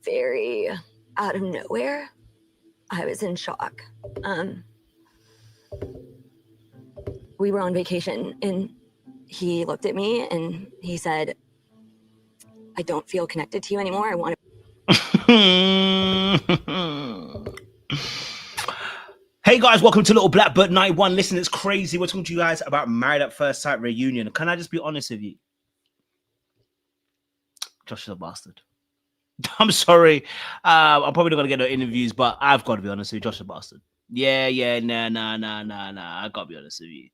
very out of nowhere. I was in shock. We were on vacation and he looked at me and he said, I don't feel connected to you anymore. I want to. Hey guys, welcome to Little Blackbird 91. Listen, it's crazy. We're talking to you guys about Married at First Sight reunion. Can I just be honest with you? Josh is a bastard. I'm sorry. I'm probably not going to get no interviews, but I've got to be honest with you. Josh is a bastard. Yeah, nah. I got to be honest with you.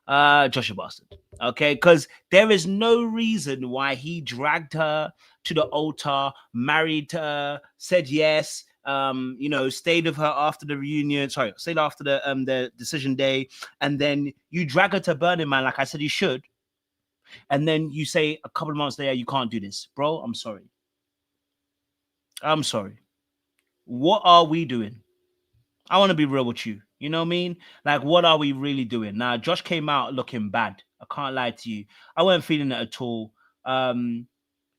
Josh is a bastard. Okay, because there is no reason why he dragged her to the altar, married her, said yes, stayed with her after the reunion. Sorry, stayed after the decision day, and then you drag her to Burning Man, like I said you should, and then you say a couple of months later you can't do this, bro. I'm sorry. What are we doing? I want to be real with you. You know what I mean? Like, what are we really doing? Now, Josh came out looking bad. I can't lie to you. I wasn't feeling it at all.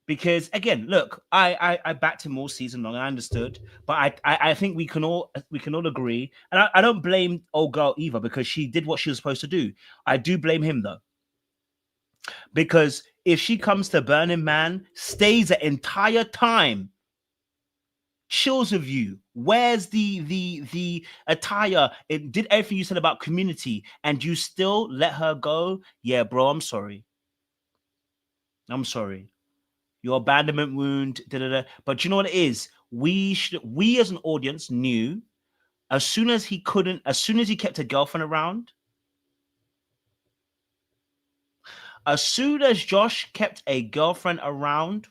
Because again, look, I backed him all season long. I understood, but I think we can all agree, and I don't blame old girl either because she did what she was supposed to do. I do blame him though, because if she comes to Burning Man, stays the entire time, chills with you, wears the attire, it did everything you said about community, and you still let her go, yeah, bro, I'm sorry. Your abandonment wound, But you know what it is? We as an audience knew as soon as he kept a girlfriend around, as soon as Josh kept a girlfriend around,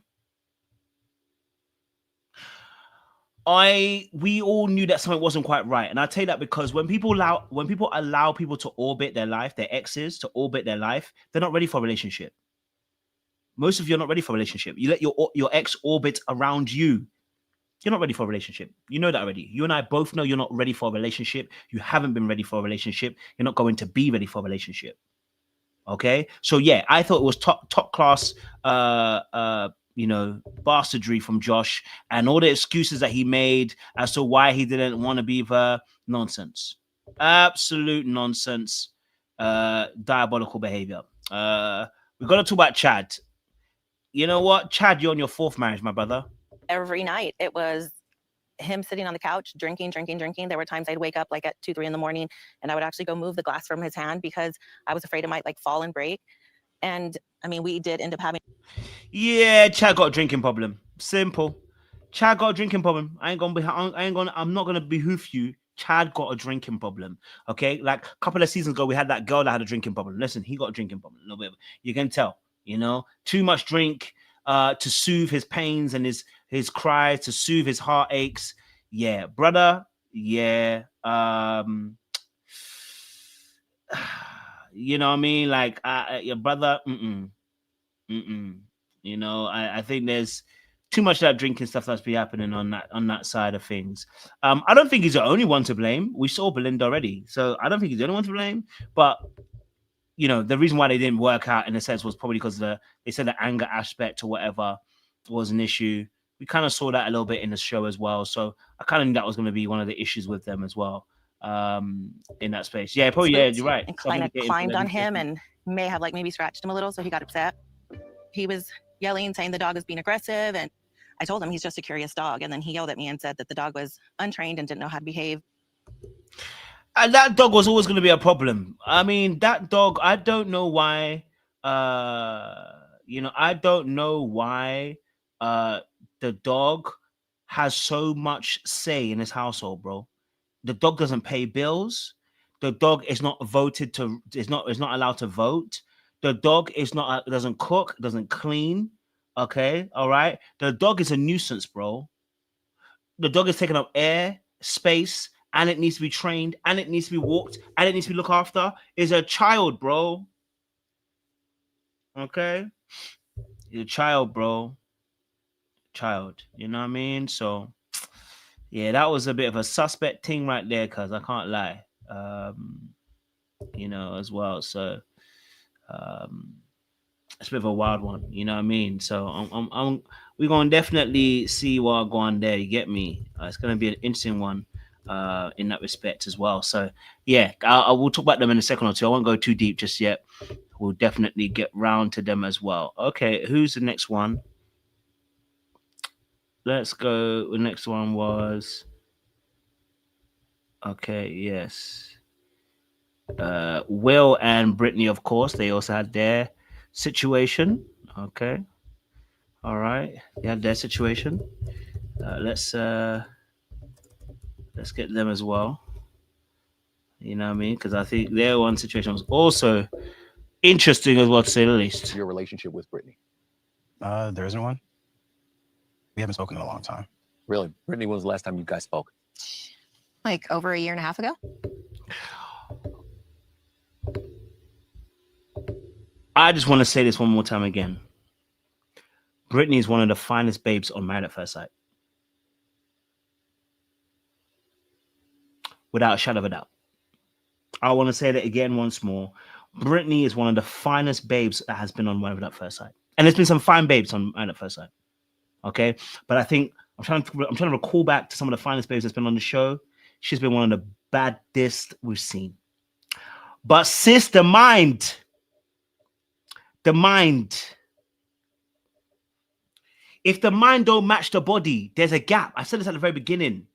we all knew that something wasn't quite right. And I tell you that because when people allow people to orbit their life, their exes to orbit their life, they're not ready for a relationship. Most of you are not ready for a relationship. You let your ex orbit around you. You're not ready for a relationship. You know that already. You and I both know you're not ready for a relationship. You haven't been ready for a relationship. You're not going to be ready for a relationship. Okay? So yeah, I thought it was top class bastardry from Josh, and all the excuses that he made as to why he didn't want to be with her, nonsense. Absolute nonsense. Diabolical behavior. We've got to talk about Chad. You know what? Chad, you're on your fourth marriage, my brother. Every night it was him sitting on the couch, drinking. There were times I'd wake up like at 2, 3 in the morning and I would actually go move the glass from his hand because I was afraid it might like fall and break. And I mean, we did end up having. Yeah, Chad got a drinking problem. Simple. Chad got a drinking problem. I'm not gonna behoof you. Chad got a drinking problem. Okay, like a couple of seasons ago, we had that girl that had a drinking problem. Listen, he got a drinking problem. A little bit. You can tell. Too much drink to soothe his pains and his cries, to soothe his heartaches. Yeah, brother. Yeah. You know what I mean? Like, your brother. I think there's too much of that drinking stuff that's been happening on that side of things. I don't think he's the only one to blame. We saw Belinda already, so I don't think he's the only one to blame. But the reason why they didn't work out in a sense was probably because they said the anger aspect or whatever was an issue. We kind of saw that a little bit in the show as well. So I kind of knew that was going to be one of the issues with them as well. In that space, yeah, probably, yeah, you're right. And kind of climbed on him and may have maybe scratched him a little, so he got upset. He was yelling, saying the dog was being aggressive, and I told him he's just a curious dog, and then he yelled at me and said that the dog was untrained and didn't know how to behave. And that dog was always going to be a problem. I mean, that dog, I don't know why. I don't know why the dog has so much say in his household, bro. The dog doesn't pay bills. The dog is not not allowed to vote. The dog doesn't cook, doesn't clean. Okay, all right. The dog is a nuisance, bro. The dog is taking up air, space, and it needs to be trained, and it needs to be walked, and it needs to be looked after. It's a child, bro. Okay, it's a child, bro. Child, you know what I mean? So, yeah, that was a bit of a suspect thing right there, cuz I can't lie. As well. So, it's a bit of a wild one, you know what I mean? So we're gonna definitely see what go on there. You get me? It's gonna be an interesting one in that respect as well. So yeah, I will talk about them in a second or two. I won't go too deep just yet. We'll definitely get round to them as well. Okay, who's the next one? Let's go. The next one was okay. Yes, Will and Brittany, of course. They also had their situation. Okay. All right. They had their situation. Let's get them as well. You know what I mean? Because I think their one situation was also interesting as well, to say the least. Your relationship with Brittany? There isn't one. We haven't spoken in a long time. Really? Brittany, when was the last time you guys spoke? Like over a year and a half ago. I just want to say this one more time again. Brittany is one of the finest babes on Married at First Sight. Without a shadow of a doubt. I want to say that again once more. Brittany is one of the finest babes that has been on Married at First Sight. And there's been some fine babes on Married at First Sight. Okay? But I think I'm trying to recall back to some of the finest babes that's been on the show. She's been one of the baddest we've seen. But sis, the mind. If the mind don't match the body, there's a gap. I said this at the very beginning.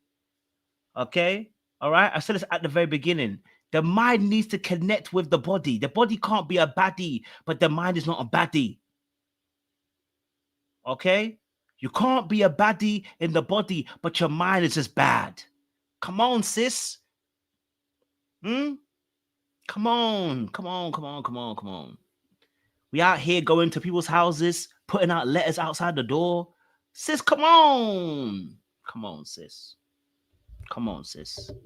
Okay? All right? I said this at the very beginning. The mind needs to connect with the body. The body can't be a baddie, but the mind is not a baddie. Okay? You can't be a baddie in the body, but your mind is just bad. Come on, sis. Come on. We out here going to people's houses, putting out letters outside the door. Sis, come on. Come on, sis.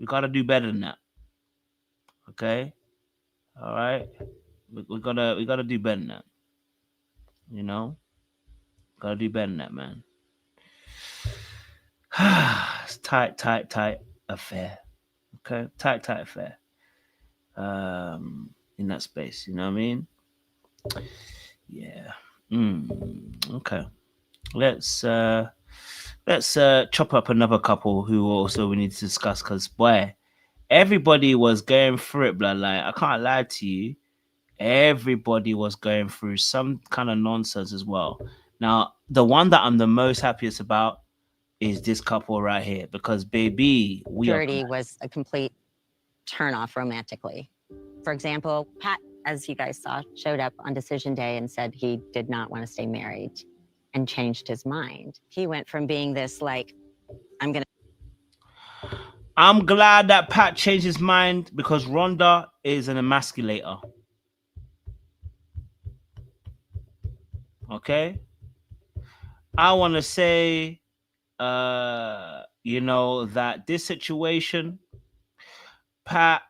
We got to do better than that. Okay? All right? We gotta do better than that. You know? Gotta do better than that, man. It's tight affair. Okay? Tight affair. In that space, you know what I mean? Yeah. Okay. Let's chop up another couple who also we need to discuss, because boy, everybody was going through it, blood. Like, I can't lie to you. Everybody was going through some kind of nonsense as well. Now, the one that I'm the most happiest about is this couple right here, because baby, Purity was a complete turnoff romantically. For example, Pat, as you guys saw, showed up on decision day and said he did not want to stay married and changed his mind. He went from being this like, I'm glad that Pat changed his mind, because Rhonda is an emasculator. Okay? I want to say, that this situation, Pat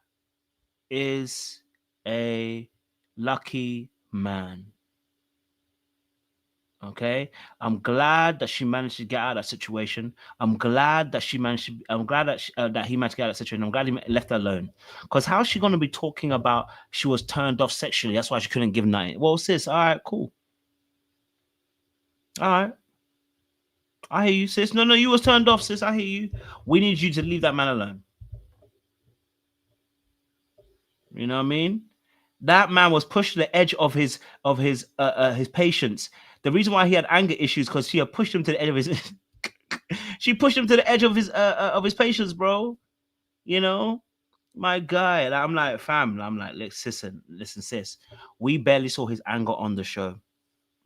is a lucky man. Okay, I'm glad that she managed to get out of that situation. I'm glad that he managed to get out of that situation. I'm glad he left her alone. Because how is she going to be talking about she was turned off sexually? That's why she couldn't give nothing. Well, sis, all right, cool. All right. I hear you, sis. No, you was turned off, sis. I hear you. We need you to leave that man alone. You know what I mean? That man was pushed to the edge of his patience. The reason why he had anger issues because she had pushed him to the edge of his. She pushed him to the edge of his patience, bro. You know, my guy. And I'm like, fam. I'm like, listen, sis. We barely saw his anger on the show.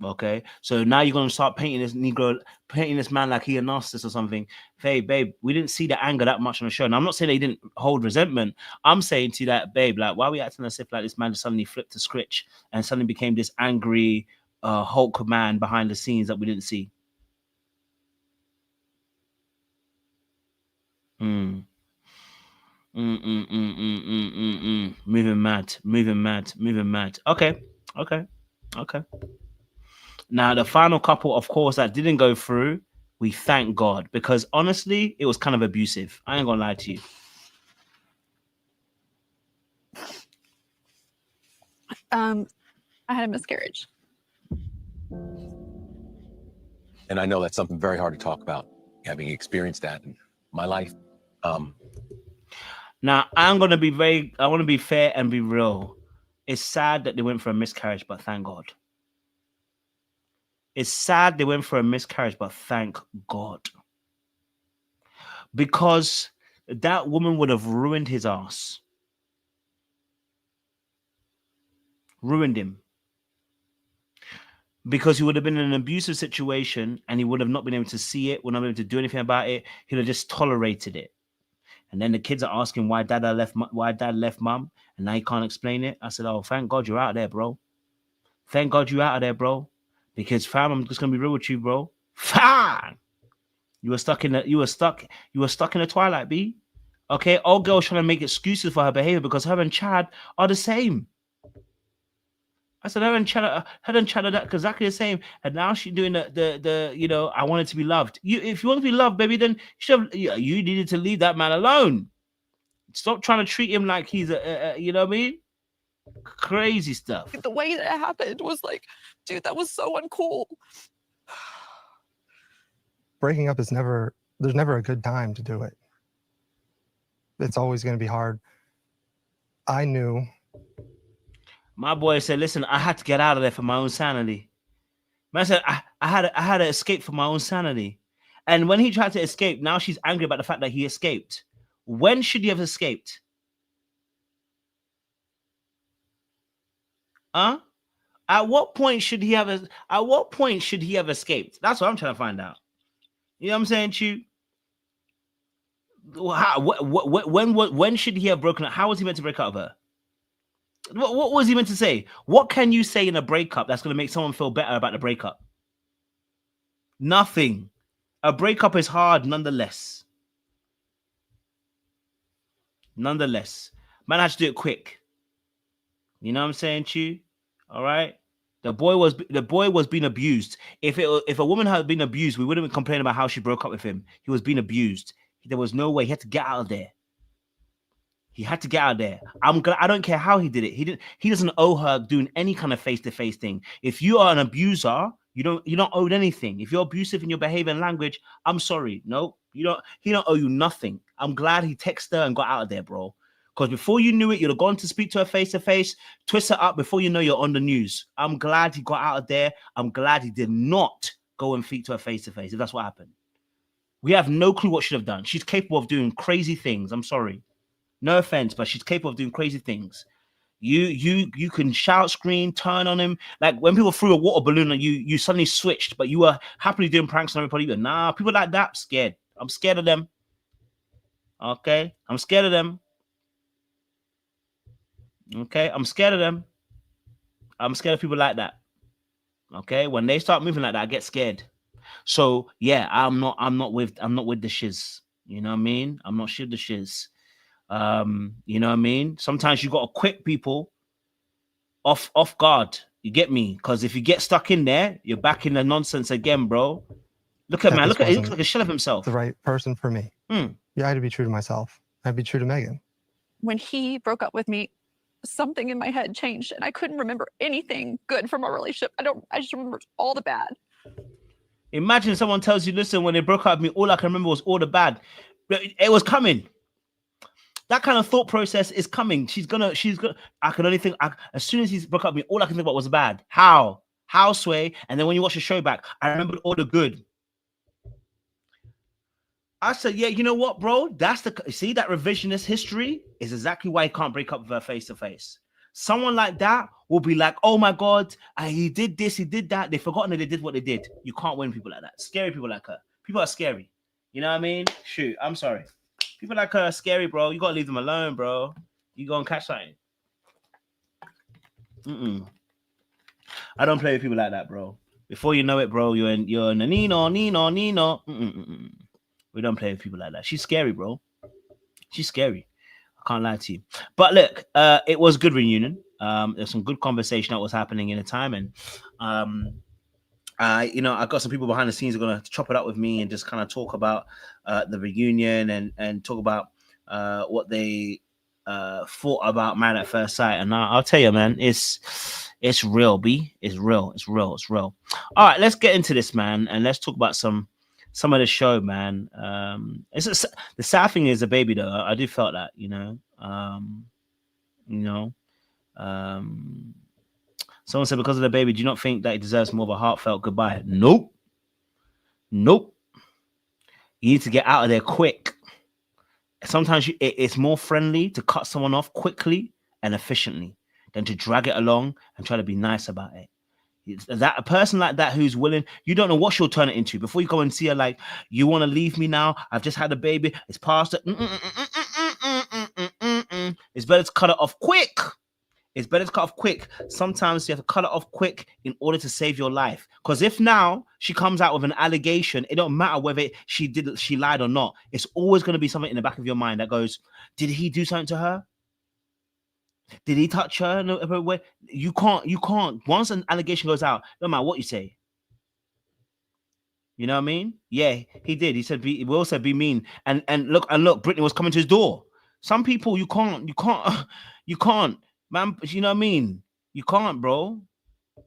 Okay, so now you're gonna start painting this man like he a narcissist or something. Hey, babe, we didn't see the anger that much on the show. And I'm not saying they didn't hold resentment. I'm saying to you that, babe, like, why are we acting as if like this man just suddenly flipped the switch and suddenly became this angry Hulk man behind the scenes that we didn't see? Moving mad. Okay. Now, the final couple, of course, that didn't go through, we thank God, because honestly, it was kind of abusive. I ain't gonna lie to you. I had a miscarriage. And I know that's something very hard to talk about, having experienced that in my life. Now, I want to be fair and be real. It's sad that they went for a miscarriage, but thank God. It's sad they went for a miscarriage, but thank God. Because that woman would have ruined his ass. Ruined him. Because he would have been in an abusive situation and he would have not been able to see it, would not be able to do anything about it. He'd have just tolerated it. And then the kids are asking why dad left mum, and now he can't explain it. I said, oh, thank God you're out there, bro. Thank God you're out of there, bro. Because fam, I'm just gonna be real with you, bro. Fam! You were stuck in the twilight, B. Okay, old girl's trying to make excuses for her behavior because her and Chad are the same. I said, her and Chad are exactly the same. And now she's doing the I wanted to be loved. If you want to be loved, baby, then you needed to leave that man alone. Stop trying to treat him like he's you know what I mean? Crazy stuff. The way that it happened was like, dude, that was so uncool. Breaking up is there's never a good time to do it. It's always going to be hard. I knew. My boy said, listen, I had to get out of there for my own sanity. Man said, I had to escape for my own sanity. And when he tried to escape, now she's angry about the fact that he escaped. When should he have escaped? Huh? At what point should he have escaped? That's what I'm trying to find out. You know what I'm saying, Chew? When should he have broken up? How was he meant to break up with her? What was he meant to say? What can you say in a breakup that's going to make someone feel better about the breakup? Nothing. A breakup is hard nonetheless. Nonetheless. Man, I had to do it quick. You know what I'm saying, Chew? All right? The boy was being abused. If a woman had been abused, we wouldn't have been complaining about how she broke up with him. He was being abused. There was no way. He had to get out of there. He had to get out of there. I don't care how he did it. He doesn't owe her doing any kind of face-to-face thing. If you are an abuser, you don't owe anything. If you're abusive in your behavior and language, I'm sorry. No, he don't owe you nothing. I'm glad he texted her and got out of there, bro. Because before you knew it, you'd have gone to speak to her face-to-face, twist her up before you know you're on the news. I'm glad he got out of there. I'm glad he did not go and speak to her face-to-face, if that's what happened. We have no clue what she'd have done. She's capable of doing crazy things. I'm sorry. No offense, but she's capable of doing crazy things. You can shout, scream, turn on him. Like when people threw a water balloon and you suddenly switched, but you were happily doing pranks on everybody. But nah, people like that, scared. I'm scared of them. Okay? I'm scared of them. Okay? I'm scared of them. I'm scared of people like that. Okay? When they start moving like that, I get scared. So yeah, I'm not with the shiz. You know what I mean? I'm not with the shiz. You know what I mean? Sometimes you gotta quit people off guard. You get me? Because if you get stuck in there, you're back in the nonsense again, bro. Look at man. Look at he looks like a shell of himself. The right person for me. Yeah, I had to be true to myself. I had to be true to Megan. When he broke up with me, something in my head changed and I couldn't remember anything good from our relationship. I just remembered all the bad. Imagine someone tells you, listen, when they broke up with me, all I can remember was all the bad. It was coming. That kind of thought process is coming. She's gonna. I can only think. As soon as he broke up with me, all I can think about was bad. How Sway? And then when you watch the show back, I remembered all the good. I said, yeah, you know what, bro? That's see that revisionist history is exactly why he can't break up with her face to face. Someone like that will be like, oh my God, he did this, he did that. They've forgotten that they did what they did. You can't win people like that. Scary people like her. People are scary. You know what I mean? Shoot, I'm sorry. People like her are scary, bro. You gotta leave them alone, bro. You go and catch something. I don't play with people like that, bro. Before you know it, bro, you're in a Nino. We don't play with people like that. She's scary, bro. She's scary. I can't lie to you. But look, it was a good reunion. There's some good conversation that was happening in the time, and I got some people behind the scenes who are gonna chop it up with me and just kind of talk about the reunion and talk about what they thought about Married at First Sight. And I'll tell you, man, It's real, B. It's real. It's real. It's real. All right, let's get into this, man, and let's talk about some of the show, man. The sad thing is the baby, though. I do felt that, you know. Someone said because of the baby, do you not think that it deserves more of a heartfelt goodbye? Nope. You need to get out of there quick. Sometimes it's more friendly to cut someone off quickly and efficiently than to drag it along and try to be nice about it. That a person like that who's willing, you don't know what she'll turn it into. Before you go and see her, like, you want to leave me now? I've just had a baby. It's past it. It's better to cut it off quick. It's better to cut off quick. Sometimes you have to cut it off quick in order to save your life. Because if now she comes out with an allegation, it don't matter whether she lied or not. It's always going to be something in the back of your mind that goes, did he do something to her? Did he touch her? No, you can't. Once an allegation goes out, no matter what you say. You know what I mean? Yeah, he did. He said, Will said, be mean. And look, Brittany was coming to his door. Some people you can't, man. You know what I mean? You can't, bro.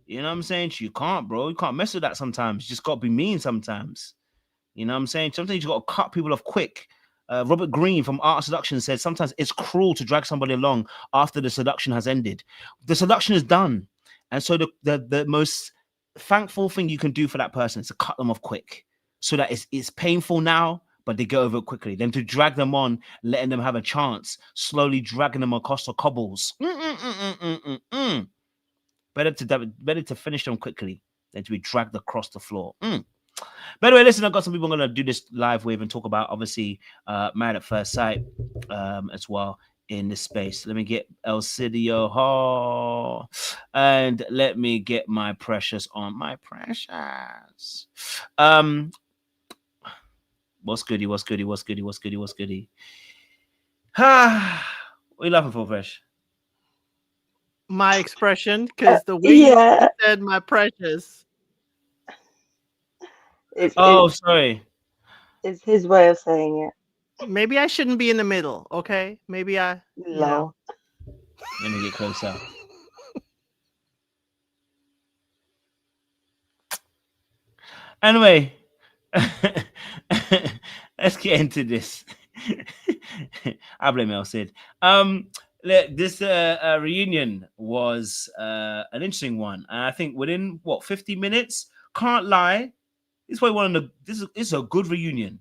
You know what I'm saying? You can't, bro. You can't mess with that sometimes. You just got to be mean sometimes. You know what I'm saying? Sometimes you got to cut people off quick. Robert Greene from Art of Seduction said sometimes it's cruel to drag somebody along after the seduction has ended. The seduction is done. And so the most thankful thing you can do for that person is to cut them off quick so that it's painful now, but they get over it quickly. Then to drag them on, letting them have a chance, slowly dragging them across the cobbles. Better to finish them quickly than to be dragged across the floor. By the way, listen, I've got some people I'm going to do this live with and talk about, obviously, Married at First Sight as well in this space. Let me get El Cidio Hall and let me get my precious on. My precious. What's goody? What are you laughing for, Fresh? My expression, because the way you said my precious. Sorry. It's his way of saying it. Maybe I shouldn't be in the middle, okay? Maybe I... No. Let me get closer. Anyway, let's get into this. I blame El Cid. This reunion was an interesting one. And I think within, 50 minutes? Can't lie. This is a good reunion.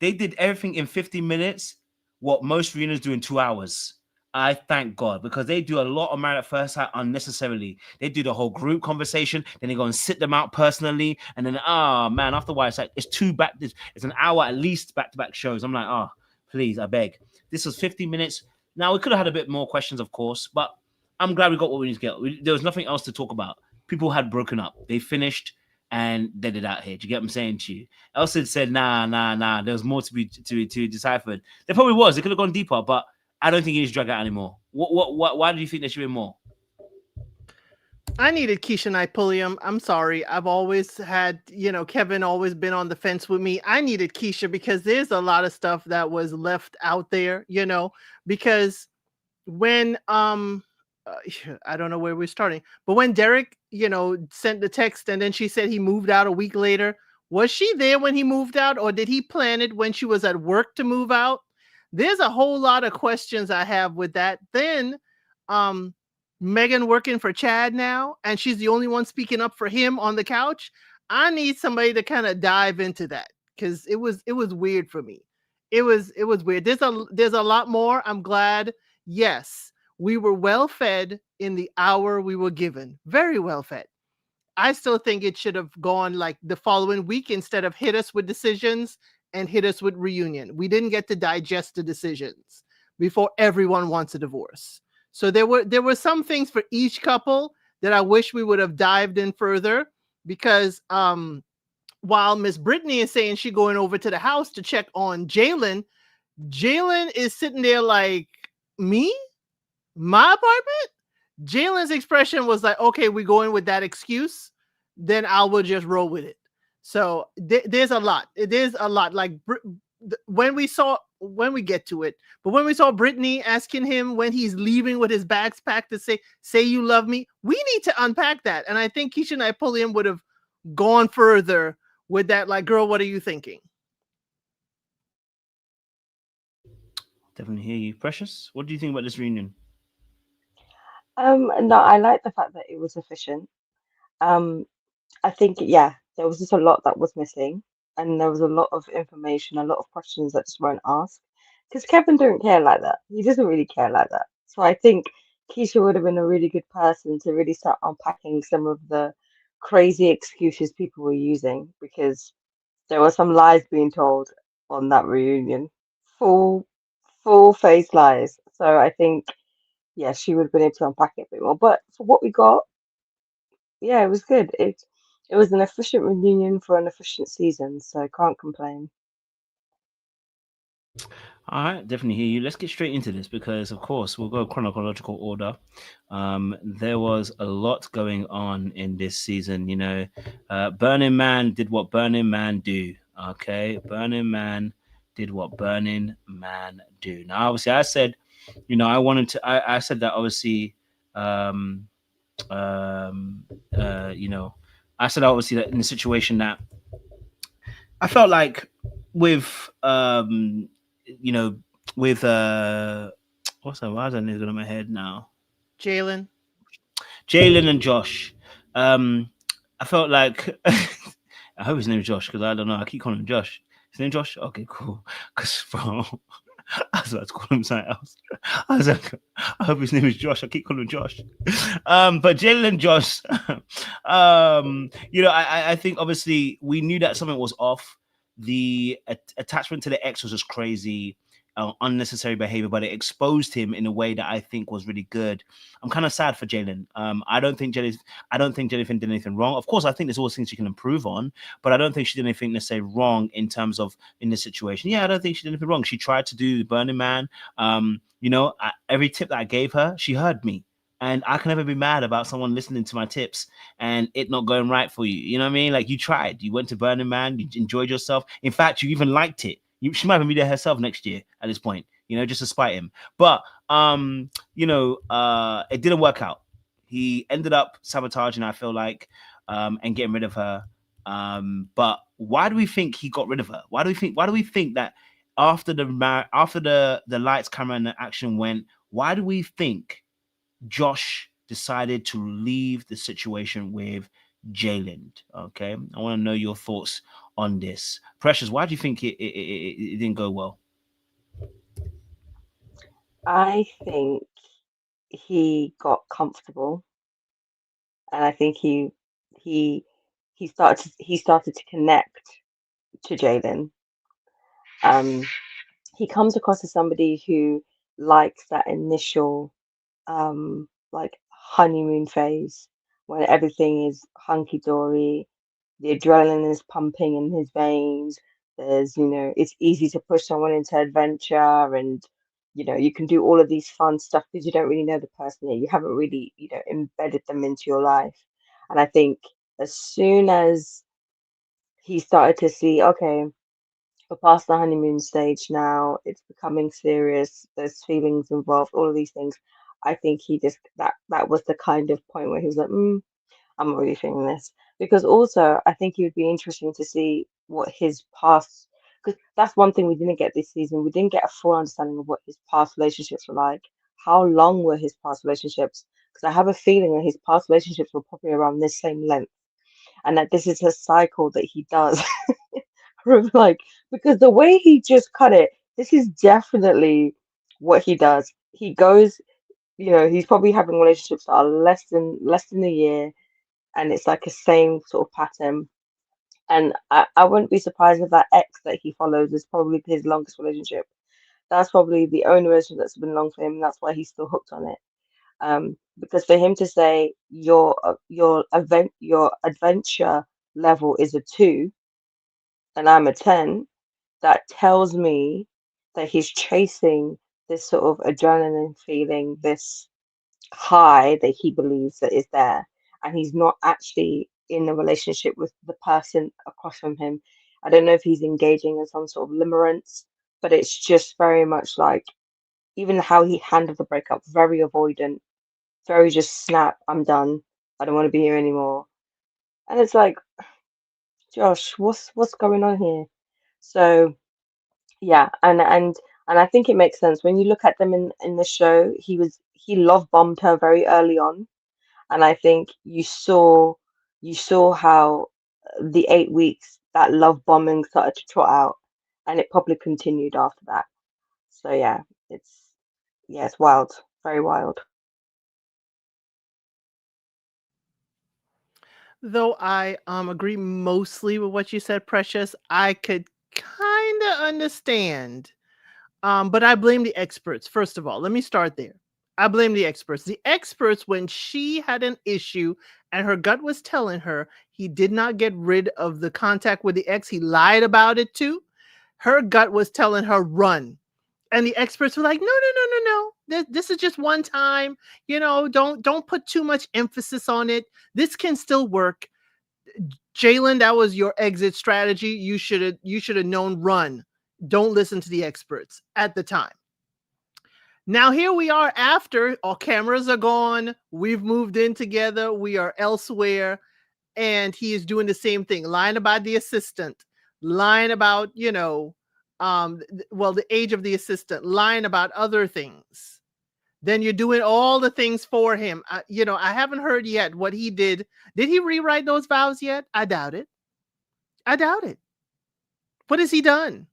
They did everything in 50 minutes, what most reunions do in 2 hours. I thank God, because they do a lot of Married at First Sight unnecessarily. They do the whole group conversation, then they go and sit them out personally, and then man, after a while, it's an hour at least back-to-back shows. I'm like, please, I beg. This was 50 minutes. Now we could have had a bit more questions, of course, but I'm glad we got what we need to get. There was nothing else to talk about. People had broken up. They finished. And they did out here. Do you get what I'm saying to you? Elsid said, nah. There was more to be deciphered. There probably was. They could have gone deeper, but I don't think he needs to drag out anymore. Why do you think there should be more? I needed Keisha Knight Pulliam. I'm sorry. I've always had, Kevin always been on the fence with me. I needed Keisha because there's a lot of stuff that was left out there, because when I don't know where we're starting, but when Derek, sent the text and then she said he moved out a week later, was she there when he moved out, or did he plan it when she was at work to move out? There's a whole lot of questions I have with that. Then Megan working for Chad now, and she's the only one speaking up for him on the couch. I need somebody to kind of dive into that, because it was weird for me. It was weird. There's a lot more. I'm glad. Yes. We were well fed in the hour we were given. Very well fed. I still think it should have gone like the following week instead of hit us with decisions and hit us with reunion. We didn't get to digest the decisions before everyone wants a divorce. So there were some things for each couple that I wish we would have dived in further, because while Miss Brittany is saying she's going over to the house to check on Jalen is sitting there like, me? My apartment? Jalen's expression was like, okay, we go in with that excuse, then I will just roll with it. So there's a lot. It is a lot. Like when we saw when we get to it. But when we saw Brittany asking him when he's leaving with his bags packed to say you love me, we need to unpack that. And I think Keisha and Napoleon would have gone further with that. Like, girl, what are you thinking? Definitely hear you. Precious, what do you think about this reunion? No, I like the fact that it was efficient. Um, I think, yeah, there was just a lot that was missing, and there was a lot of information, a lot of questions that just weren't asked. Because Kevin don't care like that. He doesn't really care like that. So I think Keisha would have been a really good person to really start unpacking some of the crazy excuses people were using, because there were some lies being told on that reunion. Full, full face lies. So I think, yeah, she would have been able to unpack it a bit more. But for what we got, yeah, it was good. It was an efficient reunion for an efficient season, so I can't complain. All right, definitely hear you. Let's get straight into this because, of course, we'll go chronological order. There was a lot going on in this season. You know, Burning Man did what Burning Man do. Okay, Burning Man did what Burning Man do. Now, obviously, I said, you know, I said that obviously, um, um, you know, I said obviously that in the situation that I felt like with you know with what's that? Why is that name going in my head now? Jalen. Jalen and Josh. I felt like I hope his name is Josh because I don't know. I keep calling him Josh. His name Josh? Okay, cool. Because bro, I was about to call him something else. I was like, I hope his name is Josh. I keep calling him Josh. But Jalen and Josh, you know, I think obviously we knew that something was off. The attachment to the ex was just crazy, unnecessary behavior, but it exposed him in a way that I think was really good. I'm kind of sad for Jalen. I don't think Jennifer did anything wrong. Of course, I think there's always things she can improve on, but I don't think she did anything necessarily wrong in terms of in this situation. Yeah, I don't think she did anything wrong. She tried to do the Burning Man. You know, every tip that I gave her, she heard me. And I can never be mad about someone listening to my tips and it not going right for you. You know what I mean? Like you tried. You went to Burning Man. You enjoyed yourself. In fact, you even liked it. She might even be there herself next year at this point. You know, just to spite him. But you know, it didn't work out. He ended up sabotaging, I feel like, and getting rid of her. But why do we think he got rid of her? Why do we think that after the lights, camera, and the action went, why do we think Josh decided to leave the situation with Jalen? Okay, I want to know your thoughts on this. Precious, why do you think it didn't go well? I think he got comfortable, and I think he he started to connect to Jaden. Um, he comes across as somebody who likes that initial like honeymoon phase when everything is hunky dory, the adrenaline is pumping in his veins. There's, it's easy to push someone into adventure, and you can do all of these fun stuff because you don't really know the person yet. You haven't really, embedded them into your life. And I think as soon as he started to see, okay, we're past the honeymoon stage now, it's becoming serious, there's feelings involved, all of these things. I think he just that was the kind of point where he was like, I'm not really feeling this. Because also, I think it would be interesting to see what his past, because that's one thing we didn't get this season. We didn't get a full understanding of what his past relationships were like. How long were his past relationships? Because I have a feeling that his past relationships were probably around this same length, and that this is a cycle that he does. Like, because the way he just cut it, this is definitely what he does. He goes, he's probably having relationships that are less than a year, and it's like a same sort of pattern. And I wouldn't be surprised if that ex that he follows is probably his longest relationship. That's probably the only relationship that's been long for him, and that's why he's still hooked on it. Because for him to say your adventure level is a 2 and I'm a 10, that tells me that he's chasing this sort of adrenaline feeling, this high that he believes that is there, and he's not actually in a relationship with the person across from him. I don't know if he's engaging in some sort of limerence but it's just very much like even how he handled the breakup, very avoidant, very just snap, I'm done. I don't want to be here anymore. And it's like, Josh, what's going on here? So yeah, and I think it makes sense when you look at them in the show. He love bombed her very early on, and I think you saw how the 8 weeks that love bombing started to trot out, and it probably continued after that. So it's wild, very wild. Though I agree mostly with what you said, Precious, I could kind of understand. But I blame the experts. First of all, let me start there. I blame the experts. The experts, when she had an issue and her gut was telling her he did not get rid of the contact with the ex, he lied about it too. Her gut was telling her run. And the experts were like, no, no, no, no, no. This is just one time. Don't put too much emphasis on it. This can still work. Jalen, that was your exit strategy. You should have known run. Don't listen to the experts at the time. Now here we are after all cameras are gone. We've moved in together. We are elsewhere. And he is doing the same thing, lying about the assistant, lying about, the age of the assistant, lying about other things. Then you're doing all the things for him. I haven't heard yet what he did. Did he rewrite those vows yet? I doubt it. What has he done?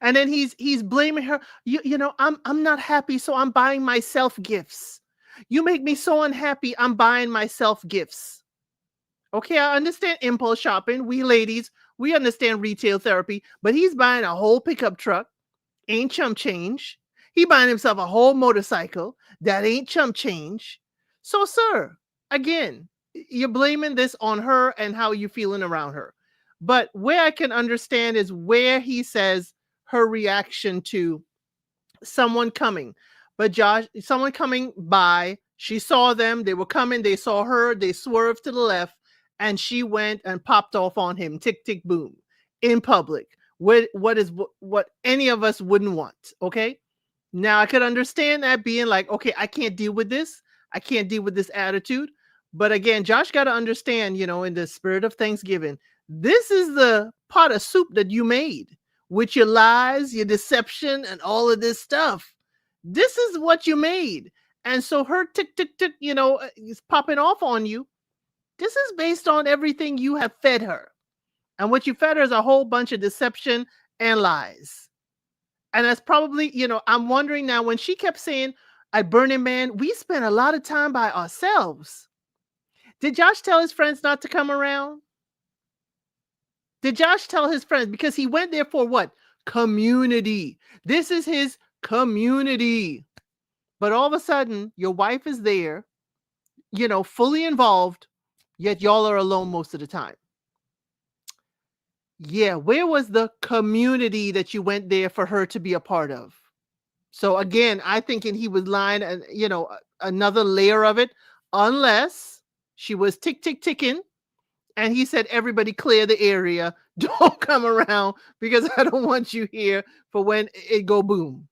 And then he's blaming her. I'm not happy, so I'm buying myself gifts. You make me so unhappy, I'm buying myself gifts. Okay, I understand impulse shopping. We ladies, we understand retail therapy, but he's buying a whole pickup truck. Ain't chump change. He buying himself a whole motorcycle. That ain't chump change. So, sir, again, you're blaming this on her and how you feeling around her. But where I can understand is where he says her reaction to someone coming. But Josh, someone coming by, she saw them, they were coming, they saw her, they swerved to the left, and she went and popped off on him, tick, tick, boom, in public. What any of us wouldn't want, okay? Now, I could understand that being like, okay, I can't deal with this. I can't deal with this attitude. But again, Josh got to understand, in the spirit of Thanksgiving, this is the pot of soup that you made with your lies, your deception, and all of this stuff. This is what you made. And so her tick, tick, tick, is popping off on you. This is based on everything you have fed her. And what you fed her is a whole bunch of deception and lies. And that's probably, I'm wondering now, when she kept saying at Burning Man, we spent a lot of time by ourselves. Did Josh tell his friends not to come around? Did Josh tell his friends? Because he went there for what? Community. This is his community. But all of a sudden, your wife is there, fully involved, yet y'all are alone most of the time. Yeah, where was the community that you went there for her to be a part of? So again, I thinking he was lying, and another layer of it, unless she was tick, tick, ticking, and he said, everybody clear the area. Don't come around because I don't want you here for when it go boom.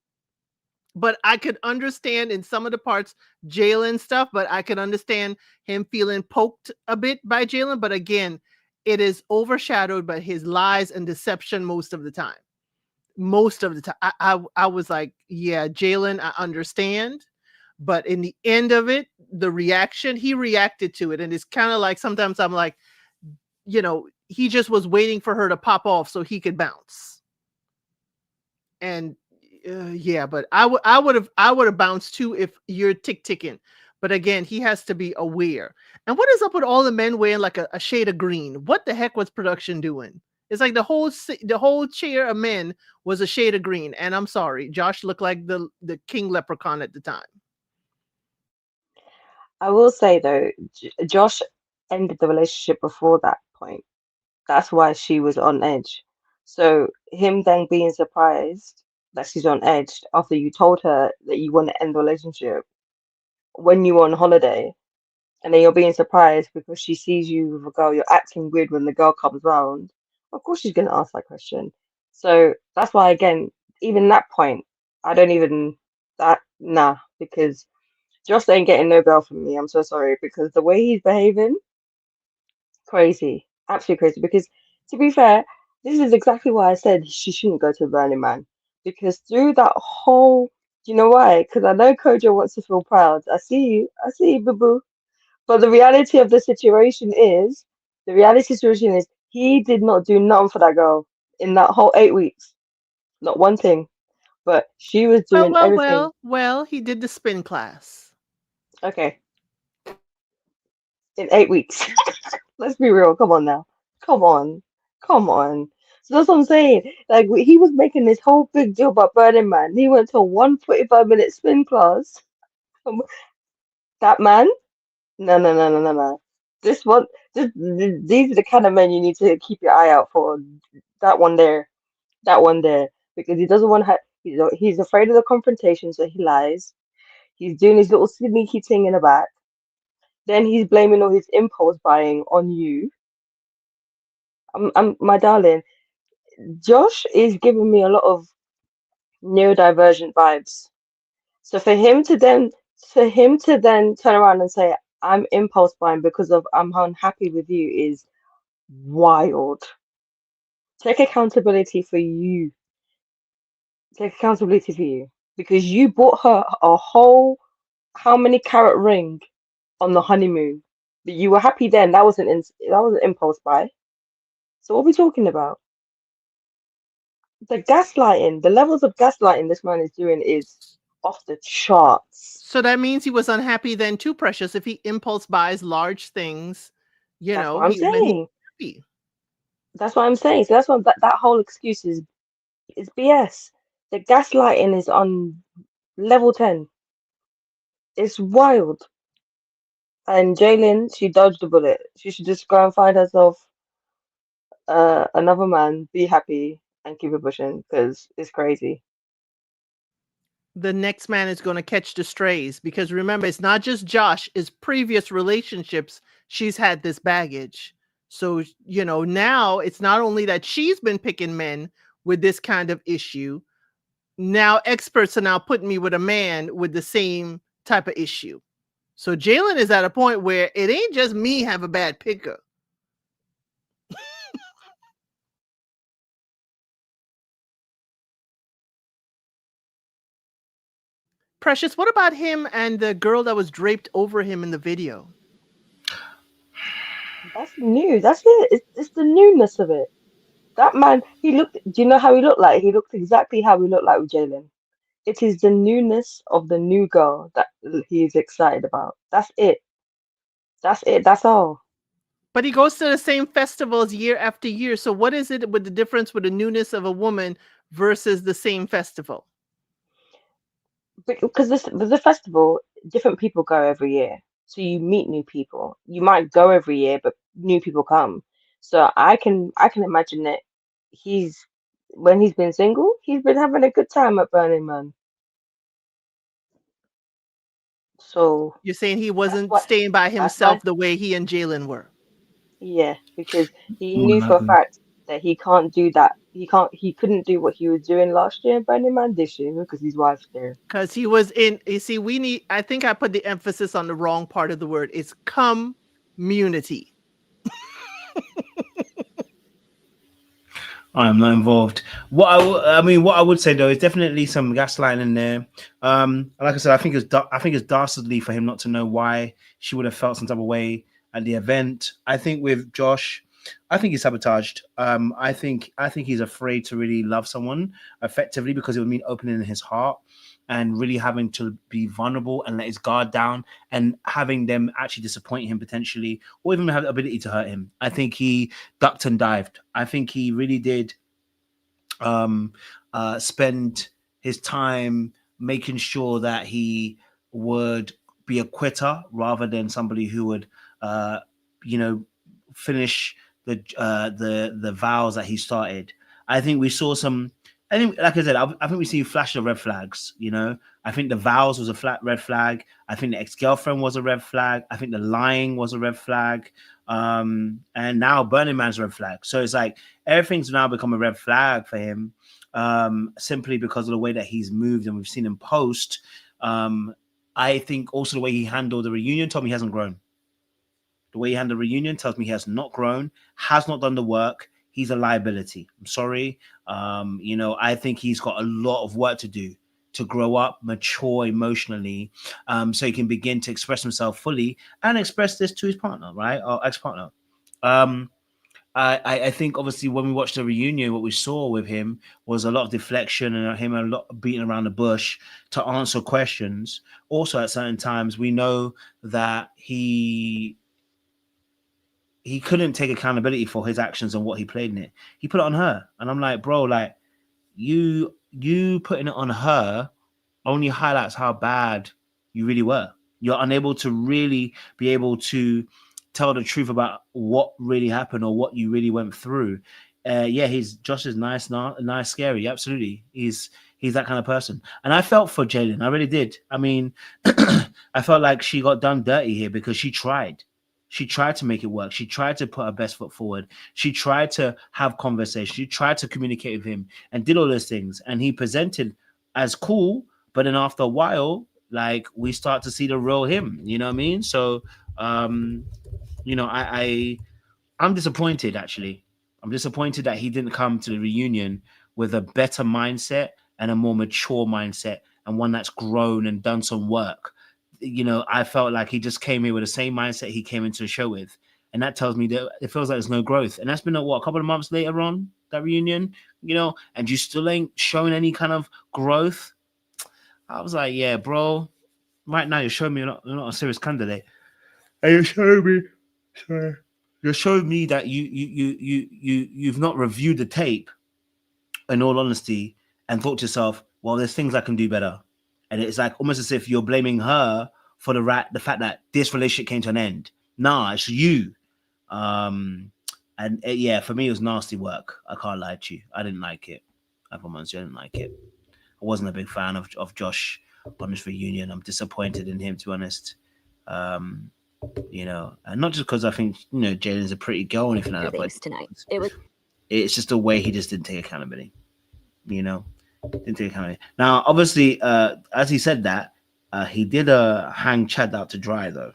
But I could understand in some of the parts Jalen stuff, but I could understand him feeling poked a bit by Jalen. But again, it is overshadowed by his lies and deception most of the time. I was like, yeah, Jalen, I understand. But in the end of it, the reaction, he reacted to it. And it's kind of like, sometimes I'm like, he just was waiting for her to pop off so he could bounce. And yeah, but I would have bounced too if you're ticking. But again, he has to be aware. And what is up with all the men wearing like a shade of green? What the heck was production doing? It's like the whole chair of men was a shade of green. And I'm sorry, Josh looked like the king leprechaun at the time. I will say though, Josh ended the relationship before that point. That's why she was on edge. So him then being surprised that she's on edge after you told her that you want to end the relationship when you were on holiday, and then you're being surprised because she sees you with a girl, you're acting weird when the girl comes round. Of course she's going to ask that question. So that's why, again, even that point, I don't even nah, because Josh ain't getting no girl from me. I'm so sorry, because the way he's behaving, crazy, absolutely crazy. Because to be fair, this is exactly why I said she shouldn't go to Burning Man, because through that whole, you know why? Because I know Kojo wants to feel proud. I see you, boo boo. But the reality situation is, he did not do nothing for that girl in that whole 8 weeks. Not one thing. But she was Well, doing well, everything. well, well, he did the spin class. Okay, in 8 weeks. Let's be real. Come on now. Come on. Come on. So that's what I'm saying. Like, he was making this whole big deal about Burning Man. He went to a 145-minute spin class. That man? No, no, no, no, no, no. This one, these are the kind of men you need to keep your eye out for. That one there. That one there. Because he doesn't want to he's afraid of the confrontation, so he lies. He's doing his little sneaky thing in the back. Then he's blaming all his impulse buying on you. My darling, Josh is giving me a lot of neurodivergent vibes. So for him to then turn around and say, I'm impulse buying because of I'm unhappy with you is wild. Take accountability for you. Take accountability for you. Because you bought her a whole how many carat ring on the honeymoon. But you were happy then. That wasn't impulse buy. So what are we talking about? The gaslighting, the levels of gaslighting this man is doing is off the charts. So that means he was unhappy then too, Precious. If he impulse buys large things, That's what I'm then he's saying. happy. That's what I'm saying. So that's what that whole excuse is BS. The gaslighting is on level 10. It's wild. And Jaylin, she dodged the bullet. She should just go and find herself another man, be happy, and keep it pushing because it's crazy. The next man is going to catch the strays, because remember, it's not just Josh, it's previous relationships. She's had this baggage. So, now it's not only that she's been picking men with this kind of issue. Now experts are now putting me with a man with the same type of issue. So Jalen is at a point where it ain't just me have a bad picker. Precious, what about him and the girl that was draped over him in the video? That's new. That's it. It's the newness of it. That man, do you know how he looked like? He looked exactly how he looked like with Jalen. It is the newness of the new girl that he is excited about. That's it. That's it. That's all. But he goes to the same festivals year after year. So what is it with the difference with the newness of a woman versus the same festival? Because the festival, different people go every year. So you meet new people. You might go every year, but new people come. So I can imagine that when he's been single, he's been having a good time at Burning Man. So You're saying he that's wasn't why staying by that's why himself the way he and Jalen were. yeah, because he More knew than for a likely. fact that he can't do that. He couldn't do what he was doing last year at Burning Man this year because his wife's there. Because he was in, you see, I think I put the emphasis on the wrong part of the word. It's community. I am not involved. What I would say though is definitely some gaslighting in there. Like I said, I think it's dastardly for him not to know why she would have felt some type of way at the event. I think with Josh, I think he's sabotaged. I think he's afraid to really love someone effectively because it would mean opening his heart and really having to be vulnerable and let his guard down and having them actually disappoint him potentially or even have the ability to hurt him. I think he ducked and dived. I think he really did spend his time making sure that he would be a quitter rather than somebody who would, finish the vows that he started. I think we saw some I think, like I said, I think we see flash of red flags. You know, I think the vows was a flat red flag. I think the ex-girlfriend was a red flag. I think the lying was a red flag. And now Burning Man's a red flag. So it's like everything's now become a red flag for him, simply because of the way that he's moved and we've seen him post. I think also the way he handled the reunion told me he hasn't grown. The way he handled the reunion tells me he has not grown, has not done the work. He's a liability. I'm sorry. You know, I think he's got a lot of work to do to grow up, mature emotionally, so he can begin to express himself fully and express this to his partner, right? Or ex-partner. I think obviously when we watched the reunion, what we saw with him was a lot of deflection and him a lot beating around the bush to answer questions. Also, at certain times, we know that he couldn't take accountability for his actions and what he played in it. He put it on her. And I'm like, bro, like you putting it on her only highlights how bad you really were. You're unable to really be able to tell the truth about what really happened or what you really went through. Yeah, Josh is nice, scary. Absolutely. He's that kind of person. And I felt for Jalen. I really did. I mean, I felt like she got done dirty here because she tried. She tried to make it work. She tried to put her best foot forward. She tried to have conversation. She tried to communicate with him and did all those things. And he presented as cool, but then after a while, like we start to see the real him. You know what I mean? So, you know, I'm disappointed actually. I'm disappointed that he didn't come to the reunion with a better mindset and a more mature mindset and one that's grown and done some work. You know, I felt like he just came here with the same mindset he came into the show with. And that tells me that it feels like there's no growth. And that's been, a couple of months later on, that reunion, you know, and you still ain't showing any kind of growth. I was like, yeah, bro, right now you're showing me you're not a serious candidate. And you're showing me that you've not reviewed the tape, in all honesty, and thought to yourself, well, there's things I can do better. And it's like almost as if you're blaming her for the fact that this relationship came to an end. Nah, it's you. Yeah, for me, it was nasty work. I can't lie to you. I didn't like it. I promise you, I didn't like it. I wasn't a big fan of Josh on this reunion. I'm disappointed in him, to be honest. You know, and not just because I think, you know, Jalen's a pretty girl or anything like that. But tonight. It's just a way he just didn't take accountability. You know, didn't take accountability. Now, obviously, as he said that, he did hang Chad out to dry though.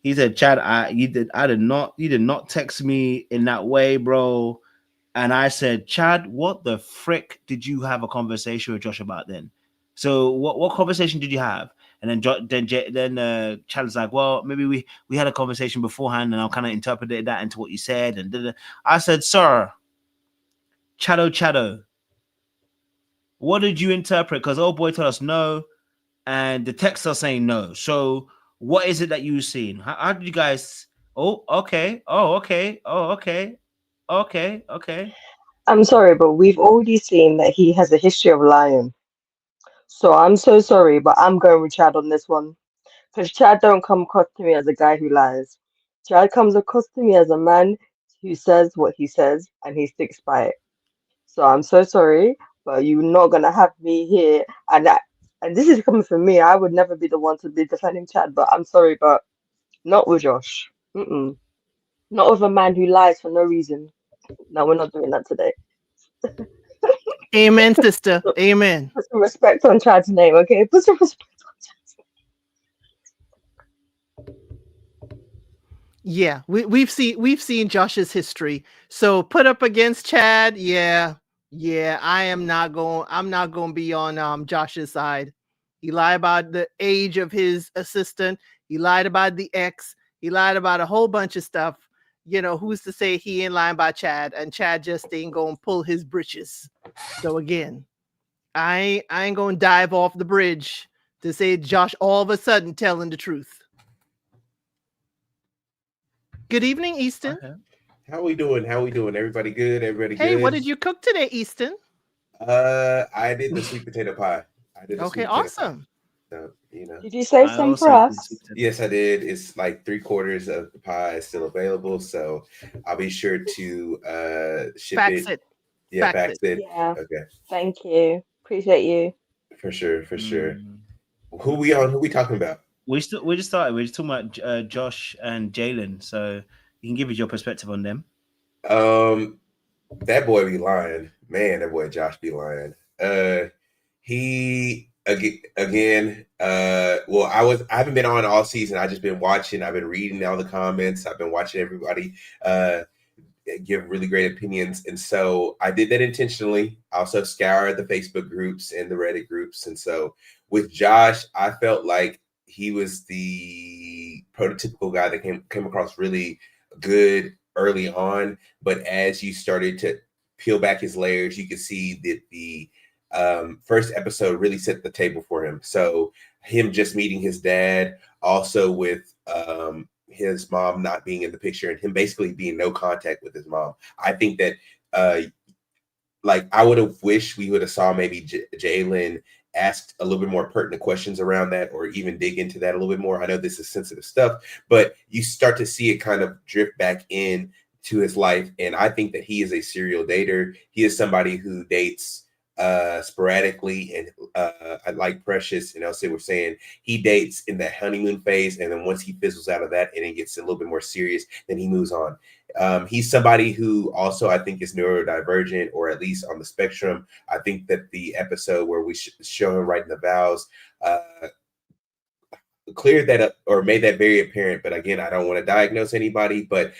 He said, Chad, you did not text me in that way, bro. And I said, Chad, what the frick did you have a conversation with Josh about then? So what conversation did you have? And then Chad was like, well, maybe we had a conversation beforehand and I kind of interpreted that into what you said. And I said, sir, Chado, what did you interpret? Because old boy told us no, and the texts are saying no. So what is it that you were seeing? How did you guys? Oh, okay. Oh, okay. Oh, okay. Okay. Okay. I'm sorry, but we've already seen that he has a history of lying. So I'm so sorry, but I'm going with Chad on this one. Because Chad don't come across to me as a guy who lies. Chad comes across to me as a man who says what he says and he sticks by it. So I'm so sorry, but you're not gonna have me here. And this is coming from me. I would never be the one to be defending Chad, but I'm sorry, but not with Josh. Not with a man who lies for no reason. No, we're not doing that today. Amen, sister. Amen. Put some respect on Chad's name, okay? Put some respect on Chad's name. Yeah, we've seen Josh's history. So put up against Chad, yeah. I'm not going to be on Josh's side. He lied about the age of his assistant. He lied about the ex. He lied about a whole bunch of stuff. You know, who's to say he ain't lying about Chad and Chad just ain't going to pull his britches. So again, I ain't going to dive off the bridge to say Josh all of a sudden telling the truth. Good evening, Easton. Okay. How we doing? Everybody good? Everybody good? Hey, what did you cook today, Easton? I did the sweet potato pie. Okay, awesome. So, you know. Did you save some for us? Yes, I did. It's like 3/4 of the pie is still available, so I'll be sure to ship Fax it. Yeah, Fax it. Paxton. Yeah. Okay, Thank you. Appreciate you. for sure, for sure. Mm. Who we on? Who we talking about? We just started. We're just talking about Josh and Jalen. So you can give us your perspective on them. That boy be lying, man. That boy Josh be lying. He again. Well, I haven't been on all season. I just been watching. I've been reading all the comments. I've been watching everybody give really great opinions, and so I did that intentionally. I also scoured the Facebook groups and the Reddit groups, and so with Josh, I felt like he was the prototypical guy that came across really good early on, but as you started to peel back his layers, you could see that the first episode really set the table for him. So him just meeting his dad, also with his mom not being in the picture and him basically being no contact with his mom. I think that like I would have wished we would have saw maybe Jalen asked a little bit more pertinent questions around that, or even dig into that a little bit more. I know this is sensitive stuff, but you start to see it kind of drift back in to his life. And I think that he is a serial dater. He is somebody who dates sporadically, and like Precious and Elsie were saying, he dates in that honeymoon phase, and then once he fizzles out of that and it gets a little bit more serious, then he moves on. He's somebody who also I think is neurodivergent, or at least on the spectrum. I think that the episode where we show him writing the vows cleared that up or made that very apparent. But again, I don't want to diagnose anybody, but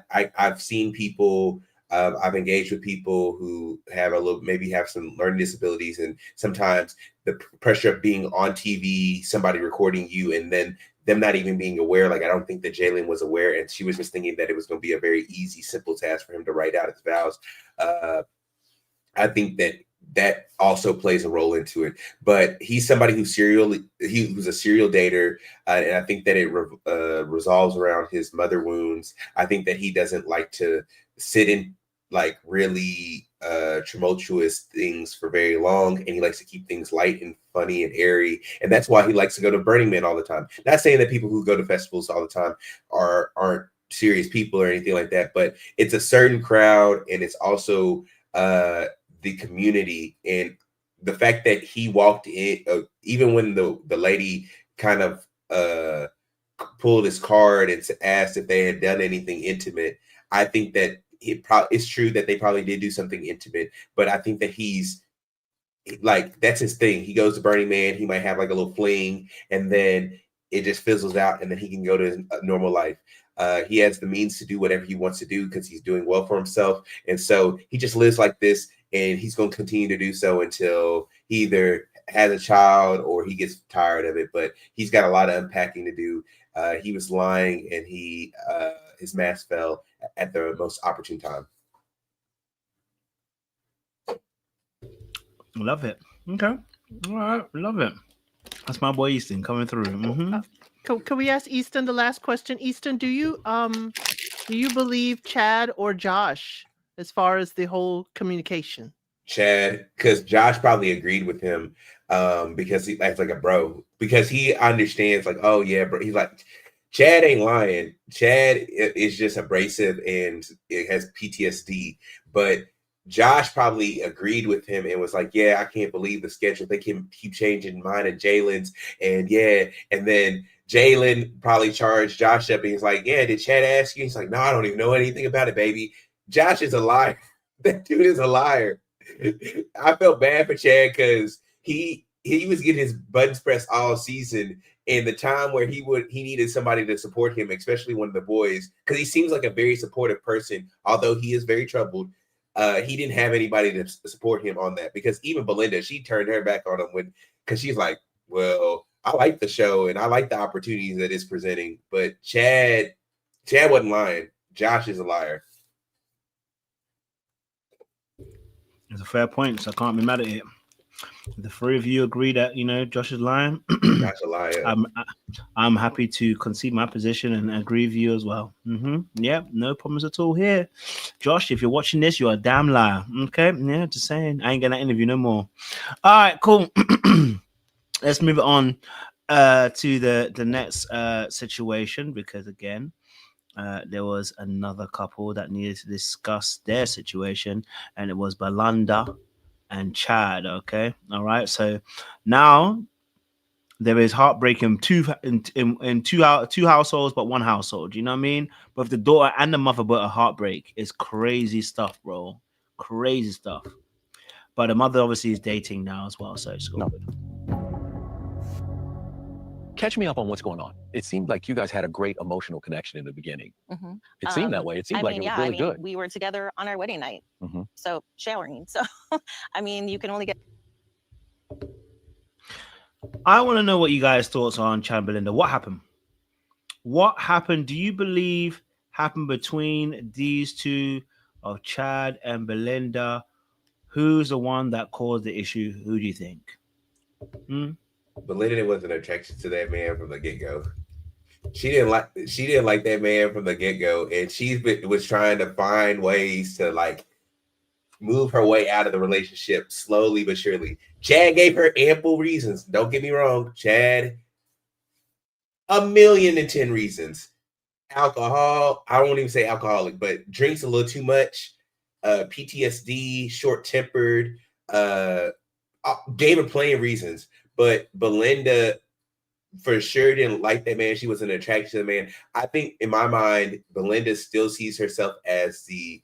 I've seen people. I've engaged with people who have maybe have some learning disabilities, and sometimes the pressure of being on TV, somebody recording you, and then them not even being aware. Like, I don't think that Jalen was aware, and she was just thinking that it was going to be a very easy, simple task for him to write out his vows. I think that also plays a role into it. But he's somebody who's a serial dater, and I think that it resolves around his mother wounds. I think that he doesn't like to sit in like really tumultuous things for very long, and he likes to keep things light and funny and airy, and that's why he likes to go to Burning Man all the time. Not saying that people who go to festivals all the time aren't serious people or anything like that, but it's a certain crowd, and it's also the community. And the fact that he walked in, even when the lady kind of pulled his card and asked if they had done anything intimate, I think that it's true that they probably did do something intimate, but I think that he's like, that's his thing. He goes to Burning Man, he might have like a little fling, and then it just fizzles out, and then he can go to his normal life. He has the means to do whatever he wants to do because he's doing well for himself, and so he just lives like this, and he's going to continue to do so until he either has a child or he gets tired of it. But he's got a lot of unpacking to do. He was lying, and his mask fell at the most opportune time. Love it. Okay. All right. Love it. That's my boy Easton coming through. Mm-hmm. Can we ask Easton the last question? Easton, do you believe Chad or Josh as far as the whole communication? Chad, because Josh probably agreed with him because he acts like a bro, because he understands like, oh yeah, bro. He's like, Chad ain't lying. Chad is just abrasive and it has PTSD. But Josh probably agreed with him and was like, yeah, I can't believe the schedule. They can keep changing mine and Jalen's. And yeah. And then Jalen probably charged Josh up and he's like, yeah, did Chad ask you? He's like, no, I don't even know anything about it, baby. Josh is a liar. That dude is a liar. I felt bad for Chad because he was getting his buttons pressed all season. And the time where he needed somebody to support him, especially one of the boys, because he seems like a very supportive person, although he is very troubled. He didn't have anybody to support him on that, because even Belinda, she turned her back on him because she's like, well, I like the show and I like the opportunities that it's presenting. But Chad wasn't lying. Josh is a liar. It's a fair point, so I can't be mad at it. The three of you agree that, Josh is lying. Josh a liar. I'm happy to concede my position and agree with you as well. Yeah, no problems at all here. Josh, if you're watching this, you're a damn liar. Okay, yeah, just saying. I ain't gonna interview no more. All right, cool. Let's move it on to the next situation, because again, there was another couple that needed to discuss their situation, and it was Belinda and Chad. Okay, all right. So now there is heartbreak in two households, but one household. You know what I mean? Both the daughter and the mother, but a heartbreak is crazy stuff, bro. Crazy stuff. But the mother obviously is dating now as well, so it's all good. Catch me up on what's going on. It seemed like you guys had a great emotional connection in the beginning. Mm-hmm. It seemed that way. It seemed like it was really good. We were together on our wedding night, so showering. So, I mean, you can only get. I want to know what you guys' thoughts are on Chad and Belinda. What happened? What happened? Do you believe happened between these two of Chad and Belinda? Who's the one that caused the issue? Who do you think? Belinda wasn't attracted to that man from the get-go. She didn't like that man from the get-go, and was trying to find ways to like move her way out of the relationship slowly but surely. Chad gave her ample reasons. Don't get me wrong, Chad, 1,000,010 reasons. Alcohol, I won't even say alcoholic, but drinks a little too much, PTSD, short-tempered, gave her plenty of reasons. But Belinda for sure didn't like that man. She wasn't attracted to the man. I think in my mind, Belinda still sees herself as the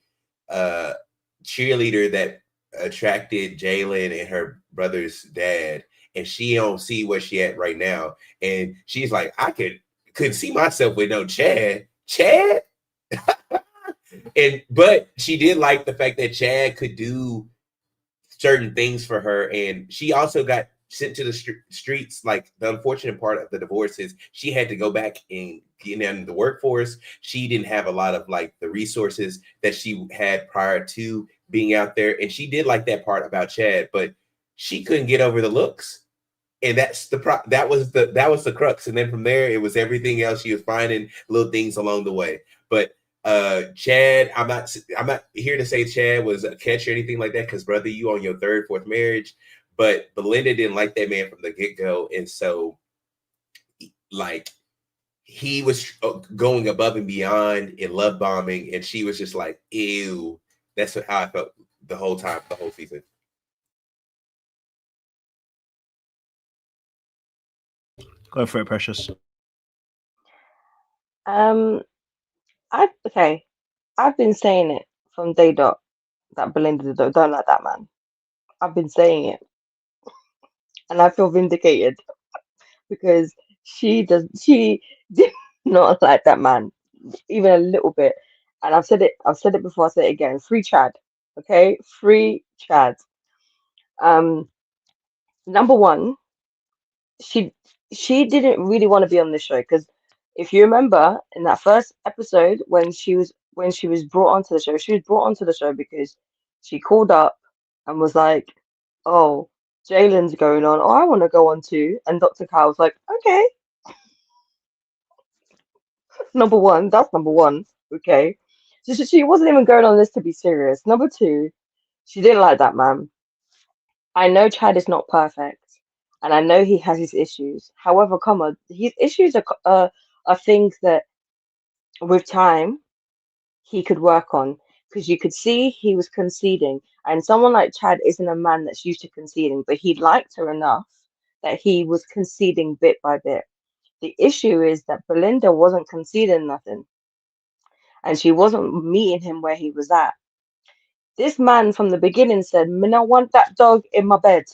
cheerleader that attracted Jalen and her brother's dad. And she don't see where she at right now. And she's like, I couldn't see myself with no Chad. But she did like the fact that Chad could do certain things for her. And she also got sent to the streets. Like, the unfortunate part of the divorce is she had to go back and get in the workforce. She didn't have a lot of like the resources that she had prior to being out there. And she did like that part about Chad, but she couldn't get over the looks. And that was the crux. And then from there, it was everything else. She was finding little things along the way. But Chad, I'm not here to say Chad was a catch or anything like that, because brother, you on your third, fourth marriage. But Belinda didn't like that man from the get-go. And so like he was going above and beyond in love bombing, and she was just like, ew. That's how I felt the whole time, the whole season. Go for it, Precious. I've been saying it from day dot that Belinda don't like that man. I've been saying it, and I feel vindicated because she did not like that man even a little bit. And I've said it before, I'll say it again. Free Chad, okay? Free Chad. Number one, she didn't really want to be on this show, because if you remember in that first episode when she was brought onto the show, she was brought onto the show because she called up and was like, "Oh, Jalen's going on. Oh, I want to go on too." And Dr. Kyle was like, "Okay." Number one, that's number one. Okay, so she wasn't even going on this to be serious. Number two, she didn't like that man. I know Chad is not perfect, and I know he has his issues. However, his issues are things that with time he could work on, because you could see he was conceding, and someone like Chad isn't a man that's used to conceding, but he liked her enough that he was conceding bit by bit. The issue is that Belinda wasn't conceding nothing, and she wasn't meeting him where he was at. This man from the beginning said, "Man, I want that dog in my bed,"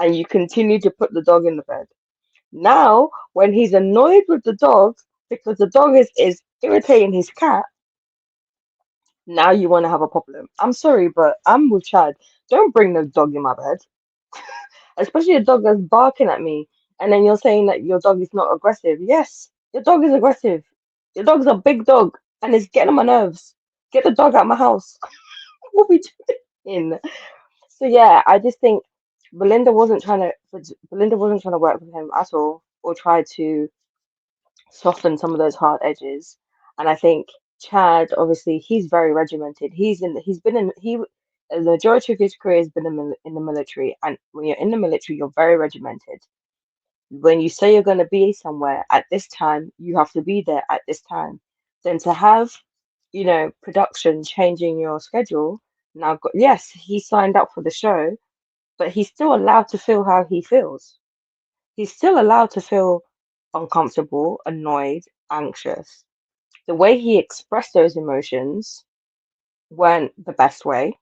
and you continue to put the dog in the bed. Now, when he's annoyed with the dog because the dog is irritating his cat, now you want to have a problem. I'm sorry, but I'm with Chad. Don't bring the dog in my bed, especially a dog that's barking at me. And then you're saying that your dog is not aggressive. Yes, your dog is aggressive. Your dog's a big dog and it's getting on my nerves. Get the dog out of my house. What are we doing? So yeah, I just think Belinda wasn't trying to work with him at all, or try to soften some of those hard edges. And I think Chad, obviously, he's very regimented. The majority of his career has been in the military, and when you're in the military, you're very regimented. when you say you're going to be somewhere at this time, you have to be there at this time. Then to have, you know, production changing your schedule. Now, yes, he signed up for the show, but he's still allowed to feel how he feels. He's still allowed to feel uncomfortable, annoyed, anxious. The way he expressed those emotions weren't the best way,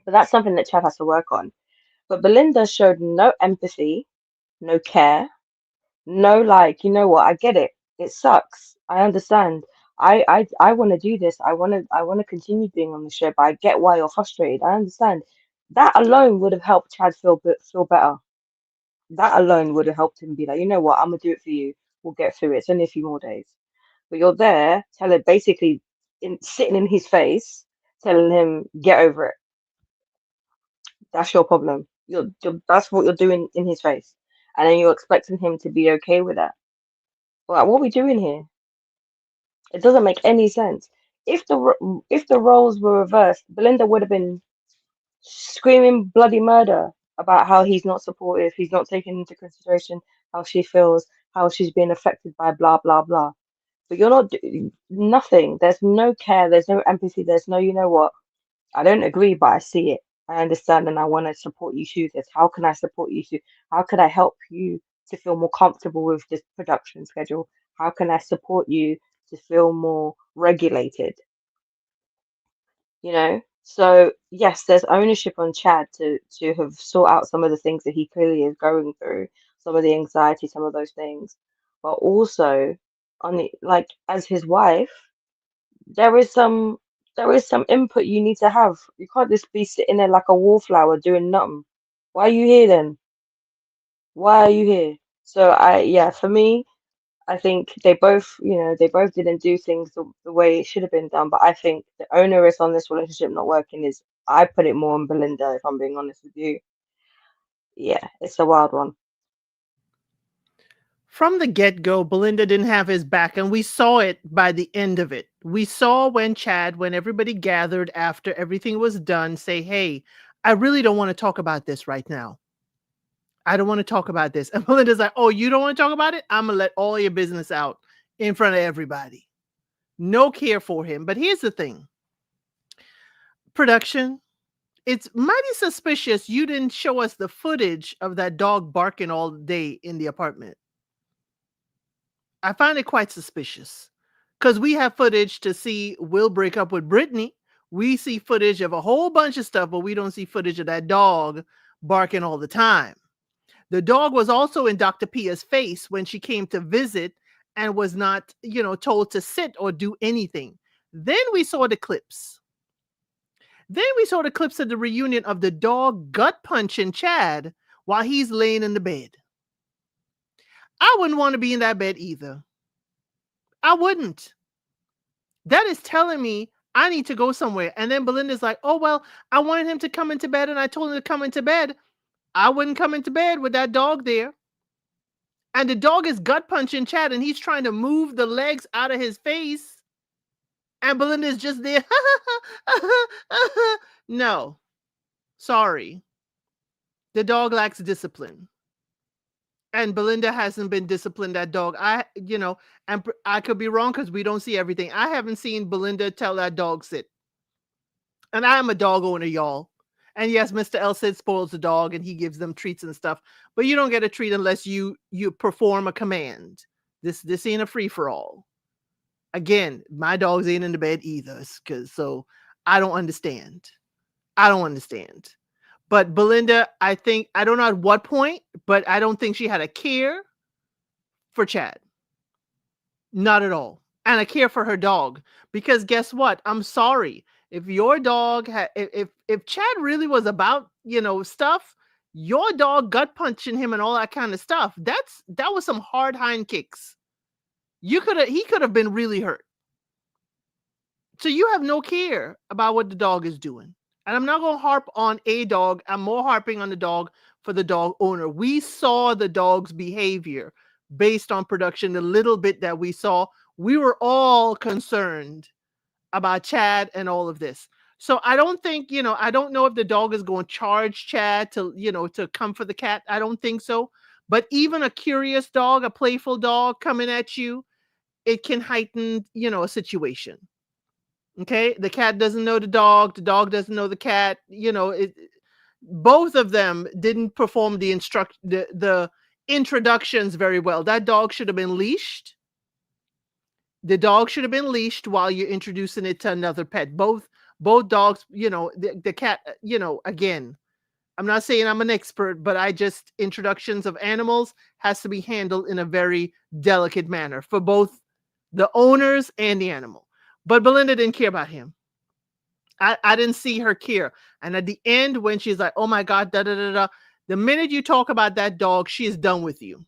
but that's something that Chad has to work on. But Belinda showed no empathy, no care, no, like, you know what, I get it. It sucks. I understand. I want to do this. I want to continue being on the show, but I get why you're frustrated. I understand. That alone would have helped Chad feel better. That alone would have helped him be like, you know what, I'm gonna do it for you. We'll get through it. It's only a few more days. But you're there, telling basically sitting in his face, telling him get over it. That's your problem. That's what you're doing in his face, and then you're expecting him to be okay with that. Like, what are we doing here? It doesn't make any sense. If the roles were reversed, Belinda would have been screaming bloody murder about how he's not supportive, he's not taking into consideration how she feels, how she's being affected by blah blah blah. But you're not doing nothing. There's no care. There's no empathy. There's no, you know what? I don't agree, but I see it. I understand, and I want to support you through this. How can I support you through? How could I help you to feel more comfortable with this production schedule? How can I support you to feel more regulated? You know? So yes, there's ownership on Chad to have sort out some of the things that he clearly is going through, some of the anxiety, some of those things. But also on the, like, as his wife, there is some input you need to have. You can't just be sitting there like a wallflower doing nothing. Why are you here then? Why are you here? So for me, I think they both, you know, they both didn't do things the way it should have been done. But I think the onus on this relationship not working is, I put it more on Belinda, if I'm being honest with you. Yeah, it's a wild one. From the get-go, Belinda didn't have his back, and we saw it by the end of it. We saw when everybody gathered after everything was done, say, hey, I really don't want to talk about this right now. I don't want to talk about this. And Belinda's like, oh, you don't want to talk about it? I'm going to let all your business out in front of everybody. No care for him. But here's the thing. Production, it's mighty suspicious you didn't show us the footage of that dog barking all day in the apartment. I find it quite suspicious because we have footage to see Will break up with Brittany. We see footage of a whole bunch of stuff, but we don't see footage of that dog barking all the time. The dog was also in Dr. Pia's face when she came to visit and was not, you know, told to sit or do anything. Then we saw the clips. Then we saw the clips of the reunion of the dog gut punching Chad while he's laying in the bed. I wouldn't want to be in that bed either. I wouldn't. That is telling me I need to go somewhere. And then Belinda's like, oh, well, I wanted him to come into bed and I told him to come into bed. I wouldn't come into bed with that dog there. And the dog is gut punching Chad and he's trying to move the legs out of his face. And Belinda's just there. No, sorry. The dog lacks discipline. And Belinda hasn't been disciplined, that dog. And I could be wrong because we don't see everything. I haven't seen Belinda tell that dog sit. And I am a dog owner, y'all. And yes, Mr. El Cid spoils the dog and he gives them treats and stuff. But you don't get a treat unless you perform a command. This ain't a free-for-all. Again, my dogs ain't in the bed either. So I don't understand. But Belinda, I don't know at what point, but I don't think she had a care for Chad. Not at all. And a care for her dog. Because guess what? I'm sorry. If your dog if Chad really was about, stuff, your dog gut punching him and all that kind of stuff, that was some hard hind kicks. He could have been really hurt. So you have no care about what the dog is doing. And I'm not going to harp on a dog. I'm more harping on the dog for the dog owner. We saw the dog's behavior based on production. The little bit that we saw, we were all concerned about Chad and all of this. So I don't think, I don't know if the dog is going to charge Chad to come for the cat. I don't think so. But even a curious dog, a playful dog coming at you, it can heighten, a situation. Okay, the cat doesn't know the dog doesn't know the cat. Both of them didn't perform the introductions very well. That dog should have been leashed. The dog should have been leashed while you're introducing it to another pet. Both dogs, the cat, again, I'm not saying I'm an expert, but introductions of animals has to be handled in a very delicate manner for both the owners and the animal. But Belinda didn't care about him. I didn't see her care. And at the end, when she's like, oh my God, da da da da, the minute you talk about that dog, she is done with you.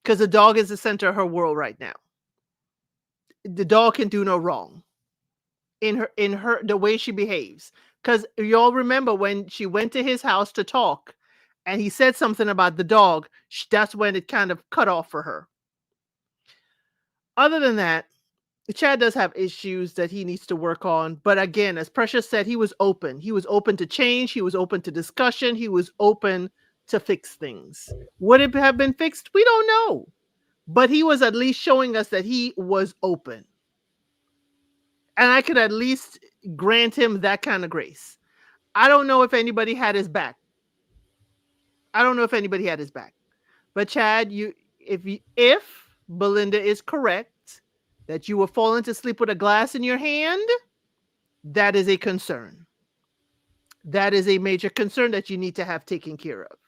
Because the dog is the center of her world right now. The dog can do no wrong in her the way she behaves. Because you all remember when she went to his house to talk and he said something about the dog, that's when it kind of cut off for her. Other than that, Chad does have issues that he needs to work on. But again, as Precious said, he was open. He was open to change. He was open to discussion. He was open to fix things. Would it have been fixed? We don't know. But he was at least showing us that he was open. And I could at least grant him that kind of grace. I don't know if anybody had his back. But Chad, if Belinda is correct, that you were falling to sleep with a glass in your hand, that is a concern. That is a major concern that you need to have taken care of.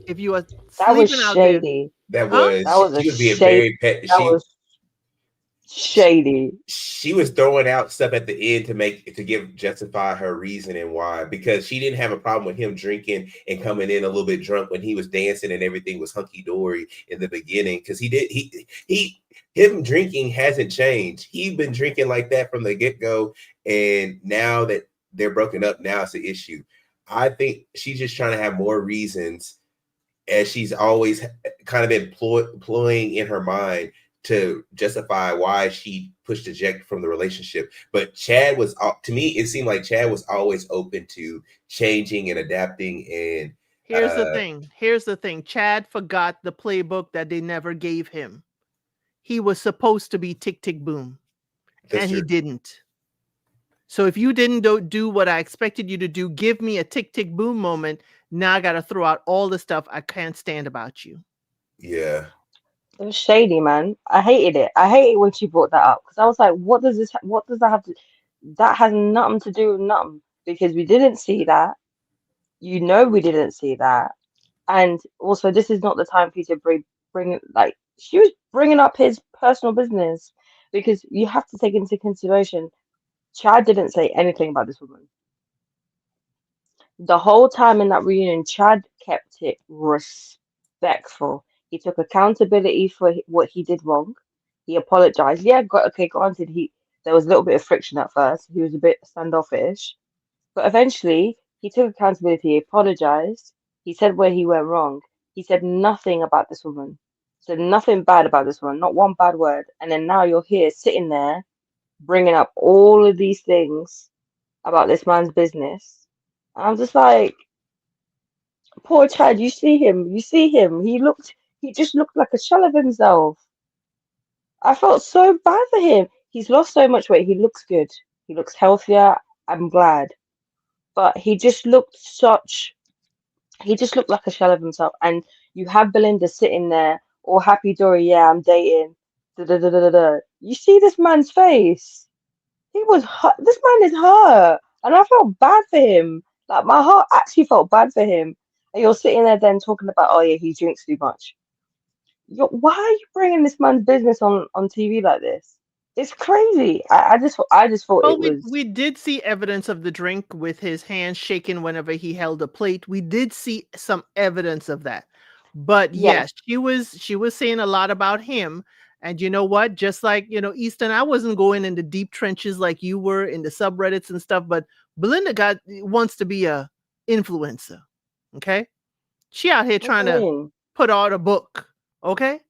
If you are sleeping out there, that was she was being very pet. That was shady. She was throwing out stuff at the end to justify her reason and why, because she didn't have a problem with him drinking and coming in a little bit drunk when he was dancing and everything was hunky dory in the beginning. Because him drinking hasn't changed. He's been drinking like that from the get-go, and now that they're broken up, now it's an issue. I think she's just trying to have more reasons, as she's always kind of been ploying in her mind to justify why she pushed eject from the relationship. But Chad was, to me, it seemed like Chad was always open to changing and adapting. And here's the thing. Chad forgot the playbook that they never gave him. He was supposed to be tick, tick, boom. And he didn't. So if you didn't do what I expected you to do, give me a tick, tick, boom moment. Now I got to throw out all the stuff I can't stand about you. Yeah. It was shady, man. I hated it. I hated when she brought that up, because I was like, what does that have to, that has nothing to do with nothing, because we didn't see that. We didn't see that. And also, this is not the time for you to bring like, she was bringing up his personal business, because you have to take into consideration, Chad didn't say anything about this woman. The whole time in that reunion, Chad kept it respectful. He took accountability for what he did wrong. He apologized. Yeah, granted, there was a little bit of friction at first. He was a bit standoffish, but eventually he took accountability. He apologized. He said where he went wrong. He said nothing about this woman. Said nothing bad about this woman. Not one bad word. And then now you're here sitting there, bringing up all of these things about this man's business. And I'm just like, poor Chad. You see him. He just looked like a shell of himself. I felt so bad for him. He's lost so much weight. He looks good. He looks healthier. I'm glad. But he just looked like a shell of himself. And you have Belinda sitting there, all happy dory, yeah, I'm dating. You see this man's face. He was hurt. This man is hurt. And I felt bad for him. Like, my heart actually felt bad for him. And you're sitting there then talking about, oh yeah, he drinks too much. Why are you bringing this man's business on TV like this? It's crazy. I just thought it was. We did see evidence of the drink with his hands shaking whenever he held a plate. We did see some evidence of that. But yes, she was saying a lot about him. And you know what? Just like, Easton, I wasn't going in the deep trenches like you were in the subreddits and stuff, but Belinda wants to be a influencer. Okay. She out here trying to put out a book. Okay.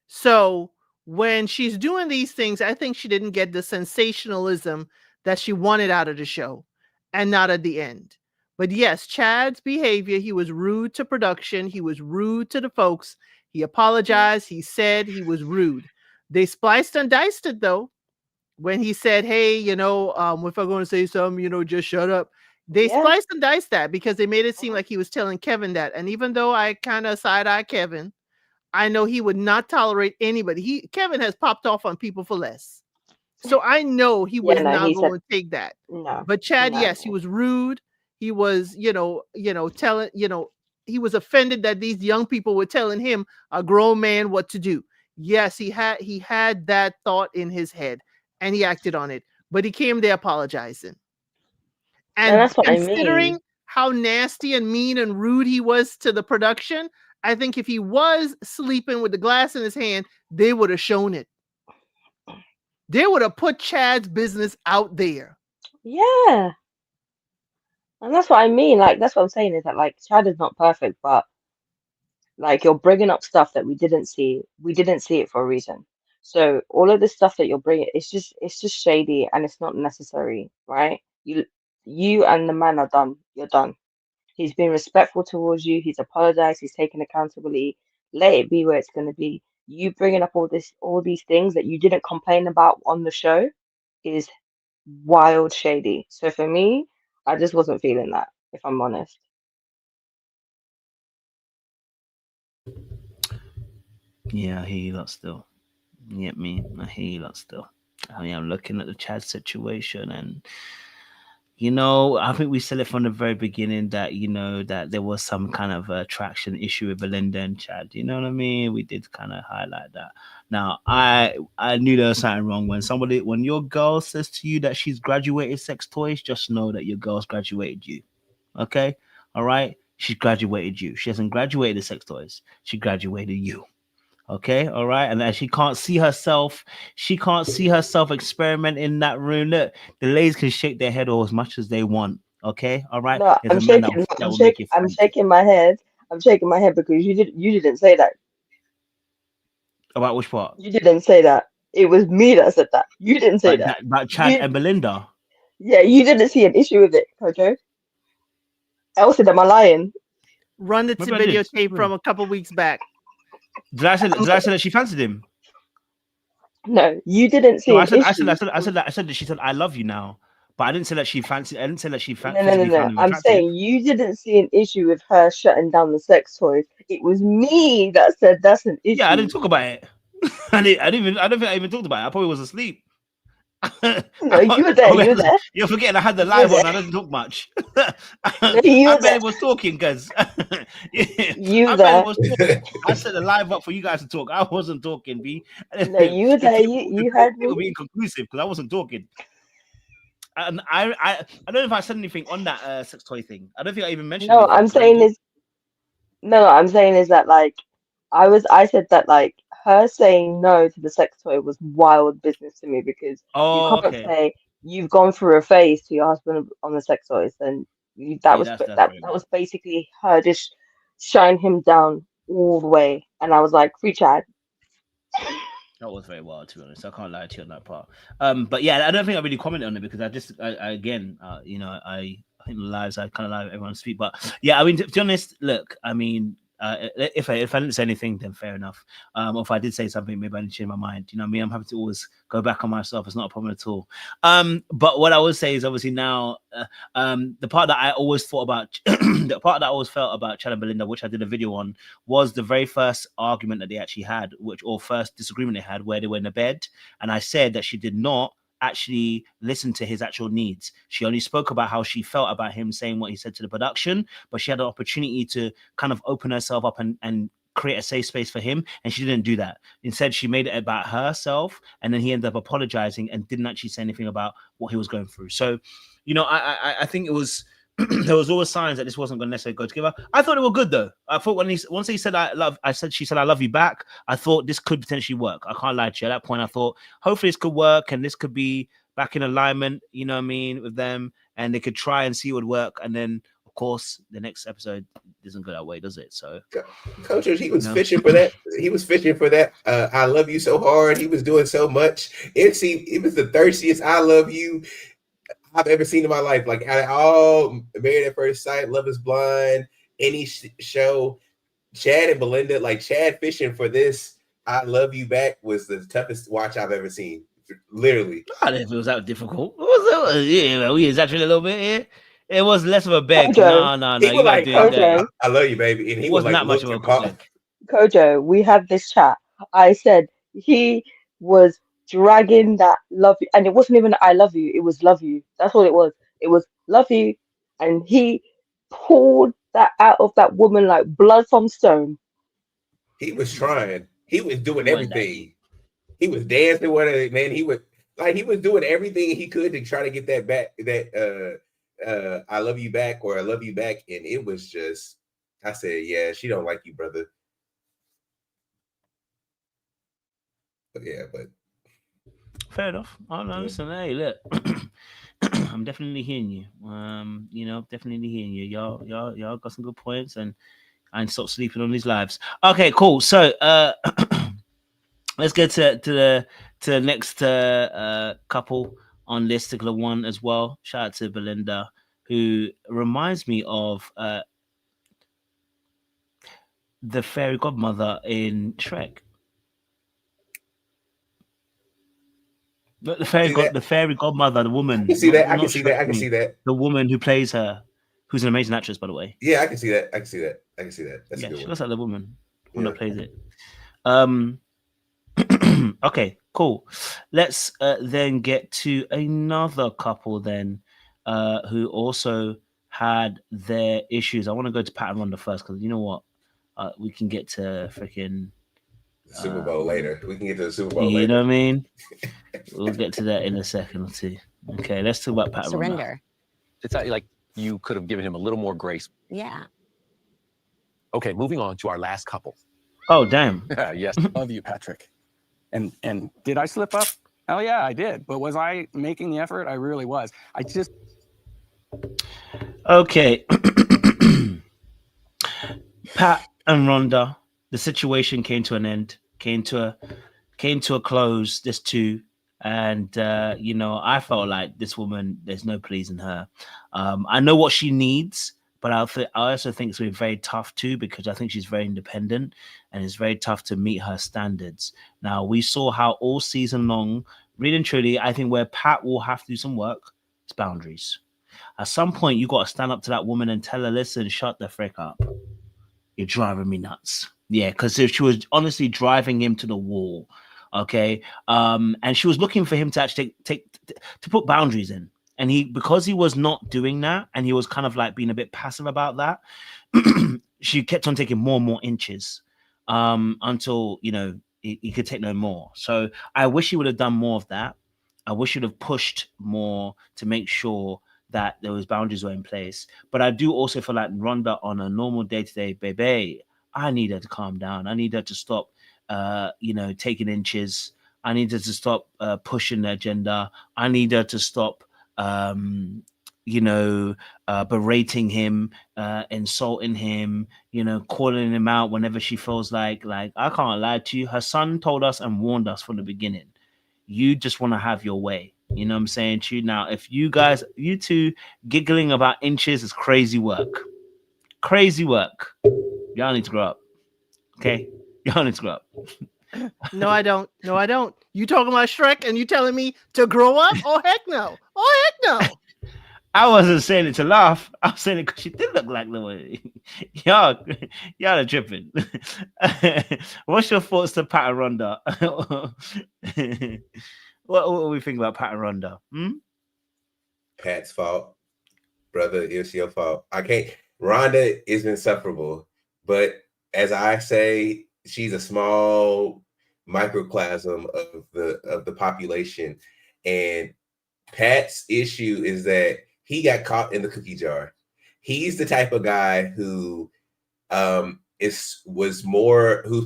So when she's doing these things, I think she didn't get the sensationalism that she wanted out of the show, and not at the end. But yes, Chad's behavior, he was rude to production. He was rude to the folks. He apologized. He said he was rude. They spliced and diced it though. When he said, hey, if I'm going to say something, just shut up. They spliced and diced that because they made it seem like he was telling Kevin that. And even though I kind of side-eye Kevin, I know he would not tolerate anybody. Kevin has popped off on people for less. So I know he was not going to take that. No. But Chad, yes, he was rude. He was, telling, he was offended that these young people were telling him, a grown man, what to do. Yes, he had that thought in his head and he acted on it, but he came there apologizing. And that's what considering I mean. how nasty and mean and rude he was to the production, I think if he was sleeping with the glass in his hand, they would have shown it. They would have put Chad's business out there. Yeah. And that's what I mean. Like, that's what I'm saying is that, like, Chad is not perfect, but, like, you're bringing up stuff that we didn't see. We didn't see it for a reason. So all of this stuff that you're bringing, it's just shady and it's not necessary, right? You and the man are done. You're done. He's been respectful towards you. He's apologized. He's taken accountability. Let it be where it's going to be. You bringing up all these things that you didn't complain about on the show is wild shady. So for me, I just wasn't feeling that, if I'm honest. Yeah, I hear you lot still. You get me? I hear you lot still. I mean, I'm looking at the Chad situation and I think we said it from the very beginning that, that there was some kind of attraction issue with Belinda and Chad. You know what I mean? We did kind of highlight that. Now, I knew there was something wrong when your girl says to you that she's graduated sex toys, just know that your girl's graduated you. Okay? All right? She's graduated you. She hasn't graduated sex toys. She graduated you. Okay, all right, and as she can't see herself experiment in that room. Look, the ladies can shake their head all as much as they want. Okay, all right. No, I'm shaking my head. I'm shaking my head because you didn't say that. About which part? You didn't say that. It was me that said that. You didn't say that. About Chad and Belinda. Yeah, you didn't see an issue with it, Kojo. Elsa, am I lying? Run the videotape from a couple weeks back. Did I say that she fancied him? No, you didn't see. No, I said that she said I love you now, but I didn't say that she fancied. I didn't say that she fancied. No. I'm saying you didn't see an issue with her shutting down the sex toys. It was me that said that's an issue. Yeah, I didn't talk about it. I don't think I even talked about it. I probably was asleep. No, you were there. You were there. You're forgetting I had the live on. I didn't talk much. No, I barely was talking, guys. You were there. I set the live up for you guys to talk. I wasn't talking, B. No, you were there. You heard me. It would be inconclusive because I wasn't talking. And I don't know if I said anything on that sex toy thing. I don't think I even mentioned. No, I'm saying is that like I said that like her saying no to the sex toy was wild business to me because you can't say you've gone through a phase to your husband on the sex toys, and that was basically her just shutting him down all the way, and I was like, free Chad. That was very wild, to be honest. I can't lie to you on that part. But yeah, I don't think I really commented on it because I think the lives I kind of allow everyone to speak. But yeah, I mean, to be honest, look, I mean, if I didn't say anything, then fair enough. Or if I did say something, maybe I need to change my mind. You know what I mean? I'm happy to always go back on myself. It's not a problem at all. But what I would say is obviously now, the part that I always thought about, the part that I always felt about Chad and Belinda, which I did a video on, was the very first argument that they actually had, or first disagreement they had, where they were in the bed. And I said that she did not actually listen to his actual needs. She only spoke about how she felt about him saying what he said to the production, but she had an opportunity to kind of open herself up and create a safe space for him, and she didn't do that. Instead, she made it about herself, and then he ended up apologizing and didn't actually say anything about what he was going through. So, I think it was there was always signs that this wasn't going to necessarily go together. I thought it was good though. I thought once he said she said I love you back, I thought this could potentially work. I can't lie to you. At that point, I thought hopefully this could work and this could be back in alignment, you know what I mean, with them, and they could try and see what would work. And then of course the next episode doesn't go that way, does it? So Coach, he was fishing for that. He was fishing for that. I love you so hard. He was doing so much. It was the thirstiest I love you. I've ever seen in my life. Like out of all Married at First Sight, Love Is Blind, any show, Chad and Belinda, like Chad fishing for this I Love You Back was the toughest watch I've ever seen. Literally. I don't know if it was that difficult. What was it? Yeah, we exaggerated a little bit here. It was less of a beg. Kojo, No, He you're was not like, doing that. I love you, baby. And It he would wasn't like that much look of a and pop. beg. Kojo, we had this chat. I said he was dragging that love you, and it wasn't even I love you, it was love you. That's what it was. It was love you, and he pulled that out of that woman like blood from stone. He was trying. He was doing It wasn't that everything. He was dancing with it, man. He was doing everything he could to try to get that back, that I love you back or I love you back. And it was just, I said, yeah, she don't like you, brother. But yeah, but fair enough. Oh no, listen, hey, look. I'm definitely hearing you. You know, definitely hearing you. Y'all got some good points, and I ain't stop sleeping on these lives. Okay, cool. So let's get to the next couple on this particular one as well. Shout out to Belinda, who reminds me of the fairy godmother in Shrek. The fairy godmother, the woman. I can see that. I can not see Shrek that. I can Queen, see that. The woman who plays her, who's an amazing actress, by the way. Yeah, I can see that. I can see that. I can see that. That's a good She one. looks like the woman who Yeah. plays it. Okay, cool. Let's then get to another couple then, who also had their issues. I want to go to Pat and Ronda first because you know what, we can get to freaking Super Bowl later. We can get to the Super Bowl you later. know what I mean? We'll get to that in a second or two. Okay, let's talk about Pat and Ronda. Surrender. It's like you could have given him a little more grace. Yeah. Okay, moving on to our last couple. Oh, damn. Yes. Love you, Patrick. And did I slip up? Hell yeah, I did. But was I making the effort? I really was. I just Okay. Pat and Ronda, the situation came to an end, came to a close, this too. And you know, I felt like this woman, there's no pleasing her. I know what she needs, but I also think it's very tough too, because I think she's very independent and it's very tough to meet her standards. Now, we saw how all season long, really and truly, I think where Pat will have to do some work is boundaries. At some point, you got to stand up to that woman and tell her, listen, shut the frick up. You're driving me nuts. Yeah, because she was honestly driving him to the wall. Okay. And she was looking for him to actually to put boundaries in. And because he was not doing that, and he was kind of like being a bit passive about that, she kept on taking more and more inches until, you know, he could take no more. So I wish he would have done more of that. I wish he'd have pushed more to make sure that those boundaries were in place. But I do also feel like Ronda on a normal day-to-day, baby, I need her to calm down. I need her to stop, you know, taking inches. I need her to stop pushing the agenda. I need her to stop, you know, berating him, insulting him, you know, calling him out whenever she feels like I can't lie to you. Her son told us and warned us from the beginning. You just want to have your way. You know what I'm saying to you? Now, if you two giggling about inches is crazy work. Crazy work. Y'all need to grow up. Okay? Y'all need to grow up. No, I don't. No, I don't. You talking about Shrek and you telling me to grow up? Oh, heck no. Oh, heck no. I wasn't saying it to laugh. I was saying it because she did look like the way. y'all are tripping. What's your thoughts to Pat and Ronda? What do we think about Pat and Ronda? Pat's fault, brother. It's your fault. I can't. Ronda is insufferable, but as I say, she's a small microcosm of the population. And Pat's issue is that he got caught in the cookie jar. He's the type of guy who who's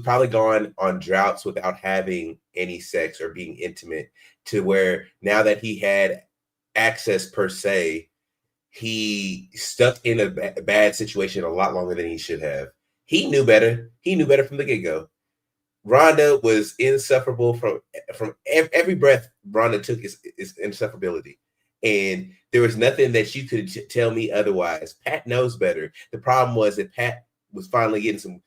probably gone on droughts without having any sex or being intimate, to where now that he had access per se, he stuck in a bad situation a lot longer than he should have. He knew better. He knew better from the get-go. Ronda was insufferable from every breath Ronda took is insufferability. And there was nothing that you could tell me otherwise. Pat knows better. The problem was that Pat was finally getting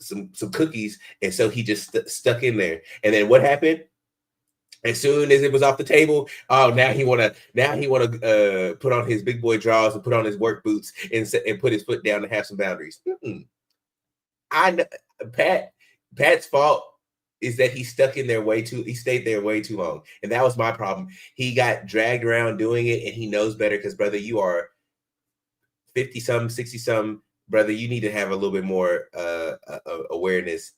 some cookies, and so he just stuck in there. And then what happened? As soon as it was off the table, oh, now he wanna put on his big boy drawers and put on his work boots and put his foot down and have some boundaries. I know Pat's fault is that he stayed there way too long. And that was my problem. He got dragged around doing it, and he knows better because, brother, you are 50-something, 60-something. Brother, you need to have a little bit more awareness.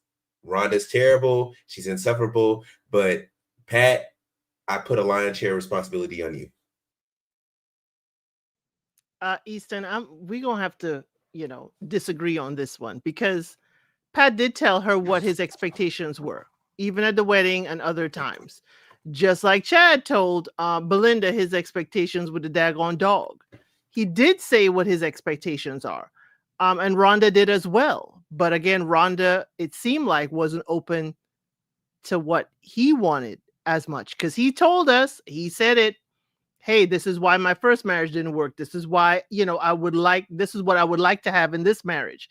Rhonda's terrible. She's insufferable. But, Pat, I put a lion's share of responsibility on you. Easton, we're going to have to, disagree on this one, because Pat did tell her what his expectations were, even at the wedding and other times. Just like Chad told Belinda his expectations with the daggone dog. He did say what his expectations are. And Rhonda did as well. But again, Rhonda, it seemed like, wasn't open to what he wanted as much. Because he told us, he said it, hey, this is why my first marriage didn't work. This is why, this is what I would like to have in this marriage.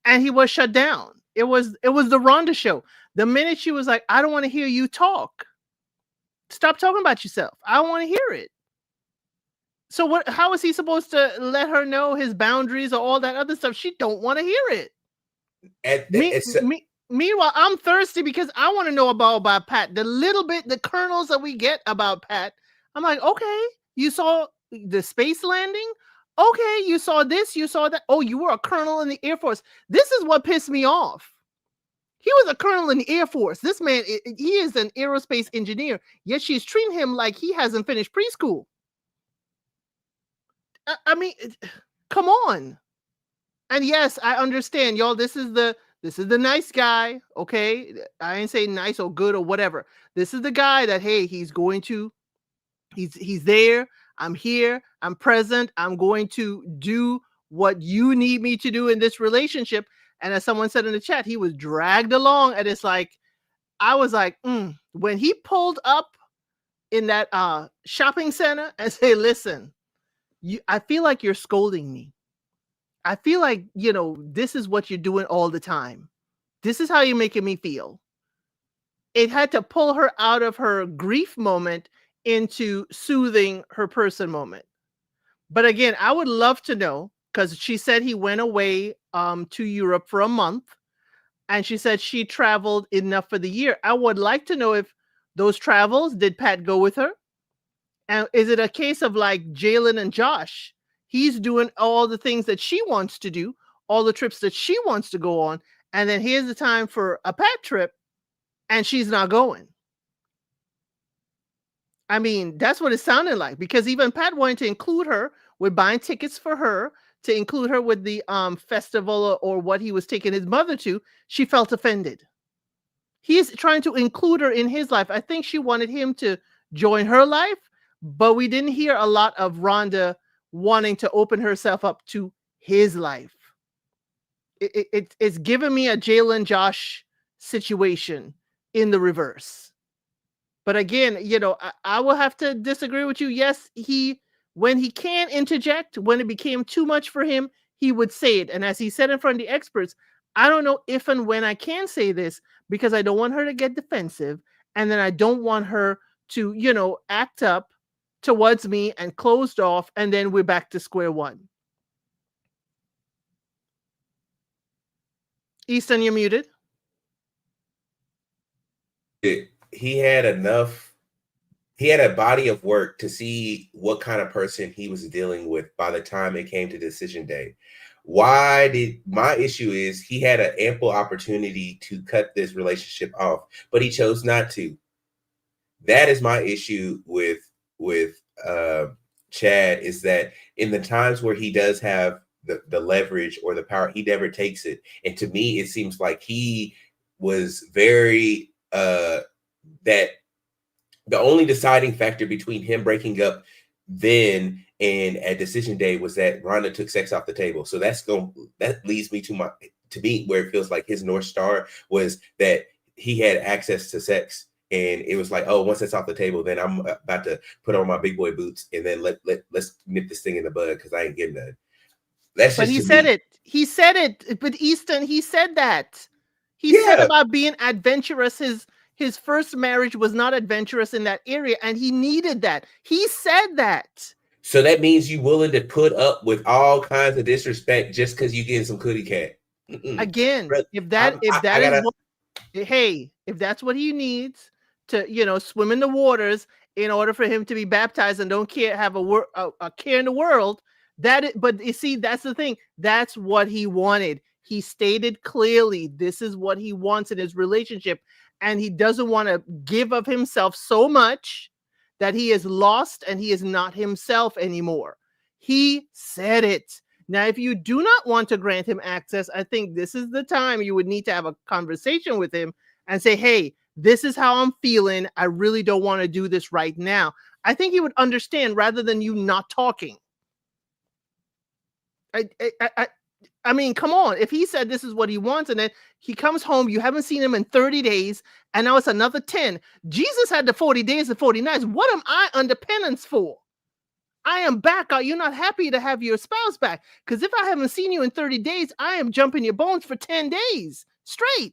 And he was shut down. It was the Rhonda show. The minute she was like, I don't want to hear you talk. Stop talking about yourself. I don't want to hear it. So how is he supposed to let her know his boundaries or all that other stuff? She don't want to hear it. Meanwhile, I'm thirsty because I want to know about Pat. The kernels that we get about Pat, I'm like, okay, you saw the space landing? Okay, you saw this, you saw that. Oh, you were a colonel in the Air Force. This is what pissed me off. He was a colonel in the Air Force. This man, he is an aerospace engineer, yet she's treating him like he hasn't finished preschool. I mean, come on. And yes, I understand, y'all. This is the nice guy, okay? I ain't saying nice or good or whatever. This is the guy that, hey, he's there. I'm here. I'm present. I'm going to do what you need me to do in this relationship. And as someone said in the chat, he was dragged along. And it's like, I was like, when he pulled up in that shopping center and say, listen, I feel like you're scolding me. I feel like, this is what you're doing all the time. This is how you're making me feel. It had to pull her out of her grief moment into soothing her person moment. But again, I would love to know, because she said he went away to Europe for a month, and she said she traveled enough for the year. I would like to know if those travels, did Pat go with her? And is it a case of like Jalen and Josh? He's doing all the things that she wants to do, all the trips that she wants to go on, and then here's the time for a Pat trip, and she's not going. I mean, that's what it sounded like, because even Pat wanted to include her with buying tickets for her, to include her with the festival or what he was taking his mother to. She felt offended. He is trying to include her in his life. I think she wanted him to join her life, but we didn't hear a lot of Rhonda wanting to open herself up to his life. It's giving me a Jalen Josh situation in the reverse. But again, I will have to disagree with you. Yes, when he can interject, when it became too much for him, he would say it. And as he said in front of the experts, I don't know if and when I can say this, because I don't want her to get defensive. And then I don't want her to, act up towards me and closed off. And then we're back to square one. Easton, you're muted. He had a body of work to see what kind of person he was dealing with by the time it came to decision day. My issue is he had an ample opportunity to cut this relationship off, but he chose not to. That is my issue with Chad, is that in the times where he does have the leverage or the power, he never takes it. And to me, it seems like he was very that the only deciding factor between him breaking up then and at decision day was that Rhonda took sex off the table. So that leads me to me where it feels like his North Star was that he had access to sex And it was like, oh, once it's off the table, then I'm about to put on my big boy boots and then let's nip this thing in the bud because I ain't getting none. That's But just he to said me. it. He said it. But Easton, he said that. He said about being adventurous. His first marriage was not adventurous in that area, and he needed that. He said that. So that means you willing to put up with all kinds of disrespect just because you getting some cootie cat. Again, if that's what he needs to, swim in the waters in order for him to be baptized and don't have a care in the world, but you see, that's the thing. That's what he wanted. He stated clearly, this is what he wants in his relationship. And he doesn't want to give of himself so much that he is lost and he is not himself anymore. He said it. Now, if you do not want to grant him access, I think this is the time you would need to have a conversation with him and say, hey, this is how I'm feeling. I really don't want to do this right now. I think he would understand rather than you not talking. I mean, come on. If he said this is what he wants and then he comes home, you haven't seen him in 30 days, and now it's another 10. Jesus had the 40 days and 40 nights. What am I under penance for? I am back. Are you not happy to have your spouse back? Because if I haven't seen you in 30 days, I am jumping your bones for 10 days straight.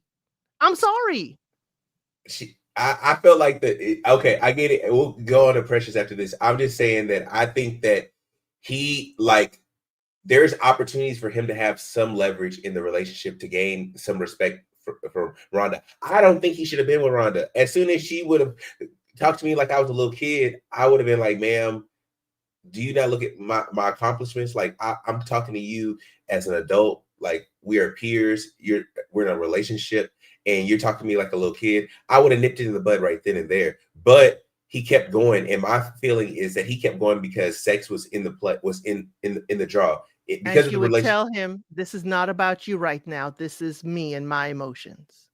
I'm sorry. I felt like okay, I get it. We'll go on to Precious after this. I'm just saying that I think that there's opportunities for him to have some leverage in the relationship to gain some respect for Rhonda. I don't think he should have been with Rhonda. As soon as she would have talked to me like I was a little kid, I would have been like, ma'am, do you not look at my accomplishments? Like I'm talking to you as an adult, like we are peers, we're in a relationship, and you're talking to me like a little kid. I would have nipped it in the bud right then and there. But he kept going, and my feeling is that he kept going because sex was in the draw. Because and you would tell him, this is not about you right now. This is me and my emotions.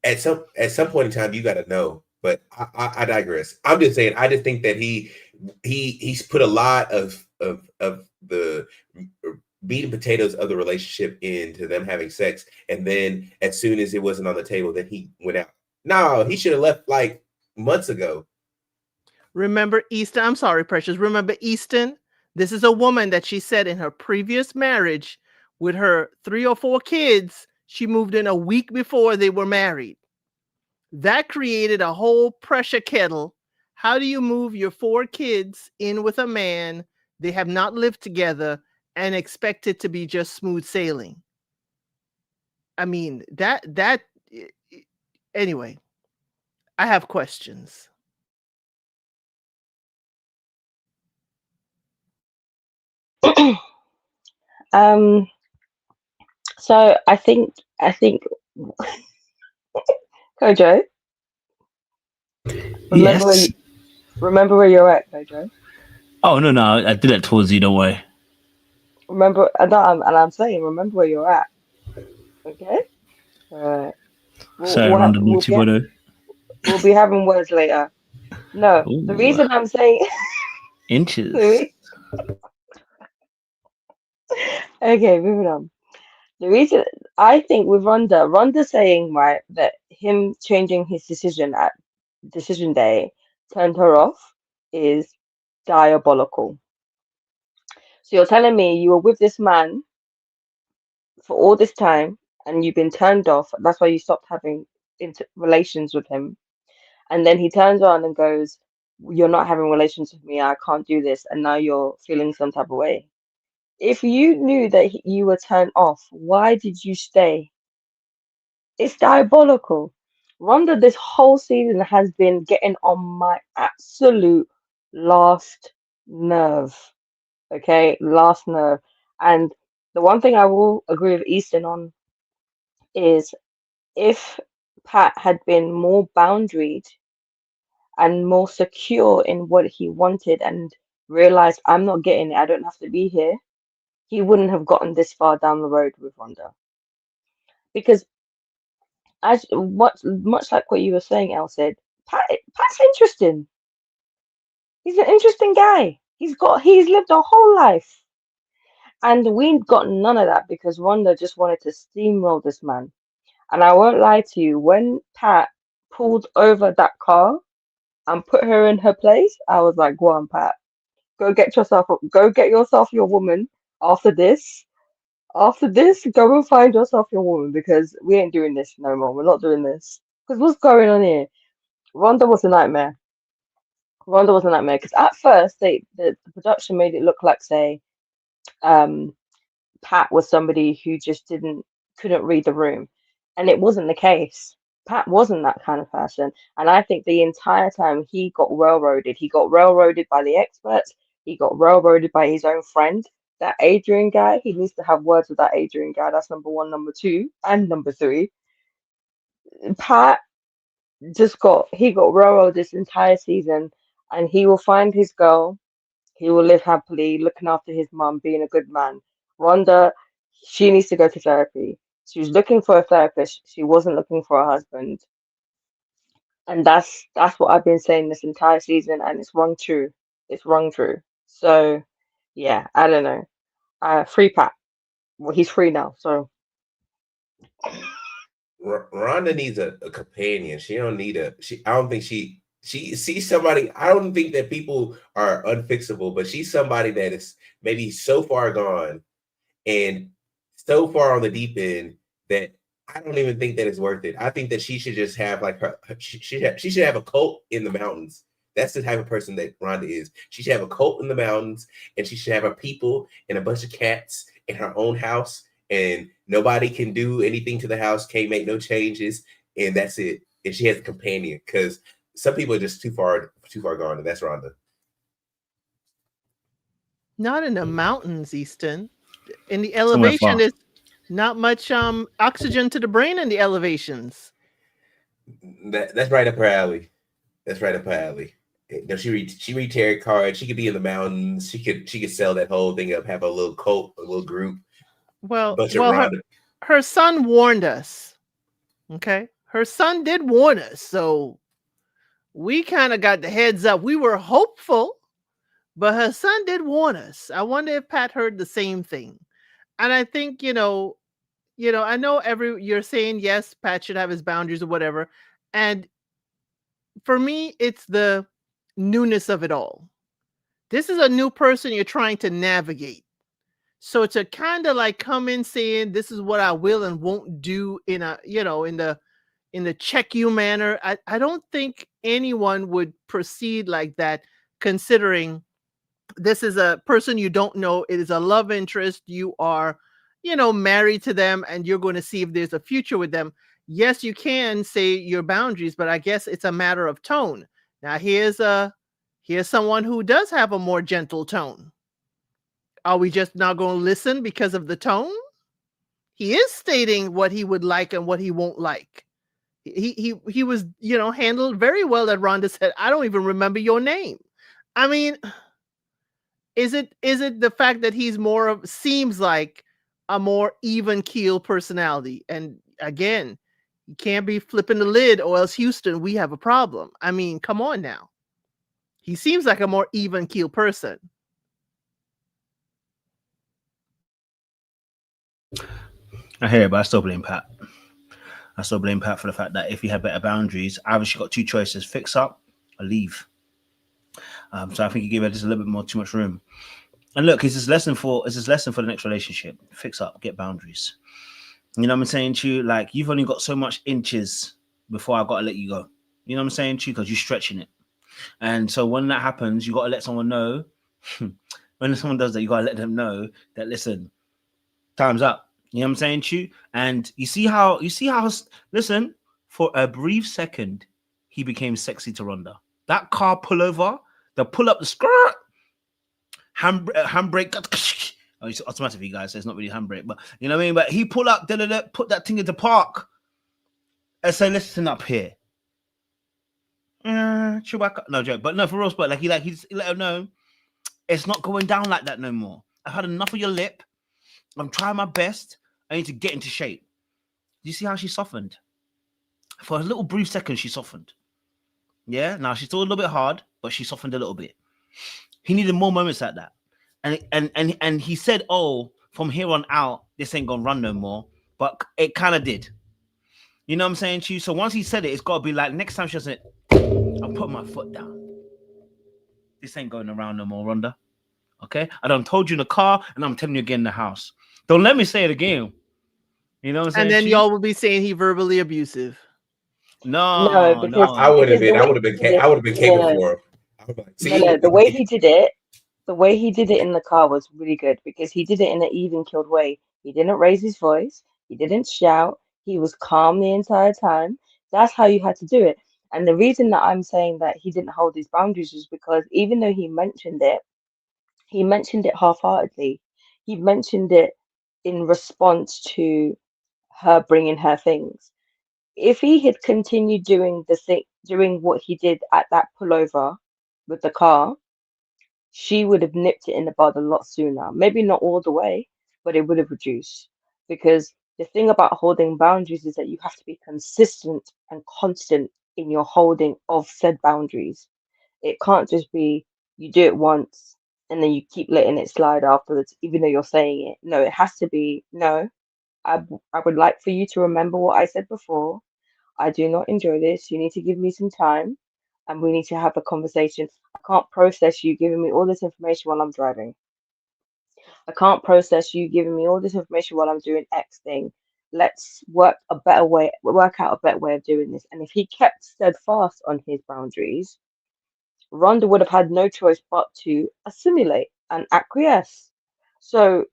At some point in time, you got to know. But I digress. I'm just saying. I just think that he's put a lot of the meat and potatoes of the relationship into them having sex, and then as soon as it wasn't on the table, then he went out. No, he should have left like months ago. Remember Easton? I'm sorry, Precious. Remember Easton? This is a woman that she said in her previous marriage with her 3 or 4 kids, she moved in a week before they were married. That created a whole pressure kettle. How do you move your 4 kids in with a man they have not lived together and expect it to be just smooth sailing? I mean, anyway, I have questions. So I think Kojo, remember where you're at, Kojo. Oh no, I did that towards you. Don't worry. Remember, I'm saying, remember where you're at. Okay. All right. Sorry, We'll be having words later. No, Ooh. the reason I'm saying inches. Okay, moving on. The reason I think with Rhonda saying, right, that him changing his decision at decision day turned her off is diabolical. So you're telling me you were with this man for all this time and you've been turned off. That's why you stopped having relations with him. And then he turns around and goes, you're not having relations with me. I can't do this. And now you're feeling some type of way. If you knew that you were turned off, why did you stay? It's diabolical. Rhonda this whole season has been getting on my absolute last nerve. Okay, last nerve. And the one thing I will agree with Easton on is if Pat had been more boundaried and more secure in what he wanted and realized I'm not getting it, I don't have to be here, he wouldn't have gotten this far down the road with Rhonda. Because much like what you were saying, Elle said, Pat's interesting. He's an interesting guy. He's lived a whole life. And we got none of that because Rhonda just wanted to steamroll this man. And I won't lie to you, when Pat pulled over that car and put her in her place, I was like, go on, Pat, go get yourself your woman after this. After this, go and find yourself your woman because we ain't doing this no more. We're not doing this. Because what's going on here? Rhonda was a nightmare. Rhonda was a nightmare because at first the production made it look like, say, Pat was somebody who just couldn't read the room, and it wasn't the case. Pat wasn't that kind of person, and I think the entire time he got railroaded. He got railroaded by the experts. He got railroaded by his own friend. That Adrian guy, he needs to have words with that Adrian guy. That's number one, number two, and number three. Pat he got railroaded this entire season, and he will find his girl. He will live happily, looking after his mum, being a good man. Rhonda, she needs to go to therapy. She was looking for a therapist. She wasn't looking for a husband. And that's what I've been saying this entire season, and it's wrong true. It's wrong true. So yeah, I don't know. Free Pat. Well, he's free now, so Rhonda needs a companion. She don't need I don't think she sees somebody. I don't think that people are unfixable, but she's somebody that is maybe so far gone and so far on the deep end that I don't even think that it's worth it. I think that she should just have like she should have a cult in the mountains. That's the type of person that Rhonda is. She should have a cult in the mountains, and she should have her people and a bunch of cats in her own house, and nobody can do anything to the house, can't make no changes, and that's it. And she has a companion, because some people are just too far gone, and that's Rhonda. Not in the mountains, Easton. In the elevation, there's not much oxygen to the brain in the elevations. That's right up her alley. That's right up her alley. No, she read tarot cards. She could be in the mountains. She could sell that whole thing up, have a little cult, a little group. Well, her son warned us. Okay, her son did warn us, so we kind of got the heads up. We were hopeful, but her son did warn us. I wonder if Pat heard the same thing. And I think I know you're saying yes, Pat should have his boundaries or whatever, and for me, it's the newness of it all. This is a new person you're trying to navigate. So to kind of like come in saying this is what I will and won't do in a, in the check you manner, I don't think anyone would proceed like that, considering this is a person you don't know. It is a love interest. You are, married to them, and you're going to see if there's a future with them. Yes, you can say your boundaries, but I guess it's a matter of tone. Now here's someone who does have a more gentle tone. Are we just not going to listen because of the tone? He is stating what he would like and what he won't like. He was, handled very well. That Rhonda said, I don't even remember your name. I mean, is it the fact that he's seems like a more even keel personality? And again, you can't be flipping the lid, or else Houston, we have a problem. I mean, come on now. He seems like a more even keel person. I hear it, but I still blame Pat. I still blame Pat for the fact that if he had better boundaries, either she got two choices: fix up or leave. So I think he gave her just a little bit too much room. And look, it's his lesson for the next relationship: fix up, get boundaries. You know what I'm saying to you? Like, you've only got so much inches before I gotta let you go. You know what I'm saying to you? Because you're stretching it. And so when that happens, you gotta let someone know. When someone does that, you gotta let them know that, listen, time's up. You know what I'm saying to you? And you see how, listen, for a brief second, he became sexy to Rhonda. That car pullover, the pull up the skirt, handbrake. Oh, it's automatic for you guys, so it's not really handbrake, but you know what I mean? But he pull up, put that thing into park, and say, listen up here. Chewbacca. No joke, but no, for real, but he let her know it's not going down like that no more. I've had enough of your lip. I'm trying my best. I need to get into shape. Do you see how she softened? For a little brief second, she softened. Yeah, now she's still a little bit hard, but she softened a little bit. He needed more moments like that. And he said, oh, from here on out, this ain't gonna run no more. But it kind of did. You know what I'm saying to you? So once he said it, it's got to be like next time she doesn't, I'll put my foot down. This ain't going around no more, Rhonda. Okay? I done told you in the car, and I'm telling you again in the house. Don't let me say it again. You know what I'm saying? And then Chief? y'all will be saying he verbally abusive. No, No, because I would have because the been. I way would have he been. did it, I would have been capable no, for him. I was like, no, see, no, the way he did it in the car was really good because he did it in an even killed way. He didn't raise his voice. He didn't shout. He was calm the entire time. That's how you had to do it. And the reason that I'm saying that he didn't hold his boundaries is because even though he mentioned it half-heartedly. He mentioned it in response to her bringing her things. If he had continued doing what he did at that pullover with the car, she would have nipped it in the bud a lot sooner. Maybe not all the way, but it would have reduced. Because the thing about holding boundaries is that you have to be consistent and constant in your holding of said boundaries. It can't just be you do it once and then you keep letting it slide afterwards, even though you're saying it. No, it has to be, no, I would like for you to remember what I said before. I do not enjoy this. You need to give me some time and we need to have a conversation. I can't process you giving me all this information while I'm driving. I can't process you giving me all this information while I'm doing X thing. Let's work out a better way of doing this. And if he kept steadfast on his boundaries, Rhonda would have had no choice but to assimilate and acquiesce. So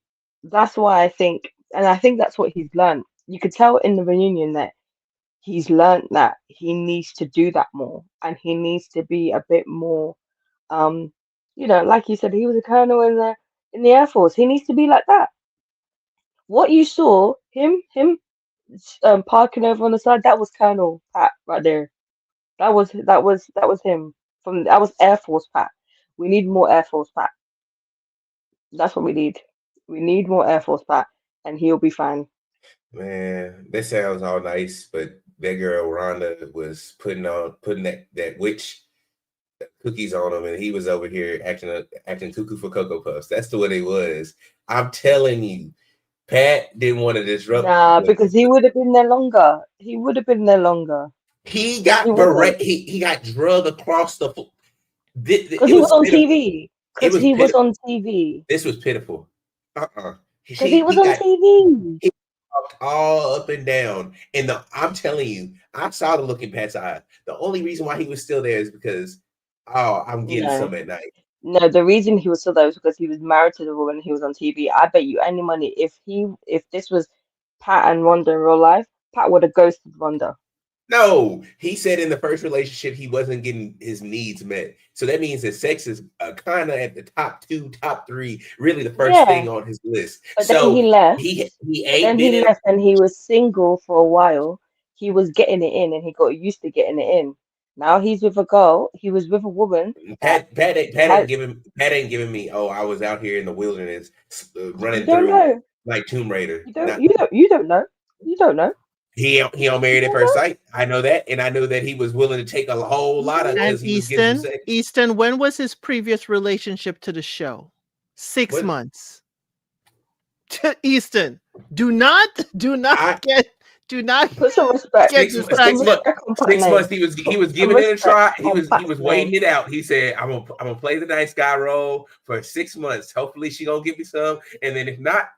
that's why I think, and I think that's what he's learned. You could tell in the reunion that he's learned that he needs to do that more and he needs to be a bit more like you said, he was a colonel in the Air Force. He needs to be like that. What you saw him parking over on the side, that was Colonel Pat right there. That was him. That was Air Force Pat. We need more Air Force Pat. That's what we need. We need more Air Force Pat, and he'll be fine. Man, that sounds all nice, but that girl Rhonda was putting that witch cookies on him, and he was over here acting cuckoo for Cocoa Puffs. That's the way it was. I'm telling you, Pat didn't want to disrupt. Nah, because he would have been there longer. He would have been there longer. He got he got drug across the floor. Because he was on TV. Because he was on TV. This was pitiful. Because he was on TV. He walked all up and down. And I'm telling you, I saw the look in Pat's eye. The only reason why he was still there is because, I'm getting some at night. No, the reason he was still there was because he was married to the woman he was on TV. I bet you any money if this was Pat and Rhonda in real life, Pat would have ghosted Rhonda. No, he said in the first relationship he wasn't getting his needs met. So that means that sex is kind of at the top 2, top 3, really the first thing on his list. But so then he left. He left and he was single for a while. He was getting it in and he got used to getting it in. Now he's with a girl. He was with a woman. Pat ain't giving me. Oh, I was out here in the wilderness running through like Tomb Raider. You don't know. You don't know. He don't married at first sight. I know that, and I know that he was willing to take a whole lot of. And Easton, when was his previous relationship to the show? 6 months. Easton, do not put some respect. 6 months. He was giving it a try. He was waiting it out. He said, "I'm gonna play the nice guy role for 6 months. Hopefully, she gonna give me some, and then if not,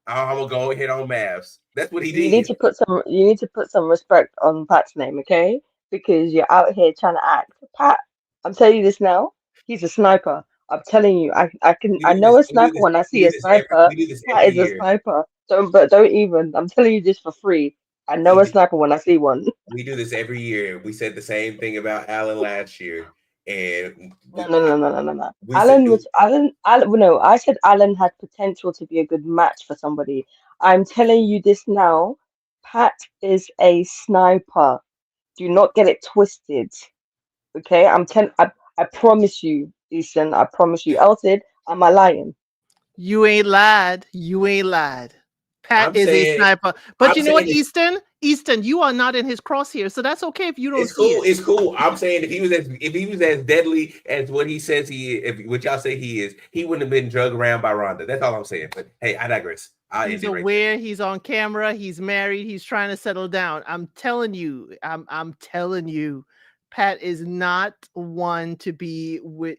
I'm gonna go ahead on Mavs." That's what he did. You need to put some respect on Pat's name, okay? Because you're out here trying to act. Pat, I'm telling you this now. He's a sniper. I'm telling you. I know a sniper when I see a sniper. Pat is a sniper. Don't even. I'm telling you this for free. I know a sniper when I see one. We do this every year. We said the same thing about Alan last year. And no. I said Alan had potential to be a good match for somebody. I'm telling you this now. Pat is a sniper. Do not get it twisted. Okay? I promise you, Easton. I promise you. Elsid, am I lying? You ain't lied. Pat is a sniper. But you know what, Easton? Easton, you are not in his crosshair, so that's okay if you don't see it. It's cool. I'm saying if he was as deadly as what he says he is, what y'all say he is, he wouldn't have been drugged around by Rhonda. That's all I'm saying. But hey, I digress. I He's end it right aware, he's on camera, he's married, he's trying to settle down. I'm telling you, I'm telling you, Pat is not one to be with,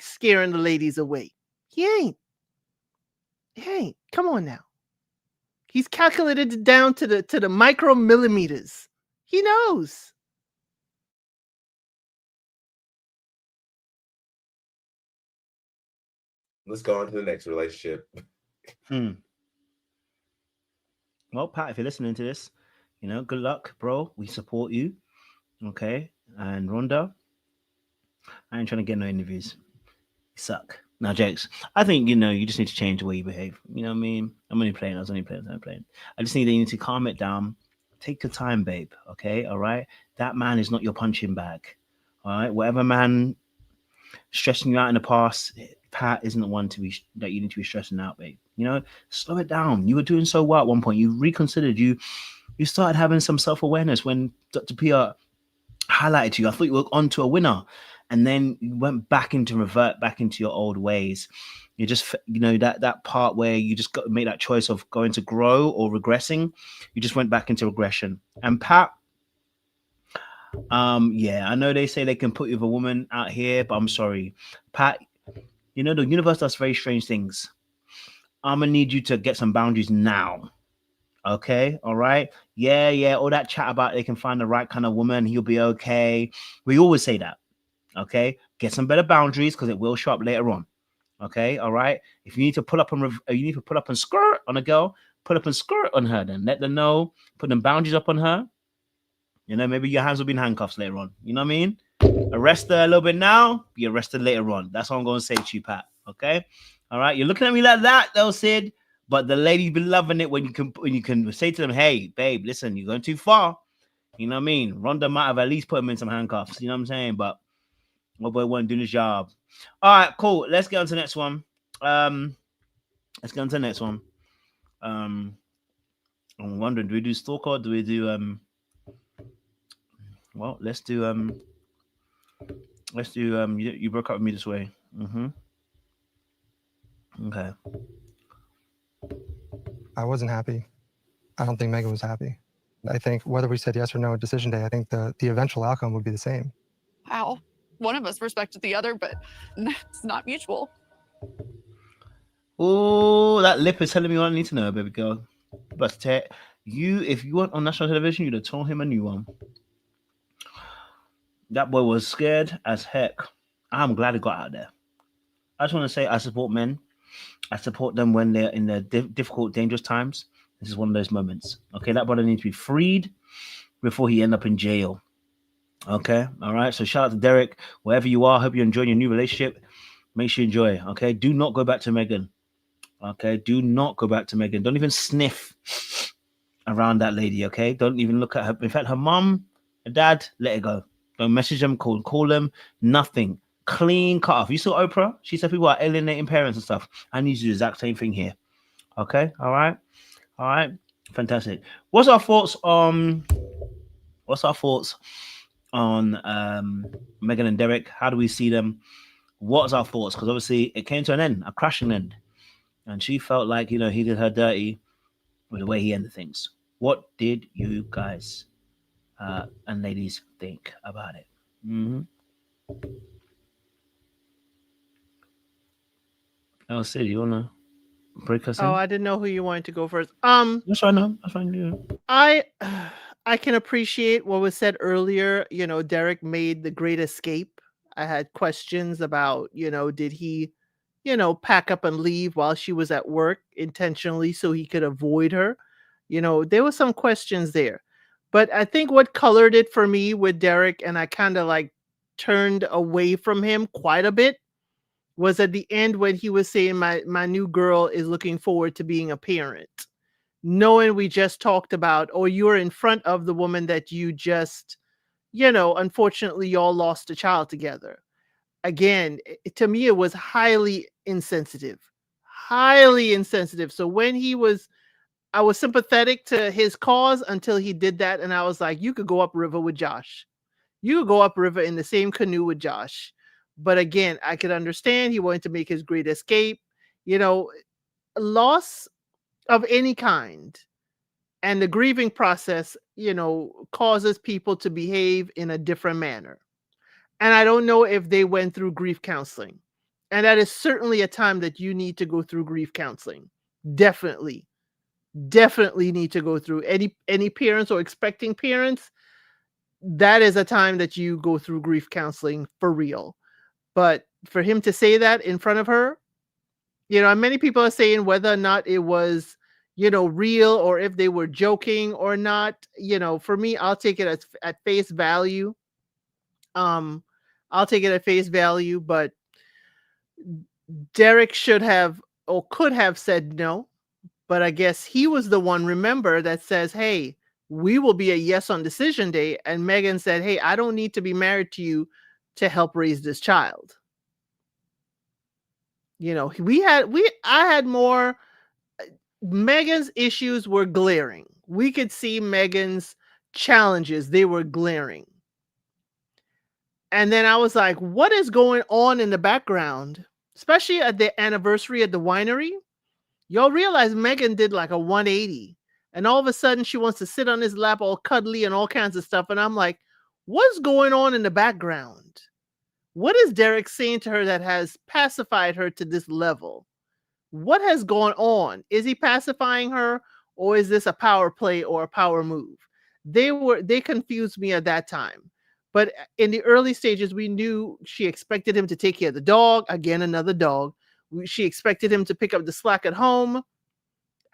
scaring the ladies away. He ain't. He ain't. Come on now. He's calculated it down to the micromillimeters. He knows. Let's go on to the next relationship. Well, Pat, if you're listening to this, good luck, bro. We support you. Okay. And Rhonda, I ain't trying to get no interviews. You suck. Now, jokes. I think, you just need to change the way you behave. You know what I mean? I'm only playing. I just think that you need to calm it down. Take your time, babe. Okay. All right. That man is not your punching bag. All right. Whatever man stressing you out in the past, Pat isn't the one that you need to be stressing out, babe. Slow it down. You were doing so well at one point. You reconsidered. You started having some self-awareness when Dr. Pia highlighted you. I thought you were on to a winner. And then you revert back into your old ways. You just, that part where you just got to make that choice of going to grow or regressing. You just went back into regression. And Pat, I know they say they can put you with a woman out here, but I'm sorry, Pat. The universe does very strange things. I'm gonna need you to get some boundaries now. Okay, all right. Yeah. All that chat about they can find the right kind of woman, he'll be okay. We always say that. Okay, get some better boundaries because it will show up later on. Okay, all right. If you need to pull up and skirt on a girl, put up and skirt on her. Then let them know. Put them boundaries up on her. Maybe your hands will be in handcuffs later on. You know what I mean? Arrest her a little bit now, be arrested later on. That's what I'm going to say to you, Pat. Okay? All right? You're looking at me like that, though, Sid. But the ladies be loving it when you can say to them, hey, babe, listen, you're going too far. You know what I mean? Rhonda might have at least put him in some handcuffs. You know what I'm saying? But my boy wasn't doing his job. All right, cool. Let's get on to the next one. I'm wondering, do we do stalker or do we do well, let's do you broke up with me this way. Okay. I wasn't happy. I don't think Megan was happy. I think whether we said yes or no at decision day, I think the eventual outcome would be the same. Wow. One of us respected the other, but it's not mutual. Oh, that lip is telling me what I need to know, baby girl. But if you weren't on national television, you'd have told him a new one. That boy was scared as heck. I'm glad he got out there. I just want to say I support men. I support them when they're in their difficult, dangerous times. This is one of those moments. Okay, that brother needs to be freed before he end up in jail. Okay, all right. So shout out to Derek, wherever you are. Hope you're enjoying your new relationship. Make sure you enjoy. Okay, do not go back to Megan. Okay, do not go back to Megan. Don't even sniff around that lady. Okay, don't even look at her. In fact, her mom, her dad, let it go. Don't message them, call them, nothing. Clean cut off. You saw Oprah? She said people are alienating parents and stuff. I need to do the exact same thing here. Okay, all right, fantastic. What's our thoughts on Megan and Derek? How do we see them? What's our thoughts? Because obviously it came to an end, a crashing end, and she felt like he did her dirty with the way he ended things. What did you guys and ladies think about it? Sid, you wanna break us in? Oh, I didn't know who you wanted to go first. That's fine. That's fine. I can appreciate what was said earlier. Derek made the great escape. I had questions about, did he, pack up and leave while she was at work intentionally so he could avoid her? There were some questions there. But I think what colored it for me with Derek, and I kind of like turned away from him quite a bit, was at the end when he was saying my new girl is looking forward to being a parent. Knowing we just talked about, or you're in front of the woman that you just, unfortunately y'all lost a child together. Again, to me, it was highly insensitive. So when I was sympathetic to his cause until he did that. And I was like, you could go upriver with Josh. You could go upriver in the same canoe with Josh. But again, I could understand he wanted to make his great escape. Loss of any kind. And the grieving process, causes people to behave in a different manner. And I don't know if they went through grief counseling. And that is certainly a time that you need to go through grief counseling. Definitely need to go through. Any parents or expecting parents, that is a time that you go through grief counseling for real. But for him to say that in front of her, and many people are saying whether or not it was, real, or if they were joking or not. For me, I'll take it at face value. I'll take it at face value, but Derek should have or could have said no. But I guess he was the one, remember, that says, hey, we will be a yes on decision day. And Megan said, hey, I don't need to be married to you to help raise this child. I had more. Megan's issues were glaring. We could see Megan's challenges. They were glaring. And then I was like, what is going on in the background? Especially at the anniversary at the winery. Y'all realize Megan did like a 180. And all of a sudden she wants to sit on his lap all cuddly and all kinds of stuff. And I'm like, what's going on in the background? What is Derek saying to her that has pacified her to this level? What has gone on? Is he pacifying her, or is this a power play or a power move? They confused me at that time. But in the early stages, we knew she expected him to take care of the dog. Again, another dog. She expected him to pick up the slack at home.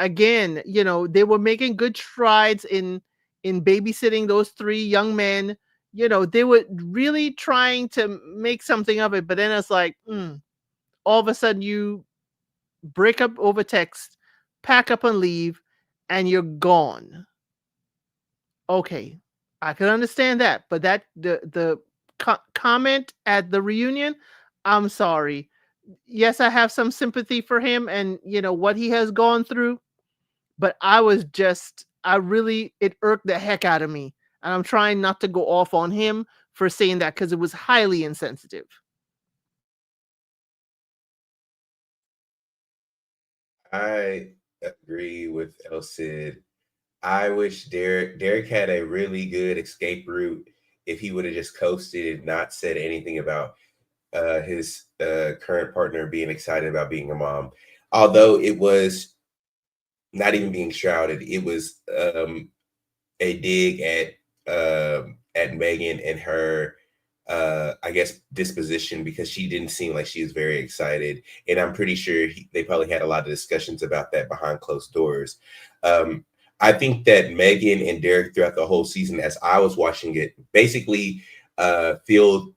Again, they were making good strides in babysitting those three young men. They were really trying to make something of it. But then it's like, all of a sudden you break up over text, pack up and leave, and you're gone. Okay, I can understand that, but that the comment at the reunion, I'm sorry. Yes, I have some sympathy for him and what he has gone through, but it irked the heck out of me, and I'm trying not to go off on him for saying that because it was highly insensitive. I agree with El Cid. I wish Derek had a really good escape route if he would have just coasted and not said anything about his current partner being excited about being a mom. Although it was not even being shrouded, it was a dig at Megan and her I guess disposition, because she didn't seem like she was very excited, and I'm pretty sure they probably had a lot of discussions about that behind closed doors. I think that Megan and Derek throughout the whole season, as I was watching it, basically filled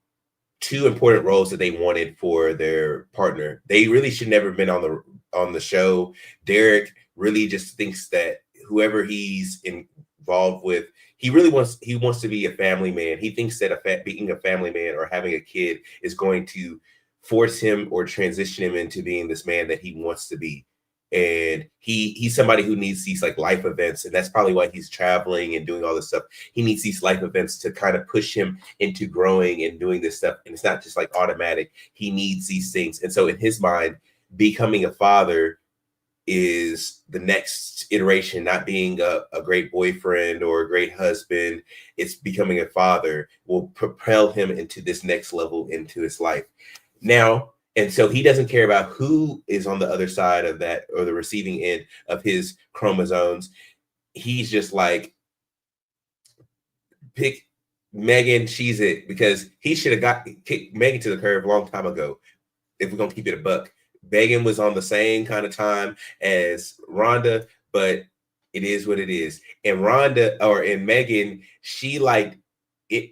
two important roles that they wanted for their partner. They really should never have been on the show. Derek really just thinks that whoever he's involved with, he wants to be a family man. He thinks that being a family man or having a kid is going to force him or transition him into being this man that he wants to be. And he's somebody who needs these like life events, and that's probably why he's traveling and doing all this stuff. He needs these life events to kind of push him into growing and doing this stuff. And it's not just like automatic. He needs these things. And so in his mind, becoming a father is the next iteration, not being a great boyfriend or a great husband. It's becoming a father will propel him into this next level into his life. Now, and so he doesn't care about who is on the other side of that or the receiving end of his chromosomes. He's just like, pick Megan, she's it, because he should have kicked Megan to the curb a long time ago. If we're going to keep it a buck, Megan was on the same kind of time as Rhonda, but it is what it is. And Megan, she like it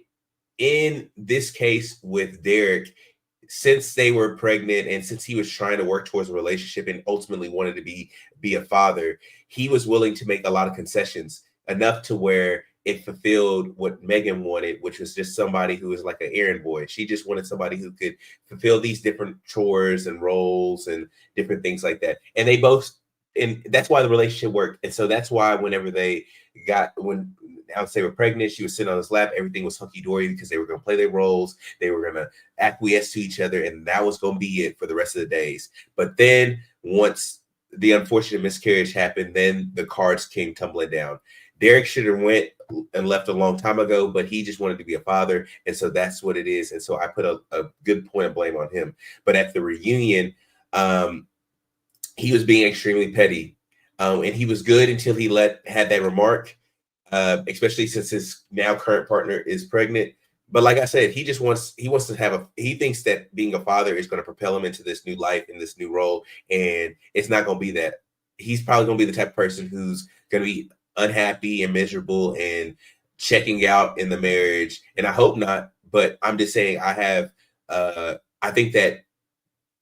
in this case with Derek, since they were pregnant and since he was trying to work towards a relationship and ultimately wanted to be a father, he was willing to make a lot of concessions, enough to where it fulfilled what Megan wanted, which was just somebody who was like an errand boy. She just wanted somebody who could fulfill these different chores and roles and different things like that. And that's why the relationship worked. And so that's why whenever they were pregnant, she was sitting on his lap. Everything was hunky-dory because they were going to play their roles. They were going to acquiesce to each other. And that was going to be it for the rest of the days. But then once the unfortunate miscarriage happened, then the cards came tumbling down. Derek should have went and left a long time ago, but he just wanted to be a father, and so that's what it is. And so I put a good point of blame on him. But at the reunion, he was being extremely petty, and he was good until he had that remark, especially since his now current partner is pregnant. But like I said, he wants to have he thinks that being a father is going to propel him into this new life and this new role, and it's not going to be that. He's probably going to be the type of person who's going to be unhappy and miserable and checking out in the marriage. And I hope not, but I'm just saying I think that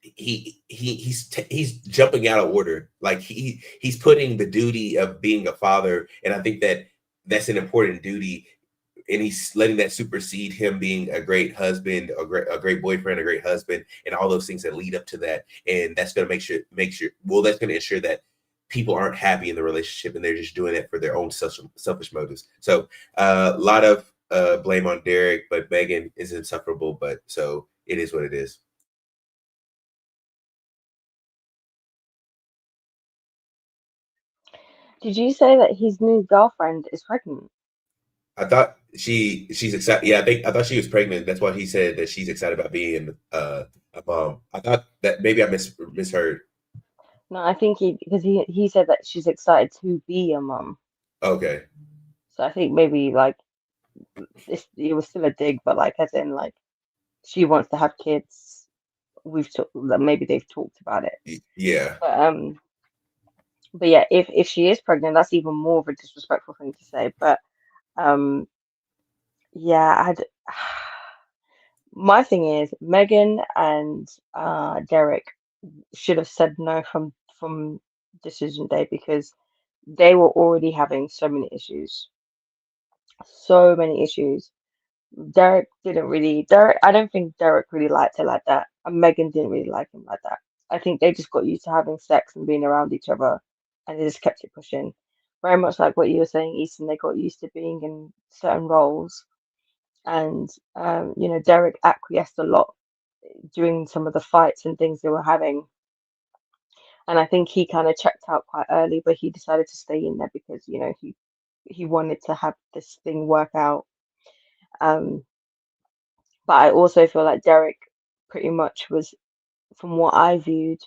he's jumping out of order. Like he's putting the duty of being a father, and I think that that's an important duty, and he's letting that supersede him being a great husband, a great boyfriend, a great husband, and all those things that lead up to that. And that's going to that's going to ensure that people aren't happy in the relationship, and they're just doing it for their own selfish motives. So a lot of blame on Derek, but Megan is insufferable. But so it is what it is. Did you say that his new girlfriend is pregnant? I thought she's excited. Yeah, I thought she was pregnant. That's why he said that she's excited about being a mom. I thought that maybe I misheard. No, I think he said that she's excited to be a mom. Okay. So I think maybe like it was still a dig, but like as in like she wants to have kids. Maybe they've talked about it. Yeah. But yeah, if she is pregnant, that's even more of a disrespectful thing to say. But yeah, my thing is Megan and Derek should have said no from decision day, because they were already having so many issues. Derek, I don't think Derek really liked her like that, and Megan didn't really like him like that. I think they just got used to having sex and being around each other, and they just kept it pushing. Very much like what you were saying, Easton, they got used to being in certain roles, and Derek acquiesced a lot during some of the fights and things they were having. And I think he kind of checked out quite early, but he decided to stay in there because, he wanted to have this thing work out. But I also feel like Derek pretty much was, from what I viewed,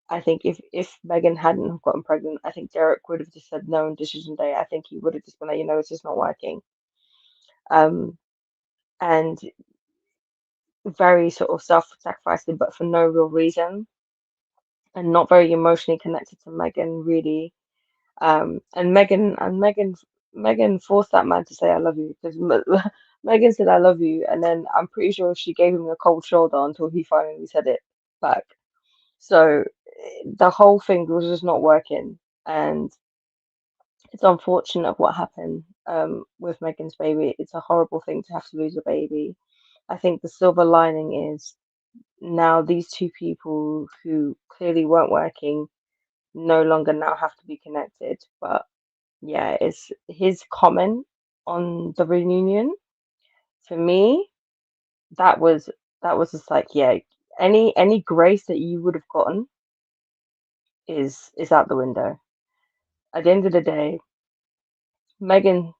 I think if Megan hadn't gotten pregnant, I think Derek would have just said no on decision day. I think he would have just been like, it's just not working. And very sort of self-sacrificing, but for no real reason, and not very emotionally connected to Megan, really. And Megan forced that man to say I love you, because Megan said I love you, and then I'm pretty sure she gave him a cold shoulder until he finally said it back. So the whole thing was just not working, and it's unfortunate what happened with Megan's baby. It's a horrible thing to have to lose a baby. I think the silver lining is now these two people who clearly weren't working no longer now have to be connected. But yeah, it's his comment on the reunion. For me, that was just like, yeah, any grace that you would have gotten is out the window. At the end of the day, Megan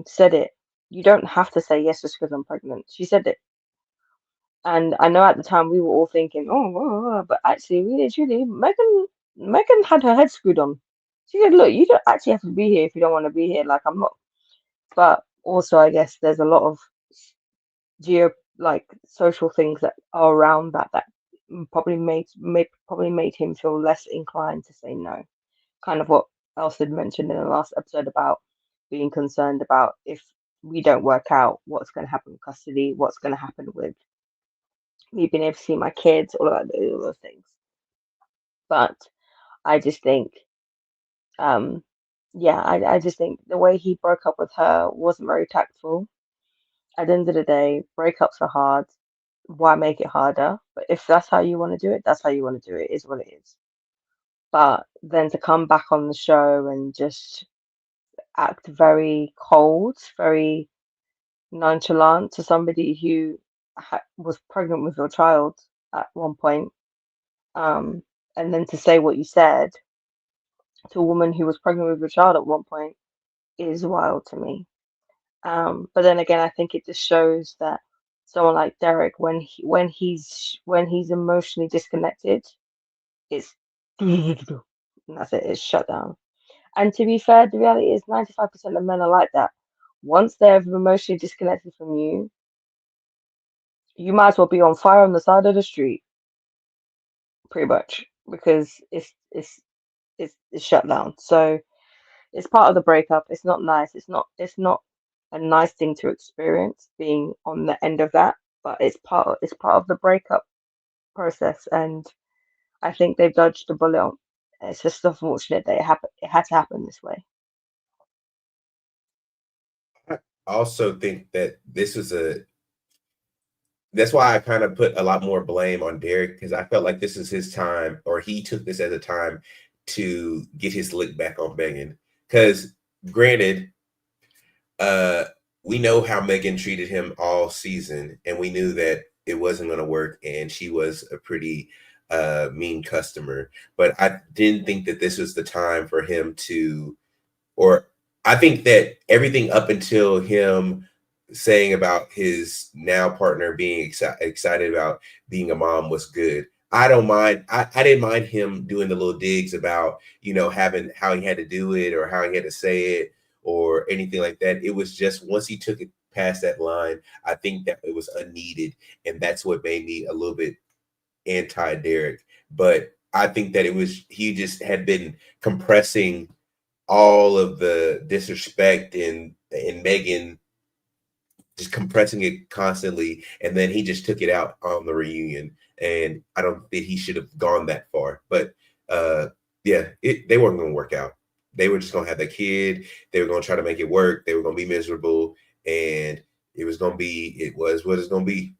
said it. You don't have to say yes just because I'm pregnant. She said it. And I know at the time we were all thinking, oh, but actually, really, truly, Megan had her head screwed on. She said, look, you don't actually have to be here if you don't want to be here. Like, I'm not. But also, I guess there's a lot of social things that are around that probably made him feel less inclined to say no. Kind of what Elsa had mentioned in the last episode about being concerned about if we don't work out, what's going to happen with custody, what's going to happen with me being able to see my kids, all those things. But I just think, I just think the way he broke up with her wasn't very tactful. At the end of the day, breakups are hard. Why make it harder? But if that's how you want to do it, that's how you want to do it. Is what it is. But then to come back on the show and just act very cold, very nonchalant to somebody who was pregnant with your child at one point, and then to say what you said, to a woman who was pregnant with a child at one point is wild to me. But then again, I think it just shows that someone like Derek, when he's emotionally disconnected, it's that's it, it's shut down. And to be fair, the reality is 95% of men are like that. Once they're emotionally disconnected from you, you might as well be on fire on the side of the street, pretty much, because it's shut down. So it's part of the breakup. It's not nice. It's not a nice thing to experience being on the end of that, but it's part of the breakup process. And I think they've dodged the bullet on. It's just unfortunate that it had to happen this way. I also think that that's why I kind of put a lot more blame on Derek, because I felt like this is his time, or he took this as a time to get his lick back on Megan. Because granted, we know how Megan treated him all season, and we knew that it wasn't going to work, and she was a pretty mean customer. But I didn't think that this was the time for him to, or I think that everything up until him saying about his now partner being excited about being a mom was good. I don't mind. I didn't mind him doing the little digs about, having how he had to do it or how he had to say it or anything like that. It was just once he took it past that line, I think that it was unneeded. And that's what made me a little bit anti-Derek. But I think that he just had been compressing all of the disrespect in Megan, just compressing it constantly, and then he just took it out on the reunion. And I don't think he should have gone that far. But they weren't going to work out. They were just going to have that kid. They were going to try to make it work. They were going to be miserable, and it was what it's going to be.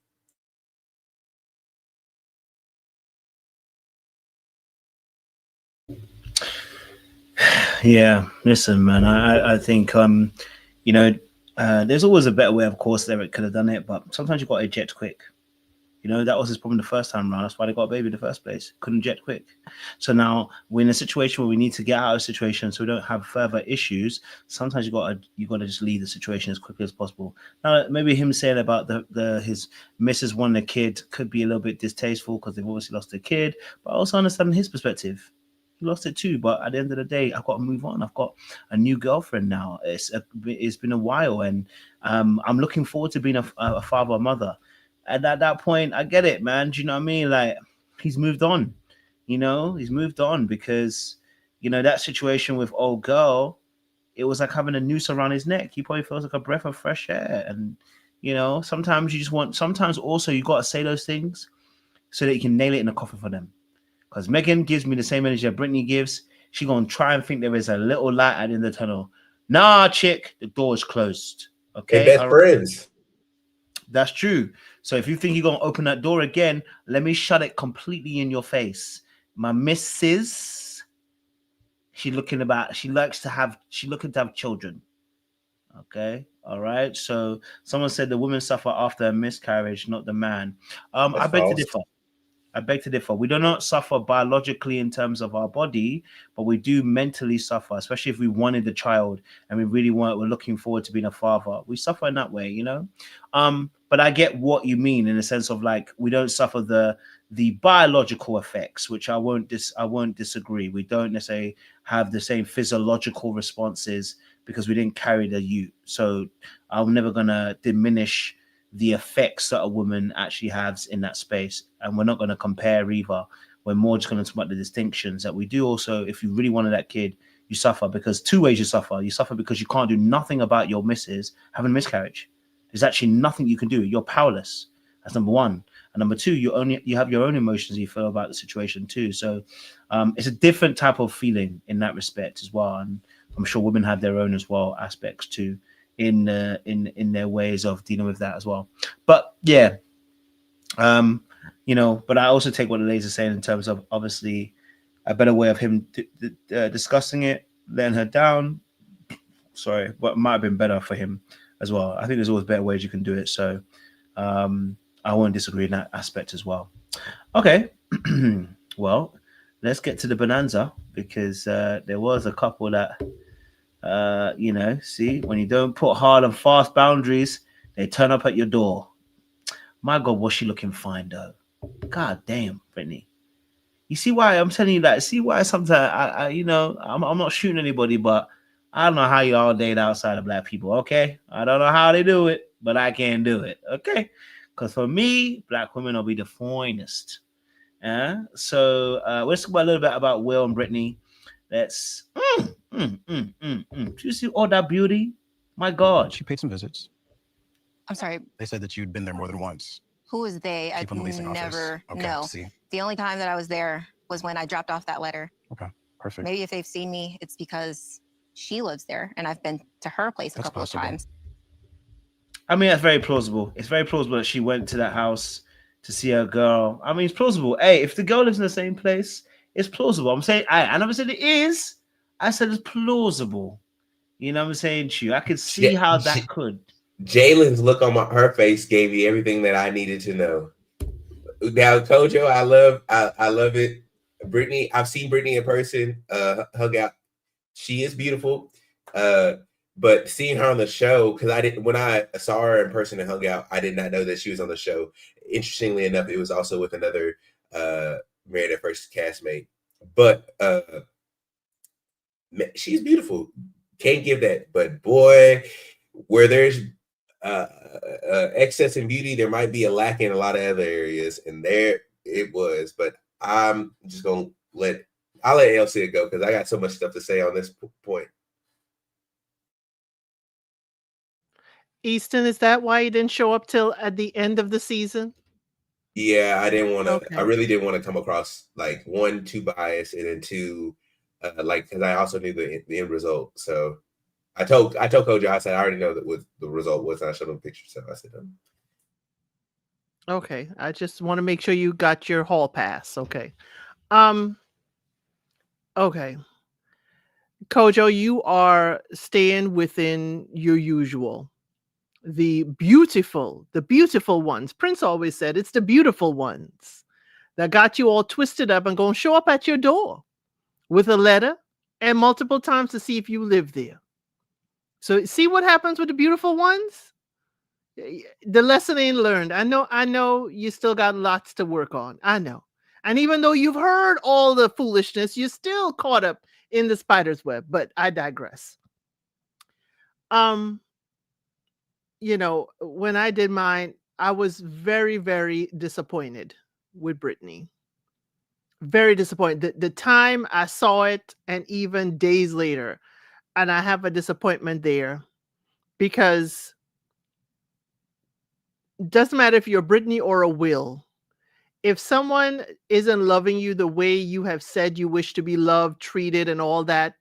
Yeah, listen, man. I think there's always a better way, of course, that it could have done it, but sometimes you got to eject quick. That was his problem the first time around. That's why they got a baby in the first place. Couldn't eject quick. So now we're in a situation where we need to get out of the situation so we don't have further issues. Sometimes you got to just leave the situation as quickly as possible. Now, maybe him saying about his missus wanting a kid could be a little bit distasteful because they've obviously lost a kid, but I also understand his perspective. He lost it too, but at the end of the day, I've got to move on. I've got a new girlfriend now. It's been a while, and I'm looking forward to being a father or mother. And at that point, I get it, man. Do you know what I mean? Like, he's moved on. He's moved on because, that situation with old girl, it was like having a noose around his neck. He probably feels like a breath of fresh air. And, sometimes sometimes also you got to say those things so that you can nail it in the coffin for them. Because Megan gives me the same energy that Brittany gives. She's going to try and think there is a little light at the end of the tunnel. Nah, chick, the door is closed. Okay? They're best friends. That's true. So if you think you're going to open that door again, let me shut it completely in your face. My missus, she's looking to have children. Okay. All right. So someone said the women suffer after a miscarriage, not the man. I beg to differ. We do not suffer biologically in terms of our body, but we do mentally suffer, especially if we wanted a child and we're looking forward to being a father. We suffer in that way, But I get what you mean in the sense of like we don't suffer the biological effects, which I won't disagree. We don't necessarily have the same physiological responses because we didn't carry the ute. So I'm never gonna diminish the effects that a woman actually has in that space. And we're not going to compare either. We're more just going to talk about the distinctions that we do also. If you really wanted that kid, you suffer because two ways you suffer. You suffer because you can't do nothing about your missus having a miscarriage. There's actually nothing you can do. You're powerless. That's number one. And number two, you have your own emotions you feel about the situation too. So it's a different type of feeling in that respect as well. And I'm sure women have their own as well aspects too. In their ways of dealing with that as well. But yeah, but I also take what the ladies are saying in terms of obviously a better way of him discussing it, letting her down. Sorry, but it might have been better for him as well. I think there's always better ways you can do it. So I won't disagree in that aspect as well. Okay, well, let's get to the bonanza, because there was a couple that, you know, see, when you don't put hard and fast boundaries, they turn up at your door. My God, was she looking fine though? God damn, Brittany. You see why I'm telling you that? See why sometimes I you know, I'm not shooting anybody, but I don't know how y'all date outside of black people. Okay, I don't know how they do it, but I can do it. Okay, because for me, black women will be the finest. So let's talk about a little bit about Will and Brittany. Let's. Do you see all that beauty? My God. She paid some visits. I'm sorry. They said that you'd been there more than once. Who was they? I People in the leasing office. never Okay, know. see. The only time that I was there was when I dropped off that letter. Okay, perfect. Maybe if they've seen me, it's because she lives there and I've been to her place a couple of times. I mean, that's very plausible. It's very plausible that she went to that house to see her girl. I mean, it's plausible. Hey, if the girl lives in the same place, it's plausible. I'm saying, I never said it is. I said it's plausible. You know what I'm saying to you? I could see how that could. Jalen's look on her face gave me everything that I needed to know. Now, Kojo, I love it. Brittany, I've seen Brittany in person, hug out. She is beautiful. But seeing her on the show, because when I saw her in person and hung out, I did not know that she was on the show. Interestingly enough, it was also with another Married at First castmate. But she's beautiful. Can't give that. But boy, where there's excess in beauty, there might be a lack in a lot of other areas, and there it was. But I'm just gonna let Elsie go, because I got so much stuff to say on this point. Easton, is that why you didn't show up till at the end of the season? Yeah, I didn't want to. Okay. I really didn't want to come across like one, too biased, and then two, like, because I also knew the end result. So I told Kojo, I said I already know that what the result was, and I showed him pictures. So I said, Okay, I just want to make sure you got your hall pass. Okay. Okay. Kojo, you are staying within your usual. The beautiful ones. Prince always said it's the beautiful ones that got you all twisted up and going to show up at your door with a letter and multiple times to see if you live there. So see what happens with the beautiful ones? The lesson ain't learned. I know you still got lots to work on. I know. And even though you've heard all the foolishness, you're still caught up in the spider's web, but I digress. You know, when I did mine, I was very, very disappointed with Brittany. Very disappointed. The time I saw it, and even days later, and I have a disappointment there, because it doesn't matter if you're Brittany or a Will. If someone isn't loving you the way you have said you wish to be loved, treated, and all that,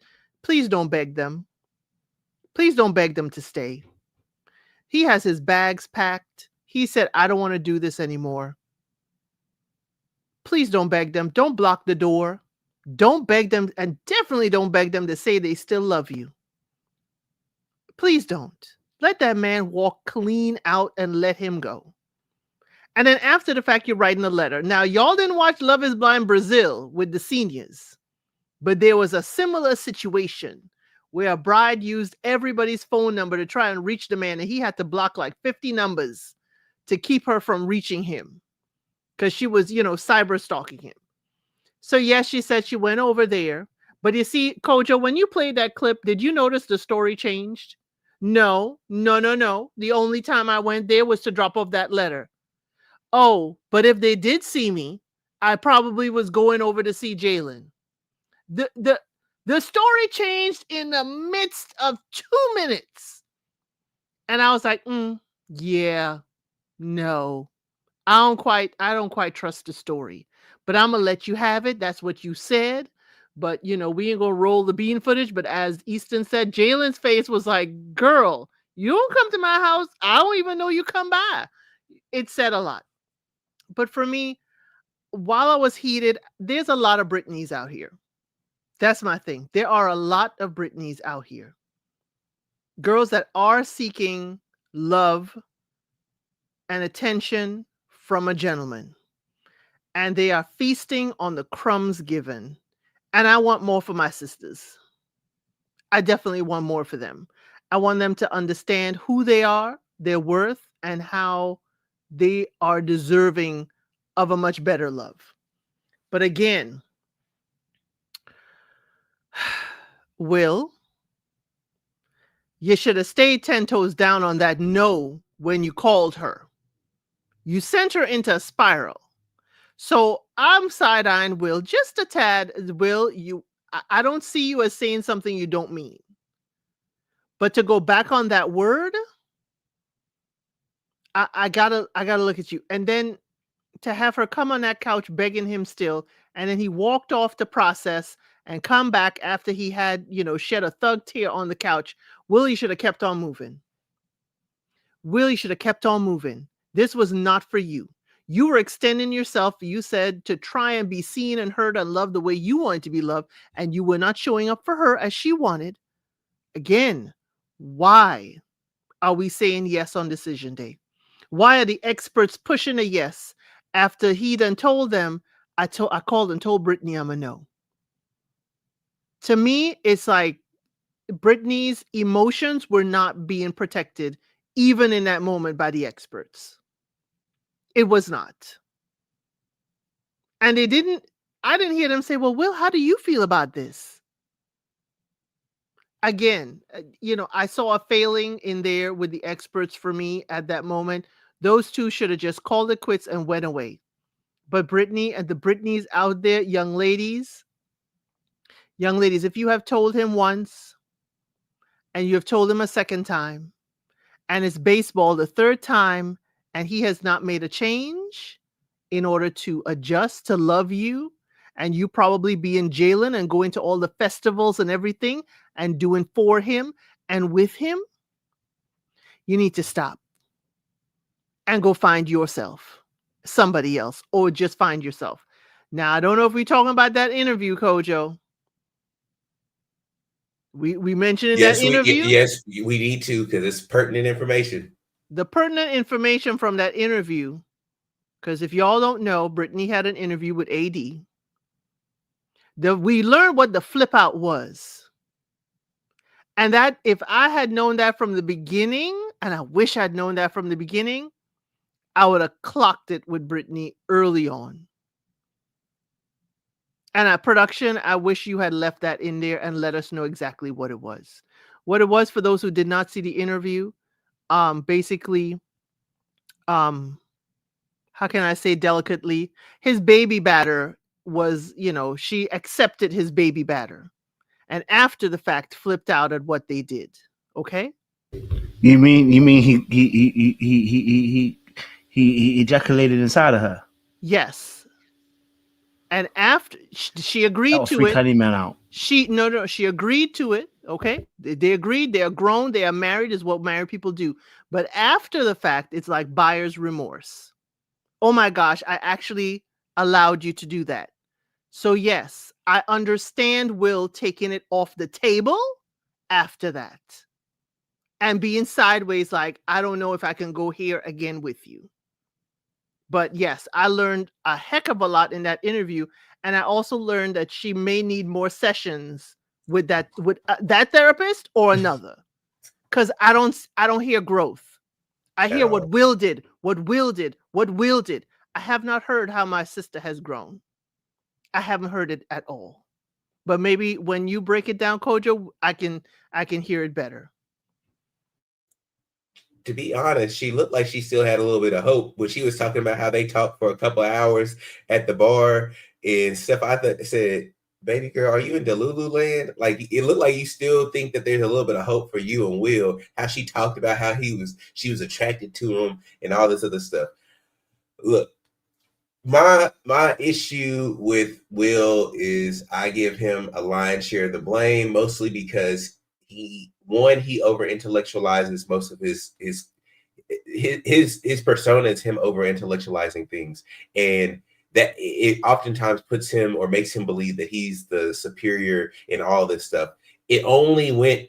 please don't beg them. Please don't beg them to stay. He has his bags packed. He said, I don't want to do this anymore. Please don't beg them. Don't block the door. Don't beg them, and definitely don't beg them to say they still love you. Please don't. Let that man walk clean out and let him go. And then after the fact, you're writing a letter. Now, y'all didn't watch Love is Blind Brazil with the seniors, but there was a similar situation where a bride used everybody's phone number to try and reach the man, and he had to block like 50 numbers to keep her from reaching him because she was, cyber stalking him. So yes, she said she went over there. But you see, Kojo, when you played that clip, did you notice the story changed? No. The only time I went there was to drop off that letter. Oh, but if they did see me, I probably was going over to see Jalen. The story changed in the midst of 2 minutes. And I was like, yeah, no. I don't quite trust the story. But I'm going to let you have it. That's what you said. But, we ain't going to roll the bean footage. But as Easton said, Jalen's face was like, girl, you don't come to my house. I don't even know you come by. It said a lot. But for me, while I was heated, there's a lot of Britneys out here. That's my thing. There are a lot of Britneys out here. Girls that are seeking love and attention from a gentleman. and they are feasting on the crumbs given. And I want more for my sisters. I definitely want more for them. I want them to understand who they are, their worth, and how they are deserving of a much better love. But again, Will, you should have stayed 10 toes down on that no when you called her. You sent her into a spiral. So I'm side-eyeing Will just a tad. Will, I don't see you as saying something you don't mean. But to go back on that word, I gotta look at you. And then to have her come on that couch begging him still, and then he walked off to process and come back after he had, shed a thug tear on the couch. Willie should have kept on moving. Willie should have kept on moving. This was not for you. You were extending yourself, you said, to try and be seen and heard and loved the way you wanted to be loved, and you were not showing up for her as she wanted. Again, why are we saying yes on decision day? Why are the experts pushing a yes after he done told them, I called and told Brittany I'm a no? To me, it's like Brittany's emotions were not being protected even in that moment by the experts. It was not. And I didn't hear them say, well, Will, how do you feel about this? Again, I saw a failing in there with the experts for me at that moment. Those two should have just called it quits and went away. But Brittany and the Brittany's out there, young ladies, if you have told him once and you have told him a second time, and it's baseball the third time, and he has not made a change in order to adjust to love you, and you probably be in jailing and going to all the festivals and everything and doing for him and with him, you need to stop and go find yourself, somebody else, or just find yourself. Now, I don't know if we're talking about that interview, Kojo. We mentioned in that interview? Yes, we need to, because it's pertinent information. The pertinent information from that interview, because if y'all don't know, Brittany had an interview with AD. We learned what the flip out was. And that if I had known that from the beginning, and I wish I'd known that from the beginning, I would have clocked it with Brittany early on. And at production, I wish you had left that in there and let us know exactly what it was. What it was, for those who did not see the interview, basically, how can I say delicately, his baby batter was, she accepted his baby batter, and after the fact flipped out at what they did. Okay. You mean he ejaculated inside of her? Yes. And after she agreed to it, man out. she agreed to it. Okay. They agreed. They are grown. They are married, is what married people do. But after the fact, it's like buyer's remorse. Oh my gosh, I actually allowed you to do that. So yes, I understand Will taking it off the table after that and being sideways, like, I don't know if I can go here again with you. But yes, I learned a heck of a lot in that interview. And I also learned that she may need more sessions with that therapist or another. Because I don't hear growth. I hear what Will did. I have not heard how my sister has grown. I haven't heard it at all. But maybe when you break it down, Kojo, I can hear it better. To be honest, she looked like she still had a little bit of hope when she was talking about how they talked for a couple of hours at the bar and stuff. I said, baby girl, are you in Delulu land? Like, it looked like you still think that there's a little bit of hope for you and Will. How she talked about how she was attracted to him and all this other stuff. Look, my issue with Will is I give him a lion's share of the blame, mostly because he over intellectualizes most of his persona is him over intellectualizing things, and that it oftentimes puts him or makes him believe that he's the superior in all this stuff. it only went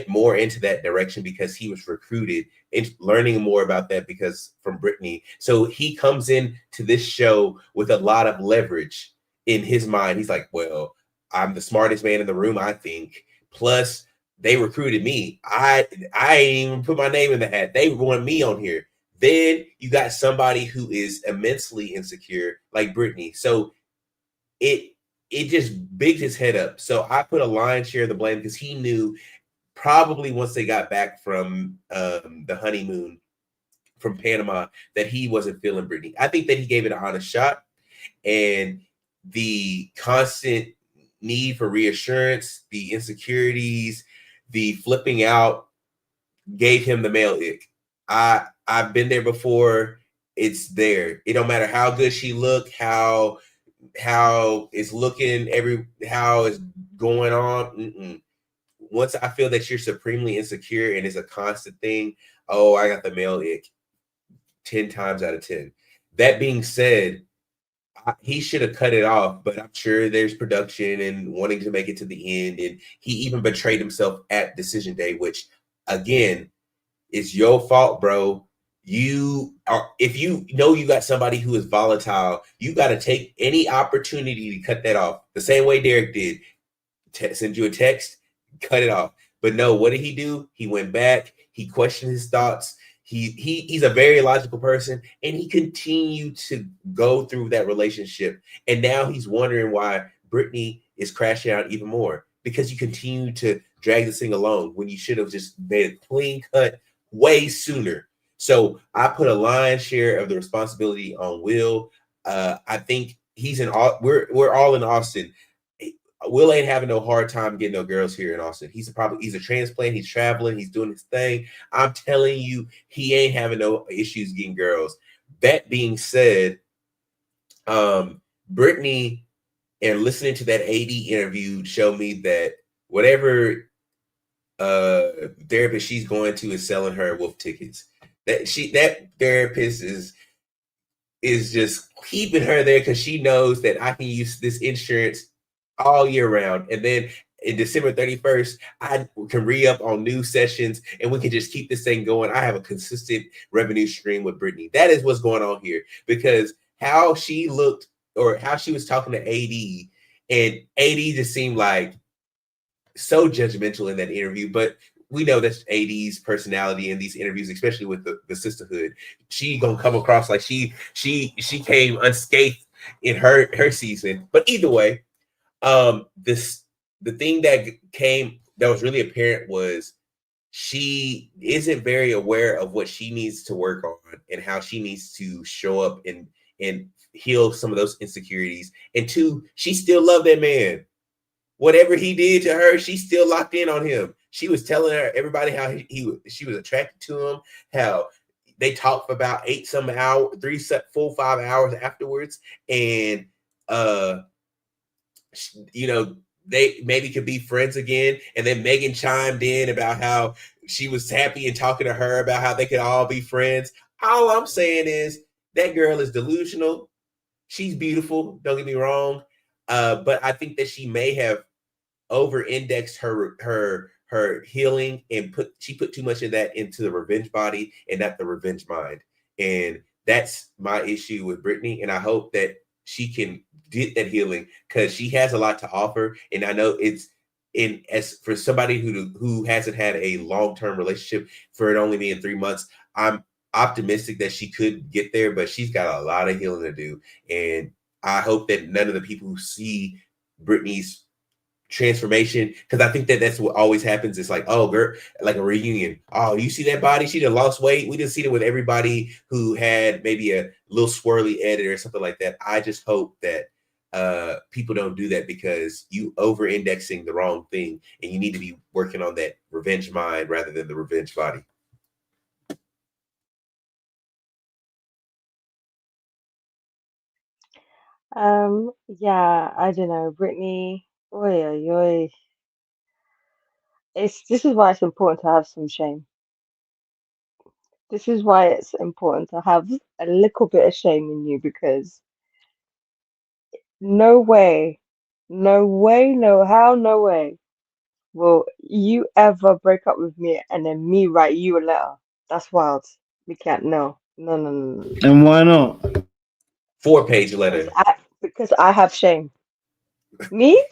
more into that direction because he was recruited and learning more about that because from Brittany. So he comes in to this show with a lot of leverage in his mind. He's like, well, I'm the smartest man in the room, I think. Plus, they recruited me. I ain't even put my name in the hat. They want me on here. Then you got somebody who is immensely insecure, like Brittany. So it just bigged his head up. So I put a lion's share of the blame because he knew probably once they got back from the honeymoon from Panama that he wasn't feeling Brittany. I think that he gave it an honest shot, and the constant need for reassurance, the insecurities, the flipping out gave him the male ick. I've been there before. It's there. It don't matter how good she look, how it's looking, how it's going on. Once I feel that you're supremely insecure and it's a constant thing, oh, I got the male ick 10 times out of 10. That being said, he should have cut it off, but I'm sure there's production and wanting to make it to the end. And he even betrayed himself at decision day, which again, is your fault, bro. If you know you got somebody who is volatile, you got to take any opportunity to cut that off. The same way Derek did. Send you a text, cut it off. But no, what did he do? He went back. He questioned his thoughts. He's a very logical person, and he continued to go through that relationship. And now he's wondering why Brittany is crashing out even more because you continue to drag this thing along when you should have just made a clean cut way sooner. So I put a lion's share of the responsibility on Will. I think he's in all. We're all in Austin. Will ain't having no hard time getting no girls here in Austin. He's a transplant. He's traveling. He's doing his thing. I'm telling you, he ain't having no issues getting girls. That being said, Brittany and listening to that AD interview showed me that whatever therapist she's going to is selling her wolf tickets. That therapist is just keeping her there because she knows that I can use this insurance all year round. And then in December 31st, I can re-up on new sessions and we can just keep this thing going. I have a consistent revenue stream with Brittany. That is what's going on here, because how she looked or how she was talking to AD, and AD just seemed like so judgmental in that interview. But we know that's AD's personality in these interviews, especially with the sisterhood. She gonna come across like she came unscathed in her season. But either way, the thing that was really apparent was she isn't very aware of what she needs to work on and how she needs to show up and heal some of those insecurities. And two, she still loved that man. Whatever he did to her, she still locked in on him. She was telling everybody how she was attracted to him, how they talked for about 8 hours, 5 hours afterwards. And they maybe could be friends again. And then Megan chimed in about how she was happy and talking to her about how they could all be friends. All I'm saying is that girl is delusional. She's beautiful, don't get me wrong. But I think that she may have over-indexed her healing and she put too much of that into the revenge body and not the revenge mind. And that's my issue with Brittany. And I hope that she can get that healing because she has a lot to offer. And I know as for somebody who hasn't had a long-term relationship, for it only being 3 months, I'm optimistic that she could get there, but she's got a lot of healing to do. And I hope that none of the people who see Brittany's transformation, because I think that that's what always happens. It's like, oh, girl, like a reunion. Oh, you see that body? She done lost weight. We just seen it with everybody who had maybe a little swirly edit or something like that. I just hope that people don't do that because you over-indexing the wrong thing, and you need to be working on that revenge mind rather than the revenge body. Yeah, I don't know, Brittany. Oi, oi, oi. This is why it's important to have some shame. This is why it's important to have a little bit of shame in you, because no way, no way, no how, no way Will you ever break up with me and then me write you a letter? That's wild. We can't. No. No. No. No. No. And why not? 4-page Because letter. I have shame. Me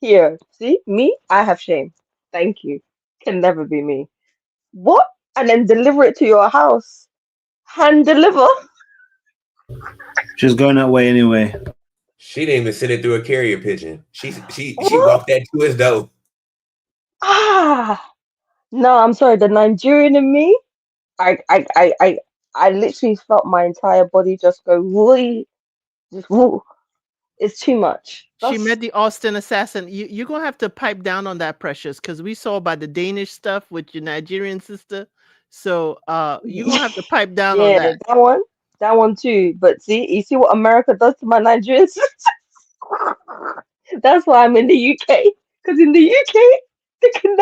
here. See me. I have shame. Thank you. Can never be me. What? And then deliver it to your house. Hand deliver. She's going that way anyway. She didn't even send it through a carrier pigeon. She What? walked that to his door. Ah. No, I'm sorry. The Nigerian in me. I literally felt my entire body just go woo, just woo. It's too much. She That's met the Austin assassin. You're gonna have to pipe down on that, Precious, because we saw about the Danish stuff with your Nigerian sister. So you're gonna have to pipe down on yeah, that. that one too. But see, you see what America does to my Nigerians. That's why I'm in the UK. Because in the UK, they can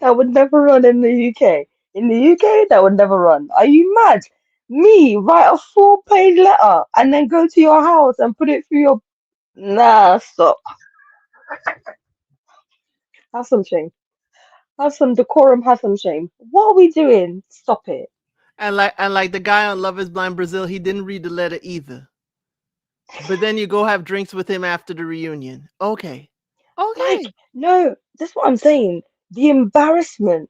that would never run in the UK. In the UK, that would never run. Are you mad? Me write a 4-page letter and then go to your house and put it through your. Nah, stop. Have some shame. Have some decorum. Have some shame. What are we doing? Stop it. And like the guy on Love Is Blind Brazil, he didn't read the letter either. But then you go have drinks with him after the reunion. Okay. Like, no, that's what I'm saying. The embarrassment.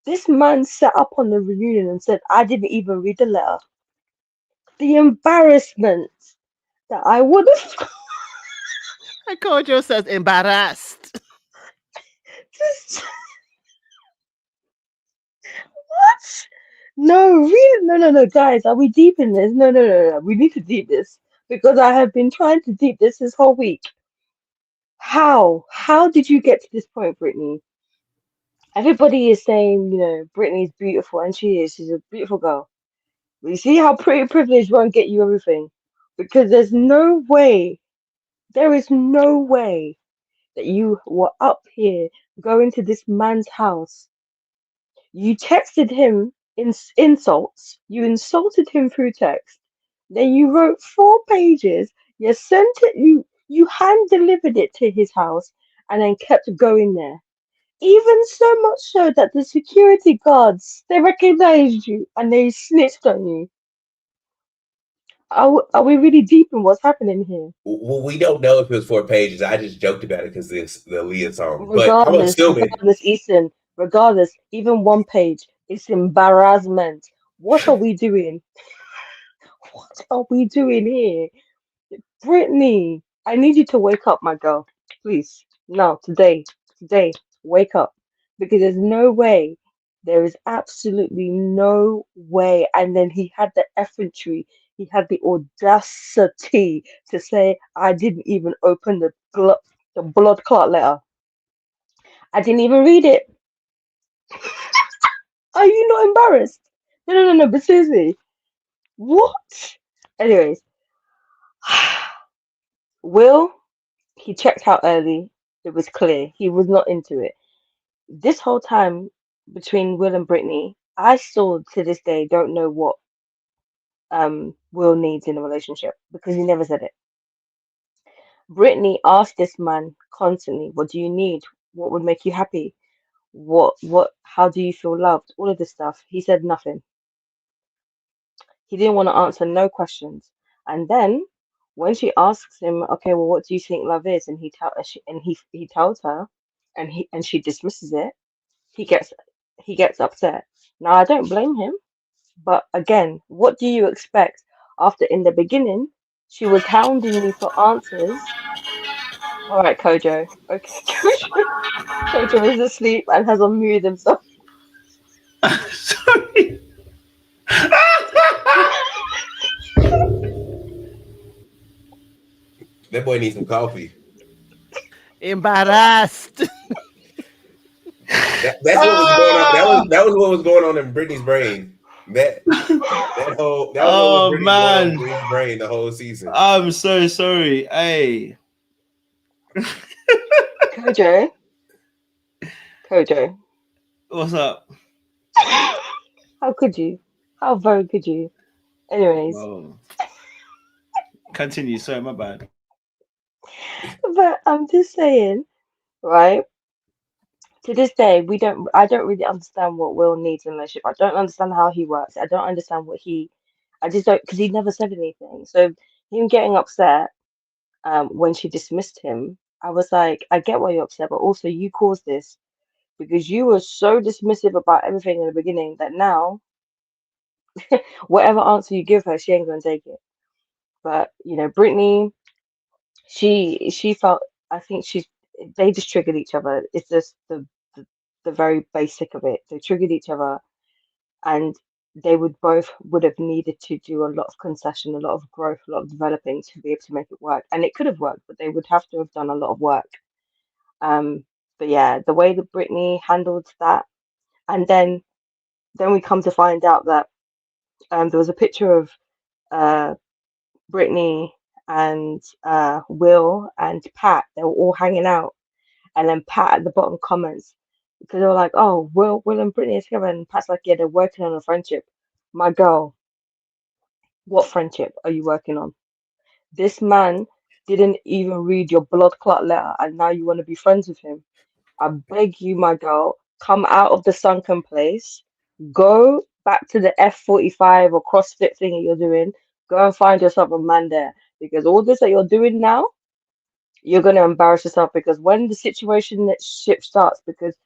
This man sat up on the reunion and said, I didn't even read the letter. The embarrassment that I would have. I called yourself embarrassed. What? No, really? No, guys, are we deep in this? No. We need to deep this because I have been trying to deep this whole week. How? How did you get to this point, Brittany? Everybody is saying, Brittany's beautiful, and she is. She's a beautiful girl. But you see how pretty privilege won't get you everything, because there is no way that you were up here going to this man's house. You texted him insults. You insulted him through text. Then you wrote 4 pages. You sent it. You hand delivered it to his house, and then kept going there. Even so much so that the security guards, they recognized you and they snitched on you. Are we really deep in what's happening here? Well, we don't know if it was 4 pages. I just joked about it because the Leah song. But I'm assuming. Easton, regardless, even 1 page, it's embarrassment. What are we doing? What are we doing here? Brittany, I need you to wake up, my girl. Please. No, today, wake up. Because there's no way. There is absolutely no way. And then he had the effrontery. He had the audacity to say, I didn't even open the blood clot letter. I didn't even read it. Are you not embarrassed? No, but seriously. What? Anyways. Will, he checked out early. It was clear. He was not into it. This whole time between Will and Brittany, I still to this day don't know what Will needs in a relationship because he never said it. Brittany asked this man constantly, what do you need? What would make you happy? How do you feel loved? All of this stuff. He said nothing. He didn't want to answer no questions. And then when she asks him, okay, well, what do you think love is? And he tells her, and she dismisses it. He gets upset. Now I don't blame him, but again, what do you expect after in the beginning she was hounding you for answers? All right, Kojo. Okay, Kojo is asleep and has unmuted himself. Sorry. That boy needs some coffee. Embarrassed. That's what was going on. That was what was going on in Brittany's brain. That was what was going on in Brittany's brain the whole season. I'm so sorry. Hey. Kojo. What's up? How could you? How very could you? Anyways. Whoa. Continue. Sorry, my bad. But I'm just saying, right? To this day, I don't really understand what Will needs in a relationship. I don't understand how he works. I don't understand I just don't, because he never said anything. So him getting upset when she dismissed him, I was like, I get why you're upset, but also you caused this because you were so dismissive about everything in the beginning that now whatever answer you give her, she ain't gonna take it. But you know, Brittany, she felt, I think they just triggered each other. It's just the very basic of it. They triggered each other, and they would have needed to do a lot of concession, a lot of growth, a lot of developing to be able to make it work. And it could have worked, but they would have to have done a lot of work. But yeah, the way that Brittany handled that, and then we come to find out that there was a picture of Brittany and Will and Pat. They were all hanging out, and then Pat at the bottom comments because they were like, "Oh, Will and Brittany are together," and Pat's like, "Yeah, they're working on a friendship." My girl, what friendship are you working on? This man didn't even read your blood clot letter, and now you want to be friends with him. I beg you, my girl, come out of the sunken place, go back to the F45 or CrossFit thing that you're doing, go and find yourself a man there. Because all this that you're doing now, you're going to embarrass yourself because when the situation that ship starts, because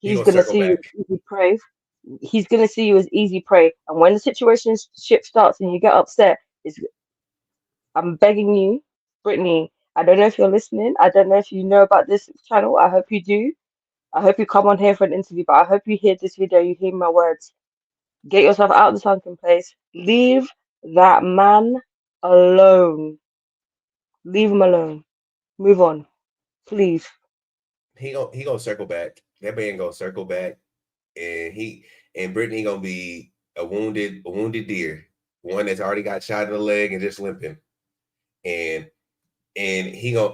He he's gonna going to circle see you back. as easy prey. He's going to see you as easy prey. And when the situation ship starts and you get upset, I'm begging you, Brittany, I don't know if you're listening. I don't know if you know about this channel. I hope you do. I hope you come on here for an interview, but I hope you hear this video, you hear my words. Get yourself out of the sunken place. Leave that man alone. Leave him alone. Move on, please. He gonna circle back. That man gonna circle back, and Brittany gonna be a wounded deer, one that's already got shot in the leg and just limping, and he gonna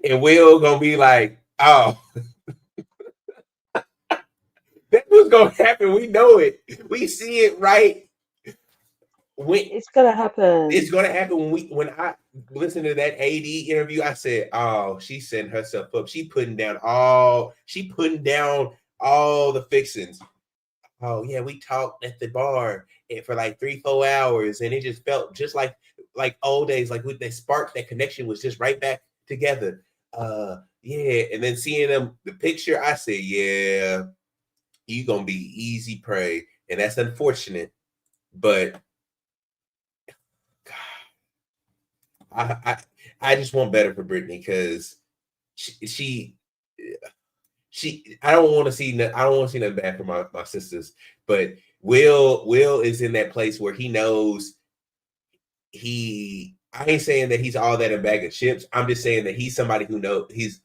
and Will gonna be like, oh, that was gonna happen. We know it. We see it right. It's gonna happen. It's gonna happen when I listened to that AD interview. I said, "Oh, she's setting herself up. She putting down all the fixings." Oh yeah, we talked at the bar for like 3-4 hours, and it just felt just like old days. Like they sparked, that connection was just right back together. Yeah, and then seeing them the picture, I said, "Yeah, you gonna be easy prey," and that's unfortunate, but I just want better for Brittany because she I don't want to see nothing bad for my sisters, but Will is in that place where he knows I ain't saying that he's all that in a bag of chips. I'm just saying that he's somebody who knows his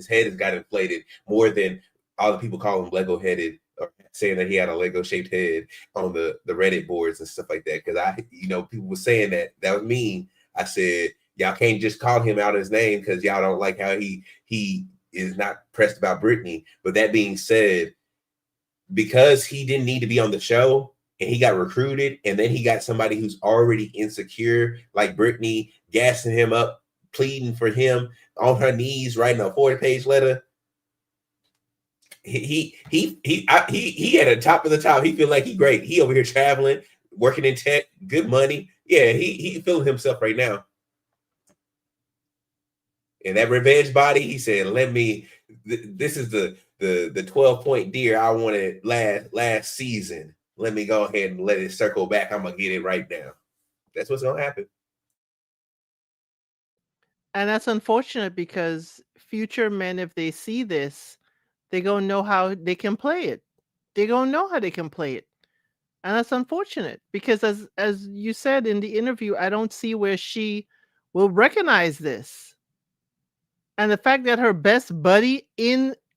head has got inflated more than all the people call him Lego headed, or saying that he had a Lego shaped head on the Reddit boards and stuff like that. Because people were saying that was mean. I said, y'all can't just call him out his name because y'all don't like how he is not pressed about Brittany. But that being said, because he didn't need to be on the show and he got recruited, and then he got somebody who's already insecure, like Brittany, gassing him up, pleading for him on her knees, writing a 40-page letter. He at the top of the top. He feel like he great. He over here traveling, working in tech, good money. Yeah, he feeling himself right now. And that revenge body, he said, this is the 12-point deer I wanted last season. Let me go ahead and let it circle back. I'm gonna get it right now. That's what's gonna happen. And that's unfortunate because future men, if they see this, they gonna know how they can play it. They gonna know how they can play it. And that's unfortunate because as you said in the interview, I don't see where she will recognize this. And the fact that her best buddy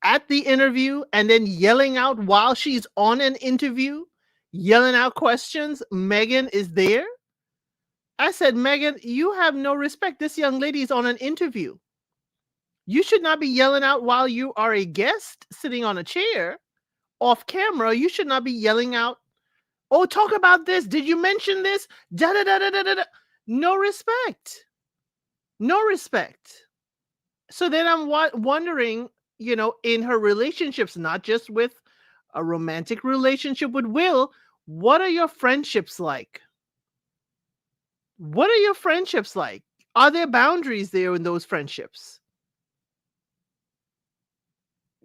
at the interview and then yelling out while she's on an interview, yelling out questions, Megan is there. I said, Megan, you have no respect. This young lady is on an interview. You should not be yelling out while you are a guest sitting on a chair off camera. You should not be yelling out, oh, talk about this. Did you mention this? Da, da, da, da, da, da. No respect. No respect. So then I'm wondering, you know, in her relationships, not just with a romantic relationship with Will, what are your friendships like? What are your friendships like? Are there boundaries there in those friendships?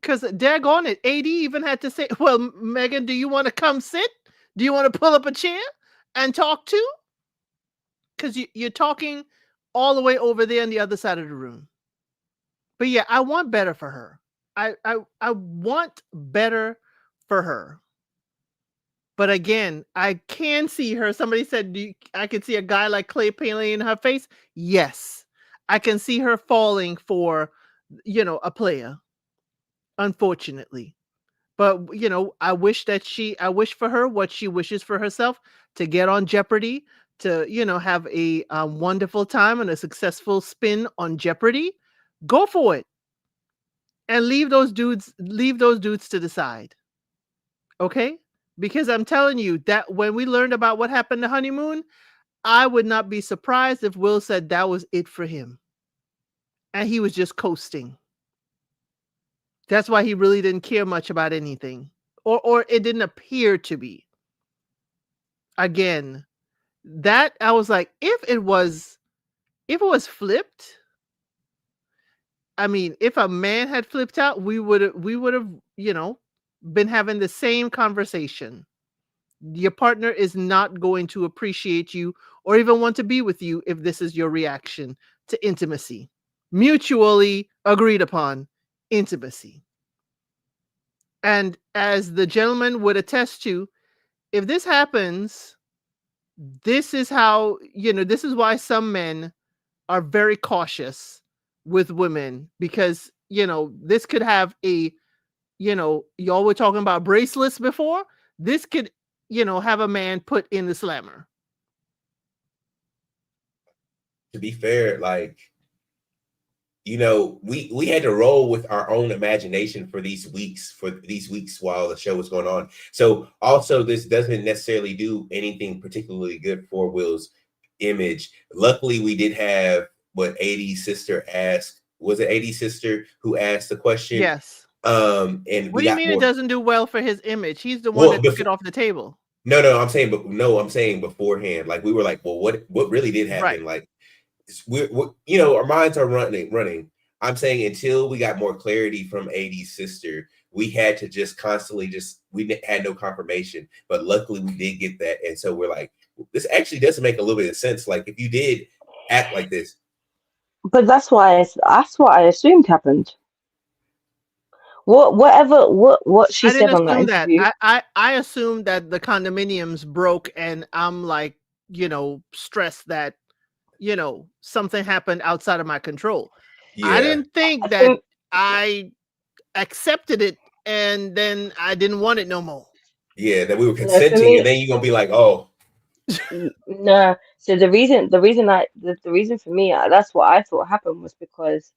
Because daggone it, AD even had to say, well, Megan, do you want to come sit? Do you want to pull up a chair and talk too? Because you're talking all the way over there on the other side of the room. But yeah, I want better for her. I want better for her. But again, I can see her. Somebody said, I can see a guy like Clay painting in her face. Yes, I can see her falling for, you know, a player, unfortunately. But, you know, I wish for her what she wishes for herself, to get on Jeopardy, to, you know, have a wonderful time and a successful spin on Jeopardy. Go for it. And leave those dudes to the side. Okay? Because I'm telling you that when we learned about what happened to honeymoon, I would not be surprised if Will said that was it for him. And he was just coasting. That's why he really didn't care much about anything. Or it didn't appear to be. Again, that I was like, if it was flipped, I mean, if a man had flipped out, we would have, you know, been having the same conversation. Your partner is not going to appreciate you or even want to be with you if this is your reaction to intimacy. Mutually agreed upon intimacy. And as the gentleman would attest to, if this happens, this is how, you know, this is why some men are very cautious with women, because, you know, this could have a, you know, y'all were talking about bracelets before. This could, you know, have a man put in the slammer. To be fair, like, you know, we had to roll with our own imagination for these weeks while the show was going on. So also, this doesn't necessarily do anything particularly good for Will's image. Luckily, we did have what AD's sister asked. Was it AD's sister who asked the question? Yes. And what do you mean it doesn't do well for his image? He's the one that took it off the table. No, I'm saying beforehand. Like, we were like, well, what really did happen? Right. Like, we're, you know, our minds are running. I'm saying until we got more clarity from AD's sister, we had to just constantly we had no confirmation. But luckily, we did get that, and so we're like, this actually doesn't make a little bit of sense. Like, if you did act like this, but that's what I assumed happened. What she said on that interview. I assumed that the condominiums broke, and I'm like, you know, stressed that, you know, something happened outside of my control. Yeah. I didn't think that I accepted it and then I didn't want it no more. Yeah, that we were consenting, and then you're gonna be like, oh. No. So the reason for me, that's what I thought happened, was because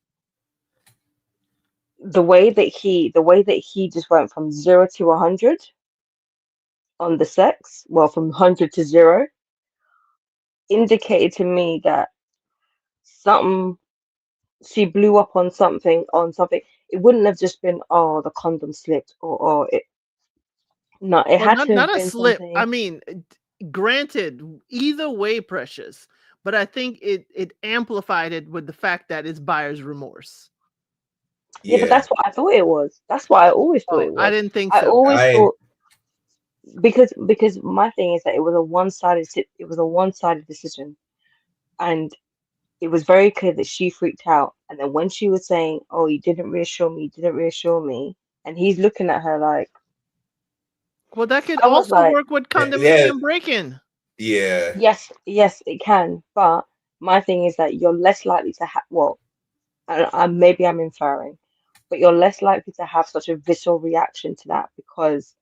the way that he just went from 0 to 100 on the sex, well, from 100 to 0, indicated to me that she blew up on something. It wouldn't have just been, oh, the condom slipped, or it. No, it had to have been a slip. Something. I mean, granted, either way, Precious, but I think it amplified it with the fact that it's buyer's remorse. Yeah, but that's what I thought it was. That's what I always thought it was. I didn't think so. I always thought, because my thing is that it was a one-sided decision, and it was very clear that she freaked out. And then when she was saying, "Oh, you didn't reassure me," and he's looking at her like, well, that could also work with condominium break-in. Yeah. Yes, it can. But my thing is that you're less likely to have. Well, maybe I'm inferring, but you're less likely to have such a visceral reaction to that because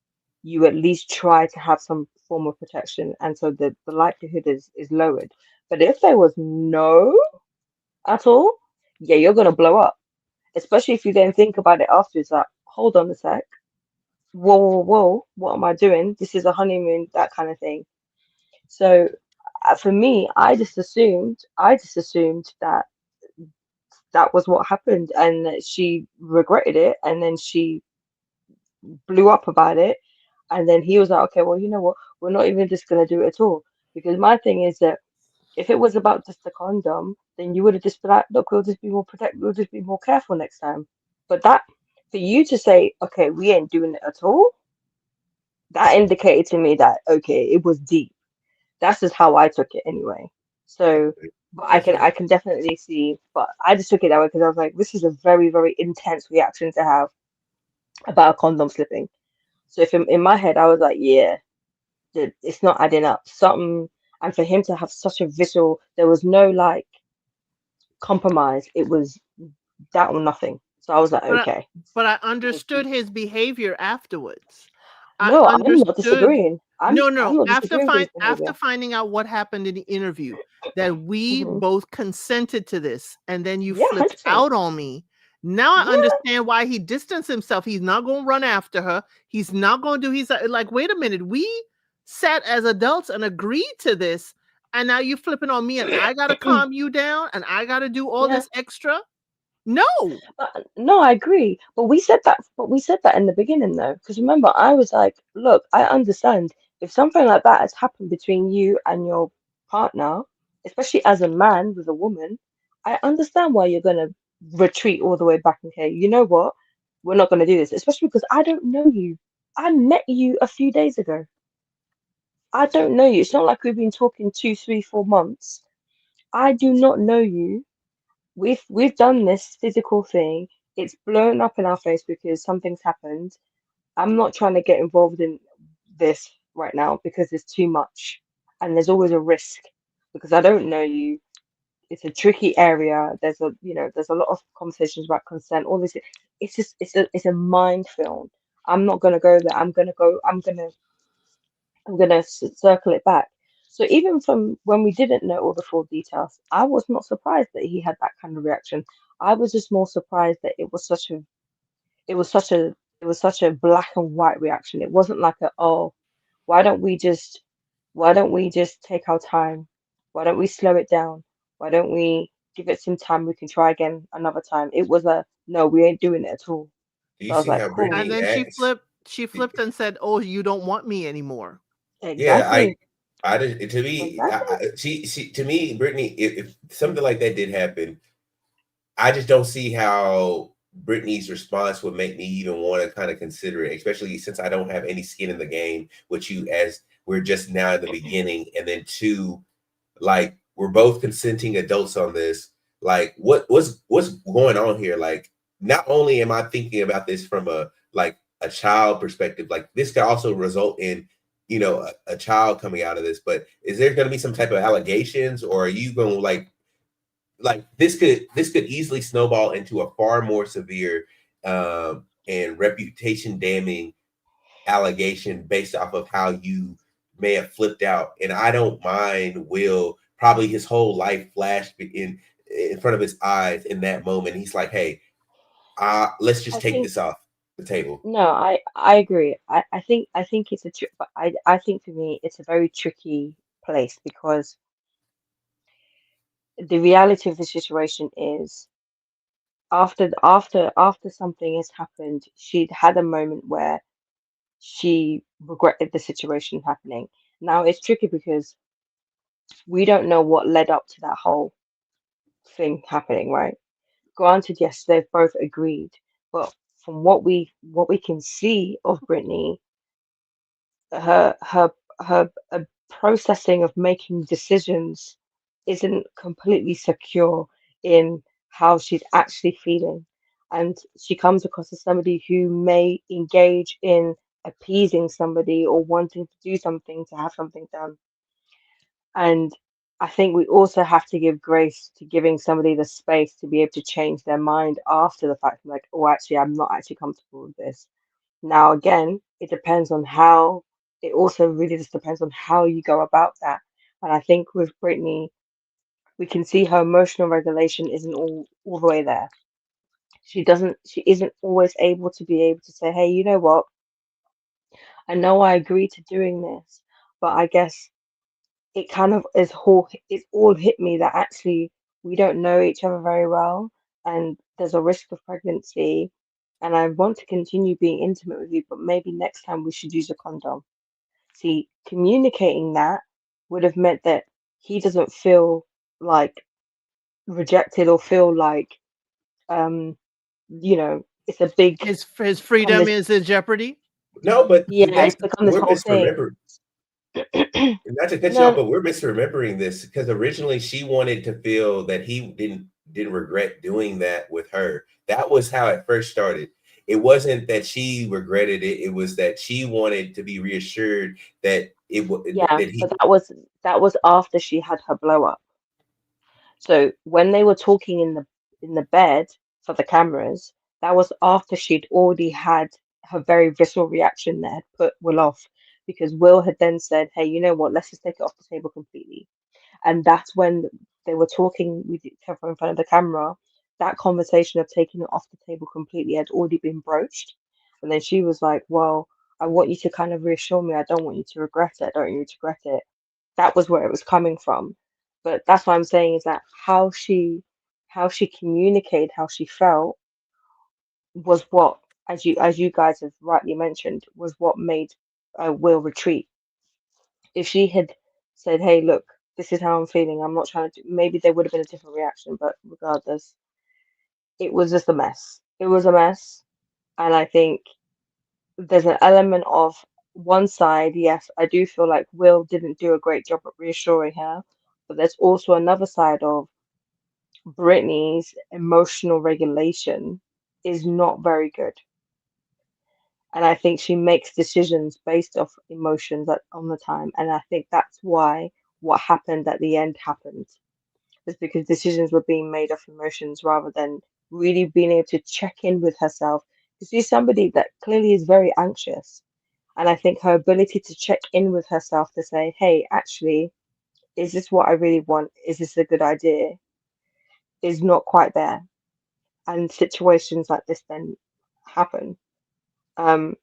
you at least try to have some form of protection, and so the likelihood is lowered. But if there was no at all, yeah, you're gonna blow up. Especially if you then think about it afterwards, like, hold on a sec. Whoa, what am I doing? This is a honeymoon, that kind of thing. So for me, I just assumed that that was what happened, and that she regretted it, and then she blew up about it, and then he was like, okay, well, you know what, we're not even just gonna do it at all, because my thing is that if it was about just the condom, then you would have just been like, look, we'll just be more careful next time. But that, for you to say, okay, we ain't doing it at all, that indicated to me that, okay, it was deep. That's just how I took it anyway. So, but I can definitely see, but I just took it that way because I was like, this is a very, very intense reaction to have about a condom slipping. So if in my head I was like, yeah, it's not adding up. Something, and for him to have such a visual, there was no like compromise. It was that or nothing. So I was like, okay. But I understood his behavior afterwards. No, I I'm not understood. disagreeing. I'm not disagreeing with his After behavior. finding out what happened in the interview, that we Hmm. both consented to this, and then you Yeah, flipped 100%. out on me. Now I Yeah. understand why he distanced himself. He's not going to run after her. He's not going to do. He's like, wait a minute. We sat as adults and agreed to this, and now you're flipping on me, and I got to calm you down, and I got to do all Yeah. this extra. No. No, I agree. But we said that. But we said that in the beginning, though, because remember, I was like, "Look, I understand if something like that has happened between you and your partner, especially as a man with a woman. I understand why you're gonna retreat all the way back and say, you know what, we're not gonna do this, especially because I don't know you. I met you a few days ago. I don't know you. It's not like we've been talking 2, 3, 4 months. I do not know you. We've done this physical thing. It's blown up in our face because something's happened. I'm not trying to get involved in this right now because it's too much, and there's always a risk because I don't know you. It's a tricky area. There's there's a lot of conversations about consent. All this. It's just it's a minefield. I'm not gonna go there. I'm gonna circle it back. So even from when we didn't know all the full details, I was not surprised that he had that kind of reaction. I was just more surprised that it was such a it was such a black and white reaction. It wasn't like a, oh, why don't we just take our time? Why don't we slow it down? Why don't we give it some time? We can try again another time. It was a, no, we ain't doing it at all. Do So you I was see like, how cool. And Brittany then acts? she flipped and said, "Oh, you don't want me anymore." Yeah, Exactly. I did. To me, she to me, Brittany, if something like that did happen, I just don't see how Brittany's response would make me even want to kind of consider it, especially since I don't have any skin in the game with you, as we're just now at the beginning, and then two, like we're both consenting adults on this. Like, what's going on here? Like, not only am I thinking about this from a child perspective, like this could also result in a child coming out of this. But is there going to be some type of allegations, or are you going to this could easily snowball into a far more severe and reputation damning allegation based off of how you may have flipped out? And I don't mind Will, probably his whole life flashed in front of his eyes in that moment. He's like, hey, let's just I take think this off the table. no, I agree. I think it's but I think for me it's a very tricky place because the reality of the situation is after something has happened, she'd had a moment where she regretted the situation happening. Now it's tricky because we don't know what led up to that whole thing happening, right? Granted, yes, they've both agreed, but from what we can see of Brittany, her processing of making decisions isn't completely secure in how she's actually feeling, and she comes across as somebody who may engage in appeasing somebody or wanting to do something to have something done. And I think we also have to give grace to giving somebody the space to be able to change their mind after the fact, like, oh, actually, I'm not actually comfortable with this. Now, again, it depends on how, it also really just depends on how you go about that. And I think with Brittany, we can see her emotional regulation isn't all the way there. She isn't always able to say, hey, you know what? I know I agreed to doing this, but I guess it kind of is all it's all hit me that actually we don't know each other very well, and there's a risk of pregnancy, and I want to continue being intimate with you, but maybe next time we should use a condom. See, communicating that would have meant that he doesn't feel like rejected or feel like it's a big His freedom is in jeopardy. No, but yeah, that's it's become this we're whole thing. misremembering. Not to cut you off, No, but we're misremembering this because originally she wanted to feel that he didn't regret doing that with her. That was how it first started. It wasn't that she regretted it. It was that she wanted to be reassured that yeah, that he. but that was after she had her blow up. So when they were talking in the bed for the cameras, that was after she'd already had her very visceral reaction that had put Will off, because Will had then said, "Hey, you know what? Let's just take it off the table completely." And that's when they were talking with each other in front of the camera. That conversation of taking it off the table completely had already been broached. And then she was like, "Well, I want you to kind of reassure me. I don't want you to regret it. I don't want you to regret it." That was where it was coming from. But that's what I'm saying is that how she communicated how she felt was what, as you guys have rightly mentioned, was what made Will retreat. If she had said, "Hey, look, this is how I'm feeling. I'm not trying to do," maybe there would have been a different reaction. But regardless, it was just a mess. It was a mess, and I think there's an element of one side. Yes, I do feel like Will didn't do a great job at reassuring her, but there's also another side of Brittany's emotional regulation is not very good. And I think she makes decisions based off emotions on the time. And I think that's why what happened at the end happened. It's because decisions were being made off emotions rather than really being able to check in with herself. You see somebody that clearly is very anxious. And I think her ability to check in with herself to say, "Hey, actually, is this what I really want? Is this a good idea?" is not quite there. And situations like this then happen. Um,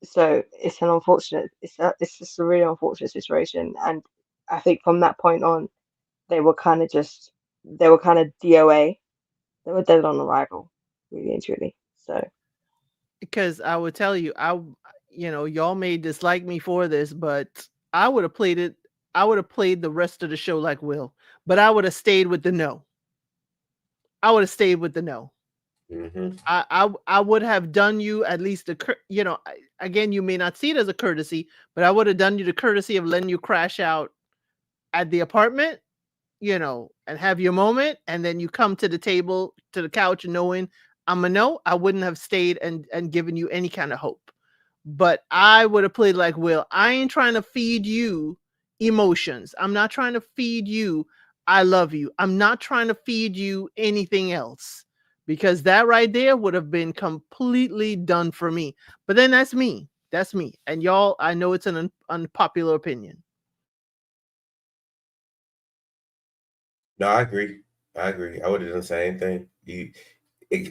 so it's an unfortunate, it's just a really unfortunate situation. And I think from that point on, they were kind of DOA. They were dead on arrival, really and truly. So Because I would tell you, y'all may dislike me for this, but I would have played it. I would have played the rest of the show like Will, but I would have stayed with the no. I would have stayed with the no. Mm-hmm. I would have done you at least again, you may not see it as a courtesy, but I would have done you the courtesy of letting you crash out at the apartment, and have your moment, and then you come to the couch knowing I'm a no. I wouldn't have stayed and given you any kind of hope. But I would have played like Will. I ain't trying to feed you emotions. I'm not trying to feed you I love you. I'm not trying to feed you anything else, because that right there would have been completely done for me. But then that's me. That's me. And y'all, I know it's an unpopular opinion. No, I agree. I would have done the same thing.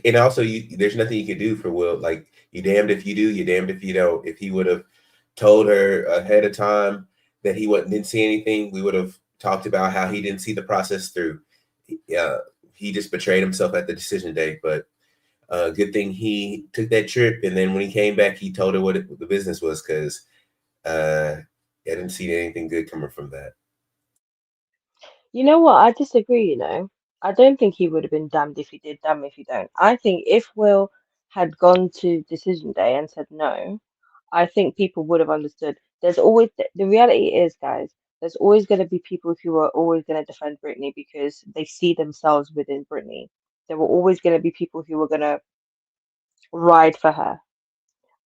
And also there's nothing you can do for Will. Like, you damned if you do, you damned if you don't. If he would have told her ahead of time that he didn't see anything, we would have talked about how he didn't see the process through. He just betrayed himself at the decision day. But good thing he took that trip, and then when he came back, he told her what the business was, because I didn't see anything good coming from that. you know what? I disagree. I don't think he would have been damned if he did, damned if you don't. I think if Will had gone to decision day and said no, I think people would have understood. There's always the reality is, guys, there's always going to be people who are always going to defend Britney because they see themselves within Britney. There were always going to be people who were going to ride for her.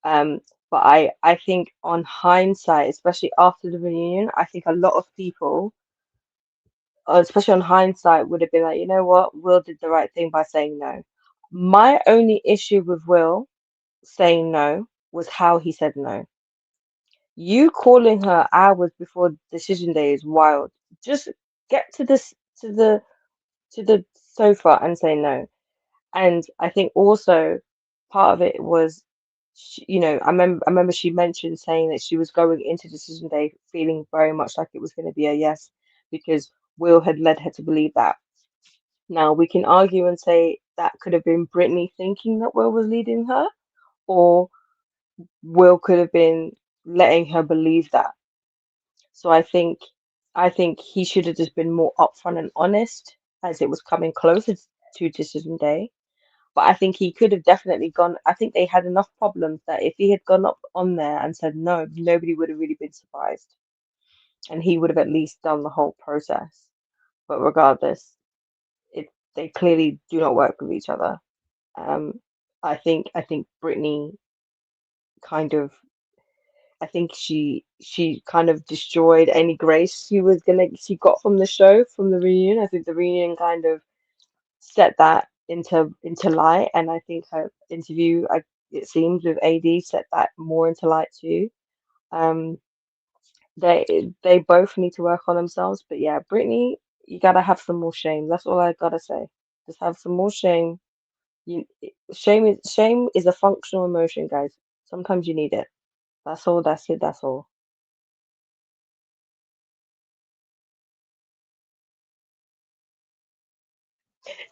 But I think on hindsight, especially after the reunion, I think a lot of people, especially on hindsight, would have been like, you know what, Will did the right thing by saying no. My only issue with Will saying no was how he said no. You calling her hours before decision day is wild. Just get to this to the sofa and say no. And I think also part of it was you know, I remember she mentioned saying that she was going into decision day feeling very much like it was going to be a yes, because Will had led her to believe that. Now we can argue and say that could have been Brittany thinking that Will was leading her, or Will could have been letting her believe that. So I think he should have just been more upfront and honest as it was coming closer to decision day. But I think he could have definitely gone. I think they had enough problems that if he had gone up on there and said no, nobody would have really been surprised, and he would have at least done the whole process. But regardless, they clearly do not work with each other. I think Brittany kind of, I think she kind of destroyed any grace she got from the show, from the reunion. I think the reunion kind of set that into light, and I think her interview, it seems, with AD set that more into light too. They both need to work on themselves, but yeah, Brittany, you gotta have some more shame. That's all I gotta say. Just have some more shame. Shame is a functional emotion, guys. Sometimes you need it. That's all. That's it. That's all.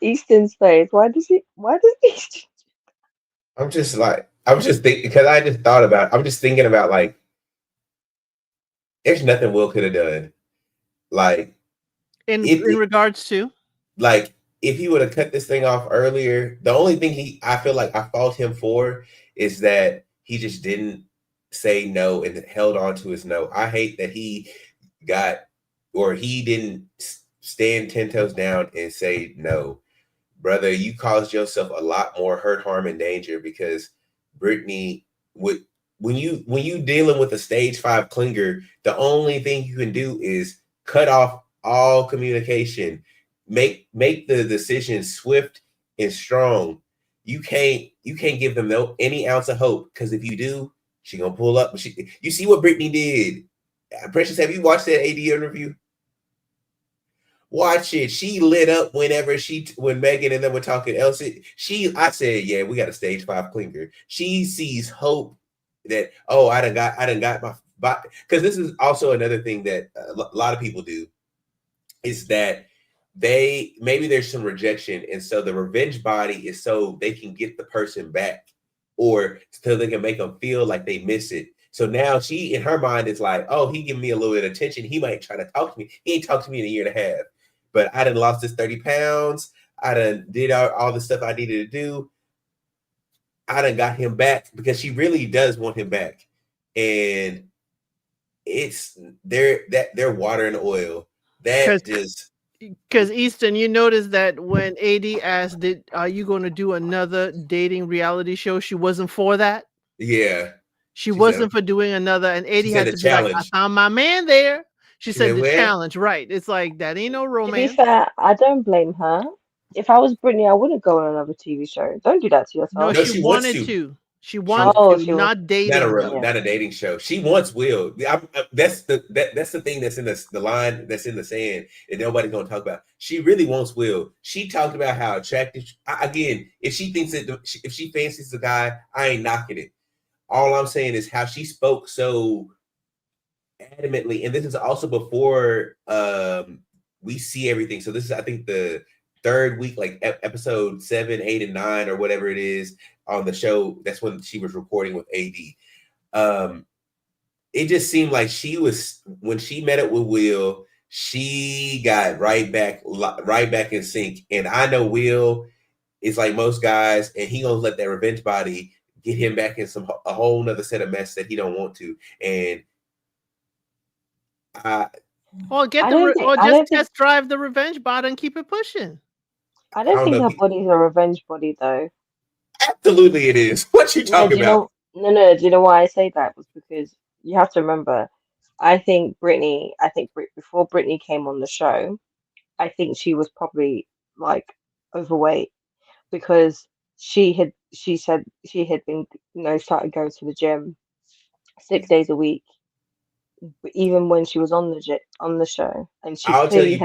Easton's face. Why does Easton? I'm just thinking, because I just thought about, I'm just thinking about, like, there's nothing Will could have done. Like, in regards to, like, if he would have cut this thing off earlier, the only thing I feel like I fault him for is that he just didn't say no and held on to his no. I hate that he didn't stand 10 toes down and say no. Brother, you caused yourself a lot more hurt, harm, and danger, because Brittany would, when you dealing with a stage 5 clinger, the only thing you can do is cut off all communication. Make the decision swift and strong. You can't give them any ounce of hope, because if you do, she gonna pull up. You see what Brittany did. Precious, have you watched that AD interview? Watch it. She lit up when Megan and them were talking. Elsie, I said, yeah, we got a stage 5 clinger. She sees hope that, oh, I done got my body. Because this is also another thing that a lot of people do, is that maybe there's some rejection, and so the revenge body is so they can get the person back, or so they can make them feel like they miss it. So now she, in her mind, is like, oh, he giving me a little bit of attention. He might try to talk to me. He ain't talked to me in a year and a half. But I done lost this 30 pounds. I done did all the stuff I needed to do. I done got him back, because she really does want him back. And they're water and oil. That just... Because Easton, you noticed that when AD asked, are you going to do another dating reality show? She wasn't for that. Yeah. She wasn't for doing another, and AD had to be like, I found my man there. She said the challenge, right? It's like, that ain't no romance. To be fair, I don't blame her. If I was Brittany, I wouldn't go on another TV show. Don't do that to yourself. No, she wanted to. She wanted to, not dating. Not a dating show. She wants Will. That's the thing that's in the line that's in the sand, and nobody's gonna talk about. She really wants Will. She talked about how attractive. Again, if she thinks that if she fancies the guy, I ain't knocking it. All I'm saying is how she spoke so adamantly, and this is also before we see everything. So this is, I think, the 3rd week, like episode 7, 8, and 9, or whatever it is on the show. That's when she was recording with AD. It just seemed like when she met up with Will, she got right back in sync. And I know Will is like most guys, and he gonna let that revenge body get him back in a whole nother set of mess that he don't want to. And just test drive the revenge bot and keep it pushing. I don't think her body's a revenge body, though. Absolutely, it is. What you talking about? No. Do you know why I say that? Was because you have to remember. I think before Brittany came on the show, I think she was probably like overweight, because she said she had been started going to the gym 6 days a week, even when she was on the show, and she clearly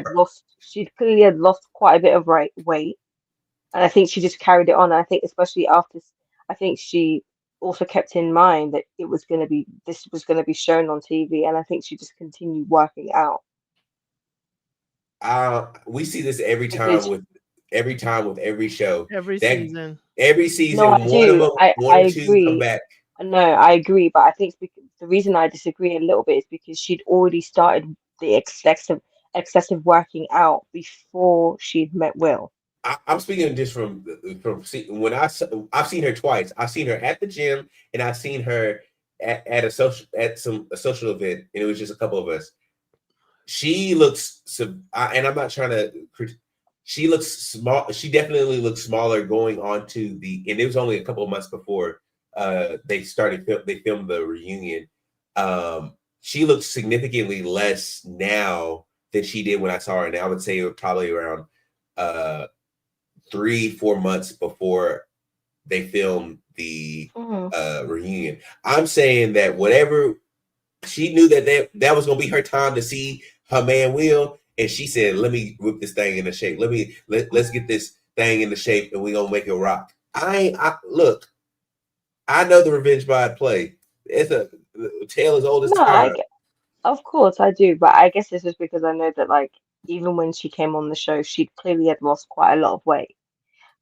had lost quite a bit of weight, and I think she just carried it on. I think especially after, I think she also kept in mind that it was going to be this was going to be shown on TV, and I think she just continued working out. We see this every Because time with every show. Every That season. every no, season, I one of do. them, I one or two come agree. back. No, I agree, but I think it's because, the reason I disagree a little bit is because she'd already started the excessive working out before she'd met Will. I'm speaking just from when I've seen her twice. I've seen her at the gym, and I've seen her at a social event, and it was just a couple of us. She looks, and I'm not trying to. She looks small. She definitely looks smaller going on to the, and it was only a couple of months before they filmed the reunion. She looks significantly less now than she did when I saw her, and I would say it was probably around 3-4 months before they filmed the reunion. I'm saying that whatever she knew that was gonna be her time to see her man Will, and she said, "Let me whip this thing into shape. Let's get this thing into shape, and we gonna make it rock." Look. I know the revenge bride play. It's a tale as old as No, time. of course I do, but I guess this is because I know that like even when she came on the show, she clearly had lost quite a lot of weight.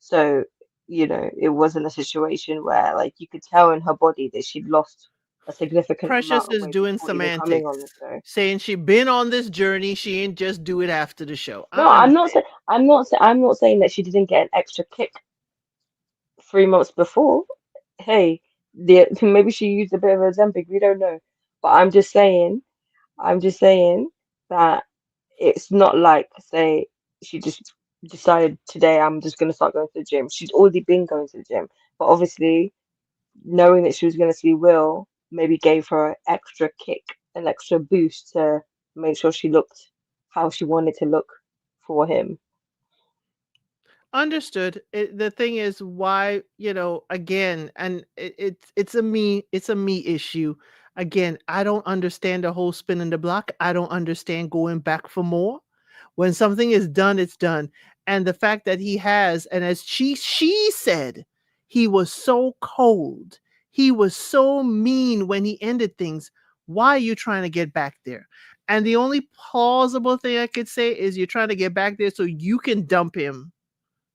So, it wasn't a situation where like you could tell in her body that she'd lost a significant Precious amount of is weight doing before even coming on the semantics, show. saying she been on this journey. She ain't just do it after the show. No, I I'm not understand. saying that she didn't get an extra kick 3 months before. Hey, maybe she used a bit of Ozempic, we don't know. But I'm just saying that it's not like, say, she just decided today I'm just going to start going to the gym. She's already been going to the gym, but obviously knowing that she was going to see Will maybe gave her an extra kick, an extra boost to make sure she looked how she wanted to look for him. Understood. The thing is, why, again, and it's a me issue. Again, I don't understand the whole spin in the block. I don't understand going back for more. When something is done, it's done. And the fact that he has, and as she said, he was so cold. He was so mean when he ended things. Why are you trying to get back there? And the only plausible thing I could say is you're trying to get back there so you can dump him.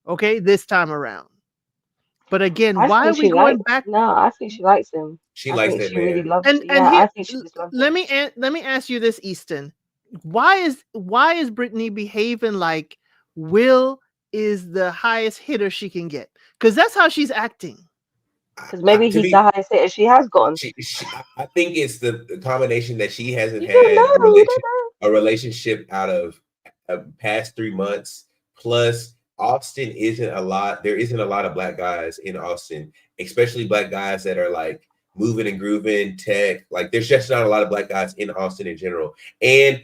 Okay, this time around. But again, why are we going back? No, I think she likes him. She I likes think that she really man. loves. And Yeah, here, I think she just loves him. let me ask you this, Easton. Why is Brittany behaving like Will is the highest hitter she can get? Because that's how she's acting. Because maybe he's the highest hitter she has gotten. I think it's the combination that she hasn't You don't had know. You don't know. a relationship out of past 3 months. Plus, Austin isn't a lot. There isn't a lot of black guys in Austin, especially black guys that are like moving and grooving tech. Like, there's just not a lot of black guys in Austin in general. And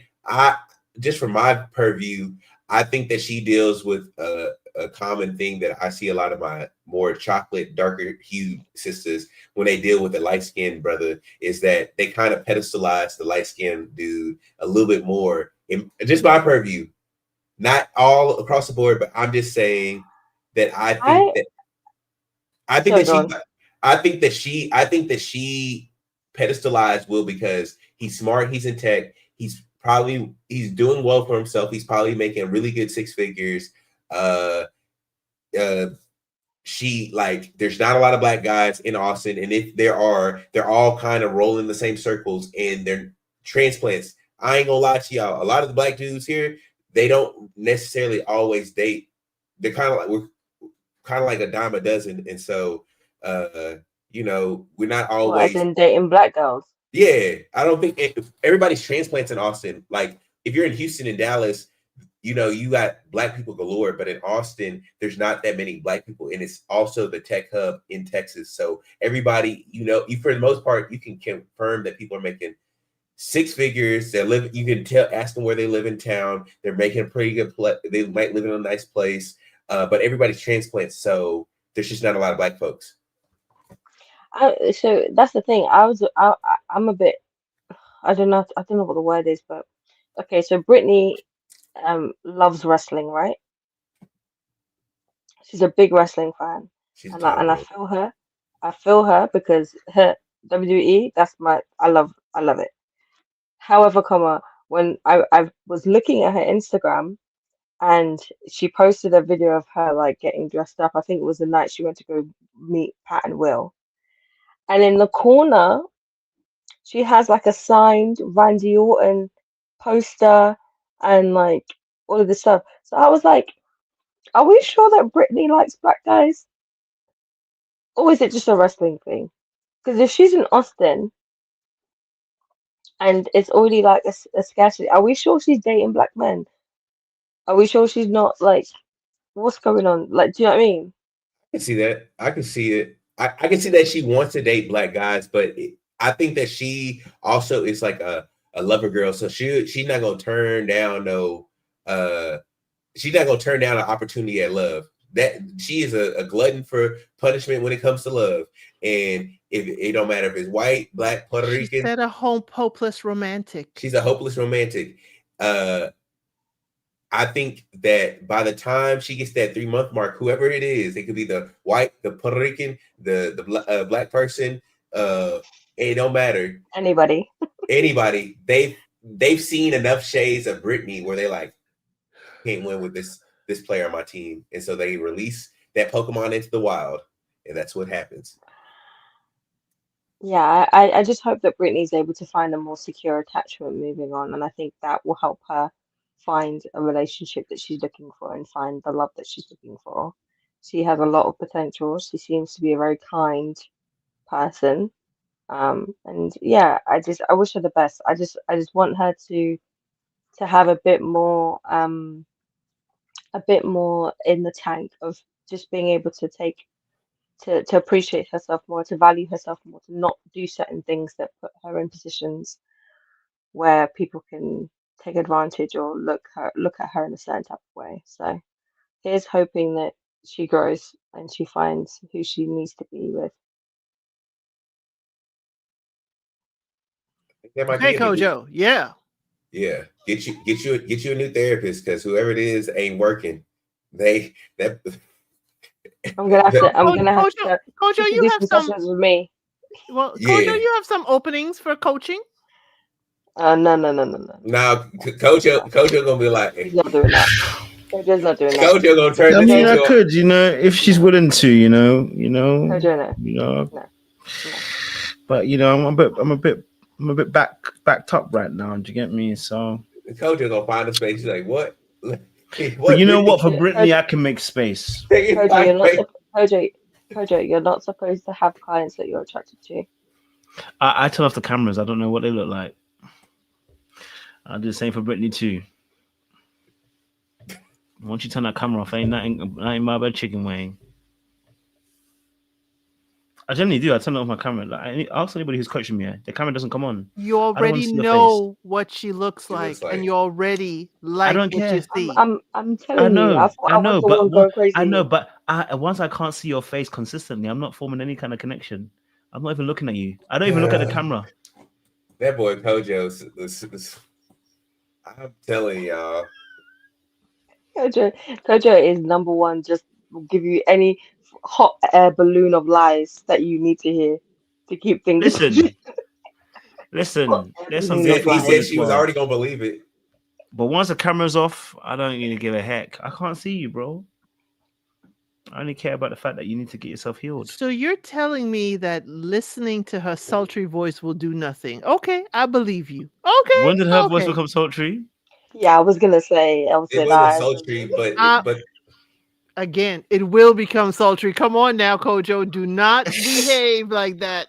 just from my purview, I think that she deals with a common thing that I see a lot of my more chocolate, darker hued sisters when they deal with the light-skinned brother is that they kind of pedestalize the light-skinned dude a little bit more. In just my purview, not all across the board, but I'm just saying that I think that she pedestalized Will because he's smart, he's in tech, he's doing well for himself, he's probably making really good 6 figures. She there's not a lot of black guys in Austin, and if there are, they're all kind of rolling the same circles, and they're transplants. I ain't gonna lie to y'all, a lot of the black dudes here, they don't necessarily always date. They're we're kind of like a dime a dozen, and so we're not always. As in dating black girls. Yeah, I don't think everybody's transplants in Austin. Like, if you're in Houston and Dallas, you got black people galore, but in Austin, there's not that many black people, and it's also the tech hub in Texas. So everybody, for the most part, you can confirm that people are making 6 figures. You can ask them where they live in town. They're making a pretty good they might live in a nice place, but everybody's transplants, so there's just not a lot of black folks. So that's the thing. I'm a bit. I don't know what the word is, but okay. So Brittany loves wrestling, right? She's a big wrestling fan, and I feel her. I feel her because her WWE, I love it. However, when I was looking at her Instagram and she posted a video of her like getting dressed up. I think it was the night she went to go meet Pat and Will. And in the corner, she has like a signed Randy Orton poster and like all of this stuff. So I was like, are we sure that Britney likes black guys? Or is it just a wrestling thing? Because if she's in Austin and it's already like a scarcity, are we sure she's dating black men? Are we sure she's not like, what's going on? Like, do you know what I mean? I can see that. I can see it. I can see that she wants to date black guys, but I think that she also is like a lover girl. So she's not gonna turn down she's not gonna turn down an opportunity at love. That she is a glutton for punishment when it comes to love. And if it don't matter if it's white, black, Puerto Rican. She said a hopeless romantic. She's a hopeless romantic. I think that by the time she gets that 3-month mark, whoever it is, it could be the white, the Puerto Rican, the black person. It don't matter. Anybody. They've seen enough shades of Britney where they like can't win with this player on my team, and so they release that Pokemon into the wild, and that's what happens. Yeah, I just hope that Britney's able to find a more secure attachment moving on, and I think that will help her find a relationship that she's looking for and find the love that she's looking for. She has a lot of potential. She seems to be a very kind person. And yeah, I wish her the best. I just want her to have a bit more in the tank of just being able to to appreciate herself more, to value herself more, to not do certain things that put her in positions where people can take advantage or look at her in a certain type of way. So here's hoping that she grows and she finds who she needs to be with. Okay, Kojo. Yeah. Yeah. Get you a new therapist, because whoever it is ain't working. I'm gonna have to Kojo, you do have some some sessions with me. Well, Yeah. Kojo, you have some openings for coaching. No. Now Kojo gonna be like, he's not doing that. Kojo's not doing that. Kojo gonna turn I this mean, I into could, if she's willing to, Kojo, no. But I'm a bit backed up right now. Do you get me? So Kojo gonna find a space. He's like, what? But you know what? For Britney, I can make space. Kojo, you're not supposed to have clients that you're attracted to. I turn off the cameras. I don't know what they look like. I'll do the same for Britney too. Once you turn that camera off, ain't my bad chicken wing. I generally do. I turn off my camera. Like, ask anybody who's coaching me. The camera doesn't come on. You already know what she looks like, and you already like what you see. I'm telling you. I know, but once I can't see your face consistently, I'm not forming any kind of connection. I'm not even looking at you. I don't even look at the camera. That boy Kojo. I'm telling y'all. Kojo is number one. Just will give you any hot air balloon of lies that you need to hear to keep things. Listen. He said she was already gonna believe it. But once the camera's off, I don't even give a heck. I can't see you, bro. I only care about the fact that you need to get yourself healed. So you're telling me that listening to her sultry voice will do nothing? Okay, I believe you. Okay. When did her voice become sultry? Yeah, I was gonna say. It wasn't sultry, but again, it will become sultry. Come on now, Kojo. Do not behave like that.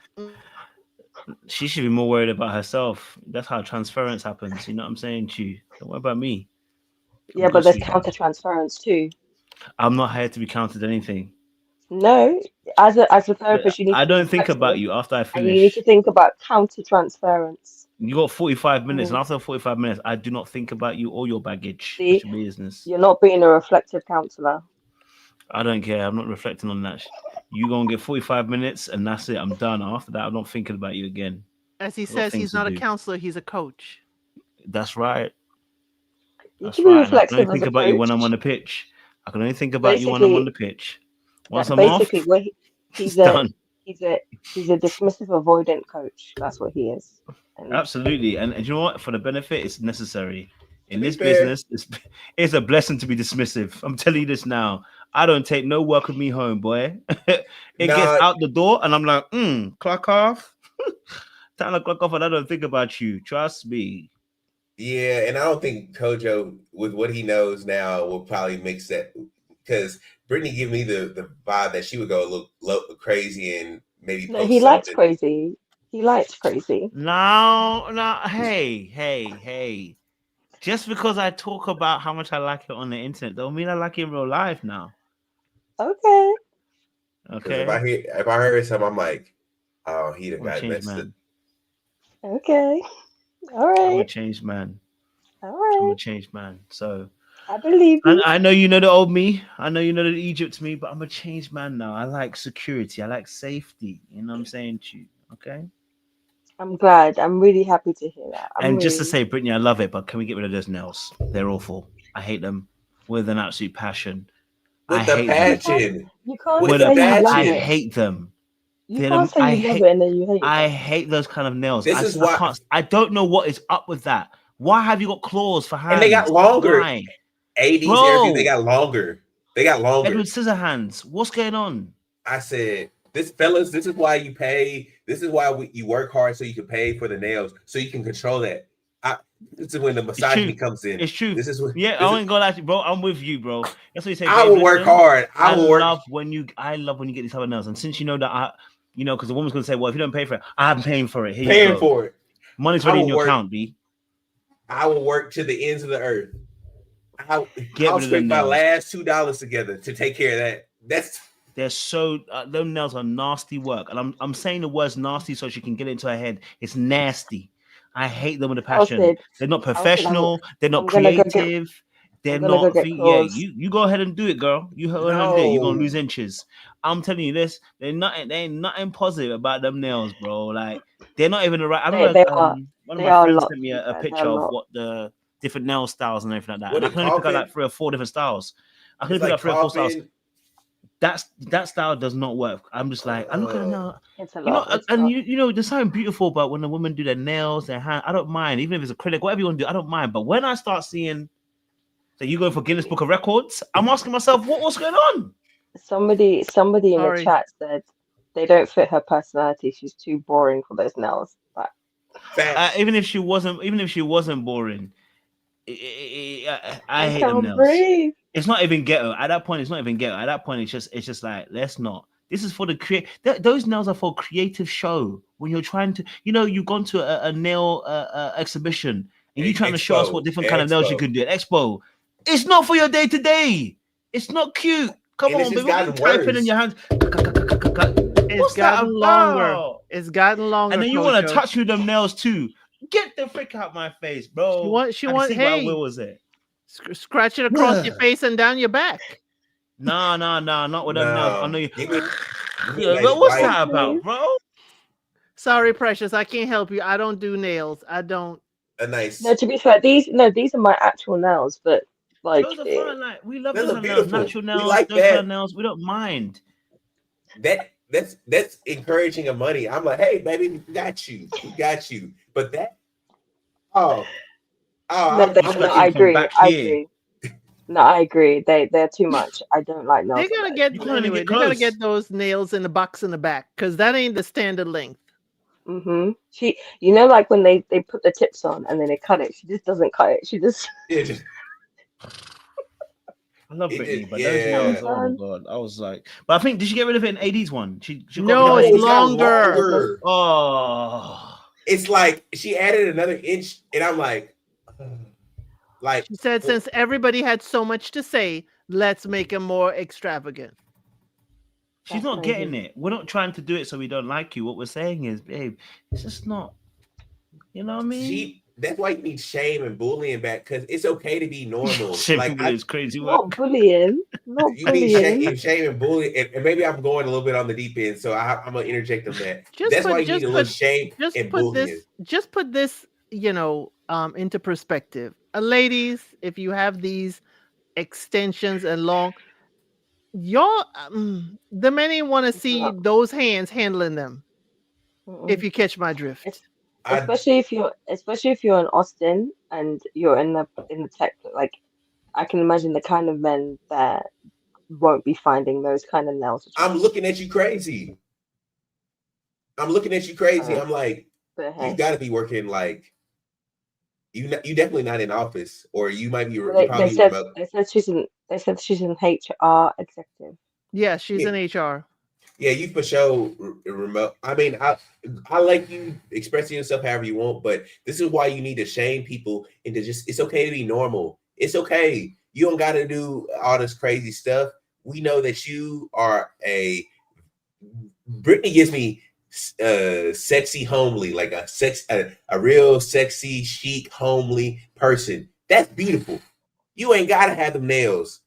She should be more worried about herself. That's how transference happens. You know what I'm saying to you? Don't worry about me. Yeah, but there's counter transference too. I'm not here to be counted anything. No, as a therapist, you need. I don't think about you after I finish. And you need to think about counter transference. You got 45 minutes, and after 45 minutes, I do not think about you or your baggage. See, your business. You're not being a reflective counselor. I don't care. I'm not reflecting on that. You gonna get 45 minutes, and that's it. I'm done. After that, I'm not thinking about you again. As he says, he's not a counselor; he's a coach. That's right. That's right. I can only think about you when I'm on the pitch. I can only think about you when I'm on the pitch. Once I'm off, he's done. He's a dismissive, avoidant coach. That's what he is. And Absolutely. And you know what? For the benefit, it's necessary. In be this fair- business, it's a blessing to be dismissive. I'm telling you this now. I don't take no work with me home, boy. It Nah. gets out the door, and I'm like, clock off. Time to clock off, and I don't think about you. Trust me. Yeah, and I don't think Kojo, with what he knows now, will probably mix that, because Brittany gave me the vibe that she would go look crazy and maybe no, post he likes something. crazy. He likes crazy. No, hey. Just because I talk about how much I like it on the internet, don't mean I like it in real life now. Okay. Because Okay. if I heard something, I'm like, oh, he done I'm a got changed messed up. man. Okay. All I'm a right. changed man. All I'm a right. changed man. So I believe you. I know you know the old me. I know you know the Egypt me, but I'm a changed man now. I like security. I like safety. You know what I'm saying to you? Okay. I'm glad. I'm really happy to hear that. And just to say, Brittany, I love it, but can we get rid of those nails? They're awful. I hate them with an absolute passion. I With the hate them. passion. You can't With say the you love I it. passion. hate them. You can't say you love it and then you hate I it. hate those kind of nails. This is why. I don't know what is up with that. Why have you got claws for hands? And they got longer. Why? 80s, Bro. everything, they got longer. They got longer. Edward Scissorhands. What's going on? I said, this is why you pay. This is why you work hard, so you can pay for the nails, so you can control that. This is when the misogyny comes in. It's true. This is what. Yeah, I ain't gonna lie to you, bro. I'm with you, bro. That's what you say. I babe, will work listen, hard. I love when you get these type of nails. And since you know that because the woman's gonna say, well, if you don't pay for it, I'm paying for it. Here you go. for it. Money's ready in your account, B. I will work to the ends of the earth. I'll scrape my nails. last $2 together to take care of that. They're so those nails are nasty work, and I'm saying the words nasty so she can get it into her head. It's nasty. I hate them with a passion. They're not professional. They're not creative. They're not. Yeah, you go ahead and do it, girl. You go ahead and do it. You're gonna lose inches. I'm telling you this. There ain't nothing positive about them nails, bro. Like they're not even the right. I remember one of my friends sent me a picture of what the different nail styles and everything like that. And I can only pick out like 3 or 4 different styles. I can only pick out 3 or 4 styles. That style does not work. I'm just like, I look at it now. There's something beautiful about when the women do their nails, their hand. I don't mind, even if it's acrylic, whatever you want to do, I don't mind. But when I start seeing that you go for Guinness Book of Records, I'm asking myself, what's going on? Somebody in the chat said they don't fit her personality. She's too boring for those nails. But even if she wasn't boring, I hate them nails. Breathe. It's not even ghetto. At that point, it's not even ghetto. At that point, it's just like, let's not. This is for the those nails are for creative show. When you're trying to, you've gone to a nail exhibition and you're trying to show us what different kind of nails you can do at Expo. It's not for your day to day. It's not cute. Come on, baby. Typing in your hands. It's gotten longer. It's gotten longer. And then you want to touch with them nails too. Get the frick out my face, bro. She want. Hey, where was it? Scratch it across your face and down your back. No, not with them nails. I know you. But what's that about, bro? Sorry, precious. I can't help you. I don't do nails. I don't. A nice. No, to be fair, these are my actual nails, but like those are fun. Like we love those nails, natural nails. We like those that. Kind of nails. We don't mind. That's encouraging of money. I'm like, hey, baby, we got you. But that. No, I agree. No, I agree. They're too much. I don't like nails. They're gonna get anyway. They're gonna get those nails in the box in the back because that ain't the standard length. Mm-hmm. She, like when they put the tips on and then they cut it. She just doesn't cut it. She just. I love Britney, but those nails. Oh my god! I was like, but I think did she get rid of it in AD's one? She no, it's longer. Oh, it's like she added another inch, and I'm like. Like she said, since everybody had so much to say, let's make it more extravagant. She's not getting it. We're not trying to do it so we don't like you. What we're saying is, babe, it's just not. You know what I mean? That's why you need shame and bullying back, because it's okay to be normal. Shame is crazy. Not bullying. Not you bullying. need shame and bullying, and maybe I'm going a little bit on the deep end, so I'm gonna interject on that. That's why you need a little shame and bullying. Just put this, into perspective. Ladies, if you have these extensions and long, Y'all, the men ain't want to see those hands handling them. If you catch my drift. Especially if you're in Austin and you're in the tech, like I can imagine the kind of men that won't be finding those kind of nails. I'm looking at you crazy. I'm looking at you crazy. I'm like, you got to be working like you definitely not in office, or you might be They said she's an HR executive. Yeah, she's in HR. Yeah, you for sure remote. I mean, I like you expressing yourself however you want, but this is why you need to shame people into just, it's okay to be normal. It's okay. You don't got to do all this crazy stuff. We know that you are Brittany gives me sexy, homely, like a real sexy, chic, homely person. That's beautiful. You ain't got to have them nails.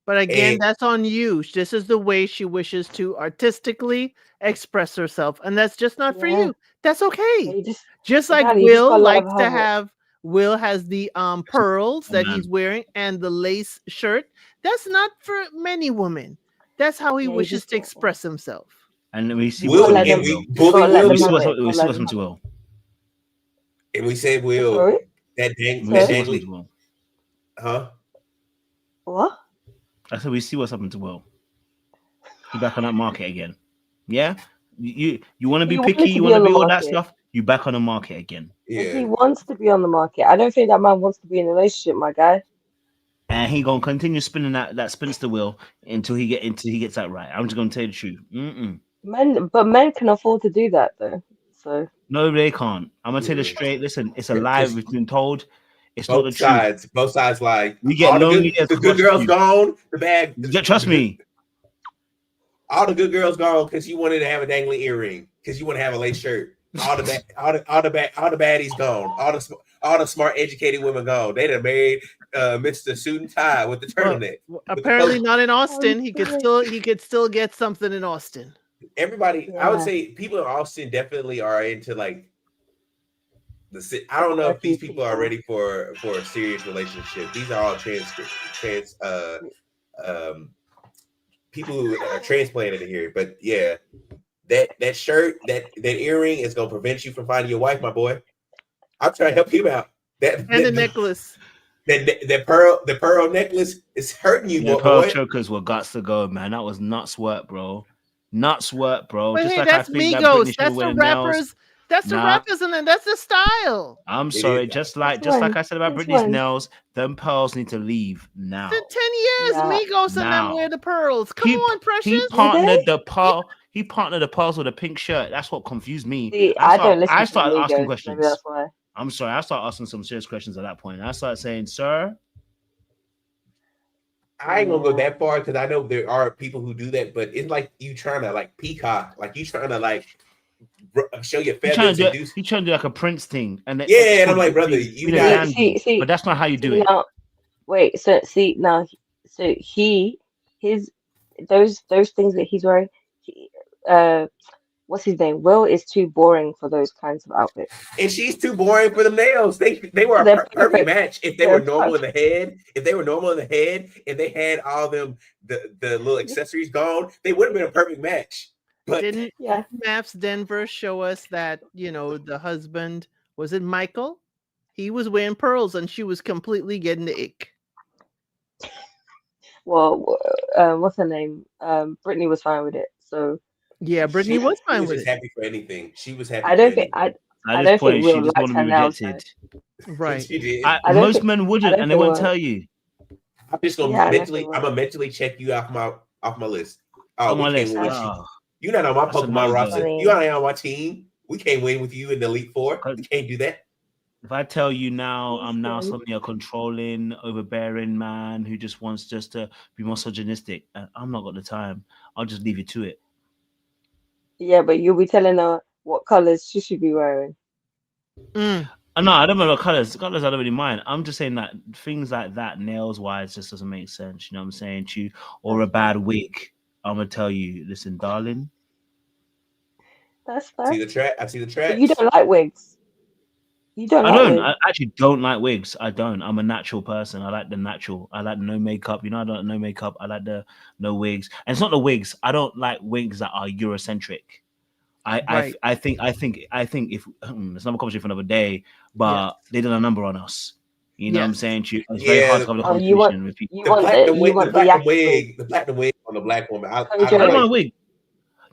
But again, that's on you. This is the way she wishes to artistically express herself. And that's just not for you. That's okay. Just like Will likes to have, Will has the pearls that he's wearing and the lace shirt. That's not for many women. That's how he wishes to express himself. And we see Will, what's and we bully Will. We see what's happened to Will. And we say Will, that dangly. Huh? What? I said we see what's happened to Will. He's back on that market again. Yeah? You want to be picky, you want to be all that stuff, you back on the market again. Yeah. He wants to be on the market. I don't think that man wants to be in a relationship, my guy. And he gonna continue spinning that spinster wheel until he gets that right. I'm just gonna tell you the truth. Men can afford to do that though. So no, they can't. I'm gonna tell you straight. Listen, it's a lie we've been told. It's not the sides. truth. Both sides lie. We get lonely. The good girls gone. The bad. Trust me. All the good girls gone because you wanted to have a dangling earring. Because you want to have a lace shirt. All the baddies gone. All the smart, educated women gone. They done married Mr. Suit and Tie with the turtleneck. Apparently not in Austin. He could still get something in Austin. Everybody, I would say people in Austin definitely are into like I don't know if these people are ready for a serious relationship. These are all people who are transplanted in here. But yeah, that shirt, that earring is gonna prevent you from finding your wife, my boy. I'm trying to help you out. The necklace. The pearl necklace is hurting you, boy. Pearl chokers were guts to go, man. That was nuts work, bro. Nuts work, bro. But just hey, like that's I think Migos. That that's the rappers. nails. That's the rappers, and then that's the style. I'm sorry, just like I said about Britney's nails, them pearls need to leave now. For 10 years, Migos and them wear the pearls. Come on, Precious. He partnered the pearls with a pink shirt. That's what confused me. See, I started asking questions. Maybe that's why. I'm sorry. I started asking some serious questions at that point. I started saying, "Sir." I ain't gonna go that far because I know there are people who do that, but it's like you trying to like peacock, like you trying to like show your feathers. He trying to do like a Prince thing, and and I'm like, brother, you got but that's not how you do it. Now, wait, so see now, so those things that he's wearing, what's his name? Will is too boring for those kinds of outfits. And she's too boring for the nails. They were a perfect match if they were normal in the head. If they were normal in the head and they had all them the little accessories gone, they would have been a perfect match. But didn't Maps Denver show us that, the husband, was it Michael? He was wearing pearls and she was completely getting the ick. Well, what's her name? Brittany was fine with it. So yeah, Brittany was fine with it. Happy for anything. She was happy. I don't think Will liked her nails. Right. Most men wouldn't, and they won't tell you. I'm just gonna mentally check you off my list. Oh, we can't win with you. You're not on my Pokemon roster. You're not on my team. We can't win with you in the Elite Four. We can't do that. If I tell you now, I'm now suddenly a controlling, overbearing man who just wants to be misogynistic, and I'm not got the time. I'll just leave you to it. Yeah, but you'll be telling her what colors she should be wearing. No, I don't know colors. Colors I don't really mind. I'm just saying that things like that, nails wise, just doesn't make sense. You know what I'm saying to you? Or a bad wig. I'm gonna tell you, listen, darling. That's fair. I see the track. But you don't like wigs. You don't I like don't. wigs? I actually don't like wigs. I don't. I'm a natural person. I like the natural. I like no makeup. You know, I don't like no makeup. I like the no wigs. And it's not the wigs. I don't like wigs that are Eurocentric. Right. I think if it's another conversation for another day, but Yes. they did a number on us. You know what I'm Yes. saying to you? It's very hard Yeah, to have the Oh, you want conversation with people. you the want platinum you wig, want the yaki wig. the platinum wig on the black woman. I I don't don't Kojo mind like. a wig.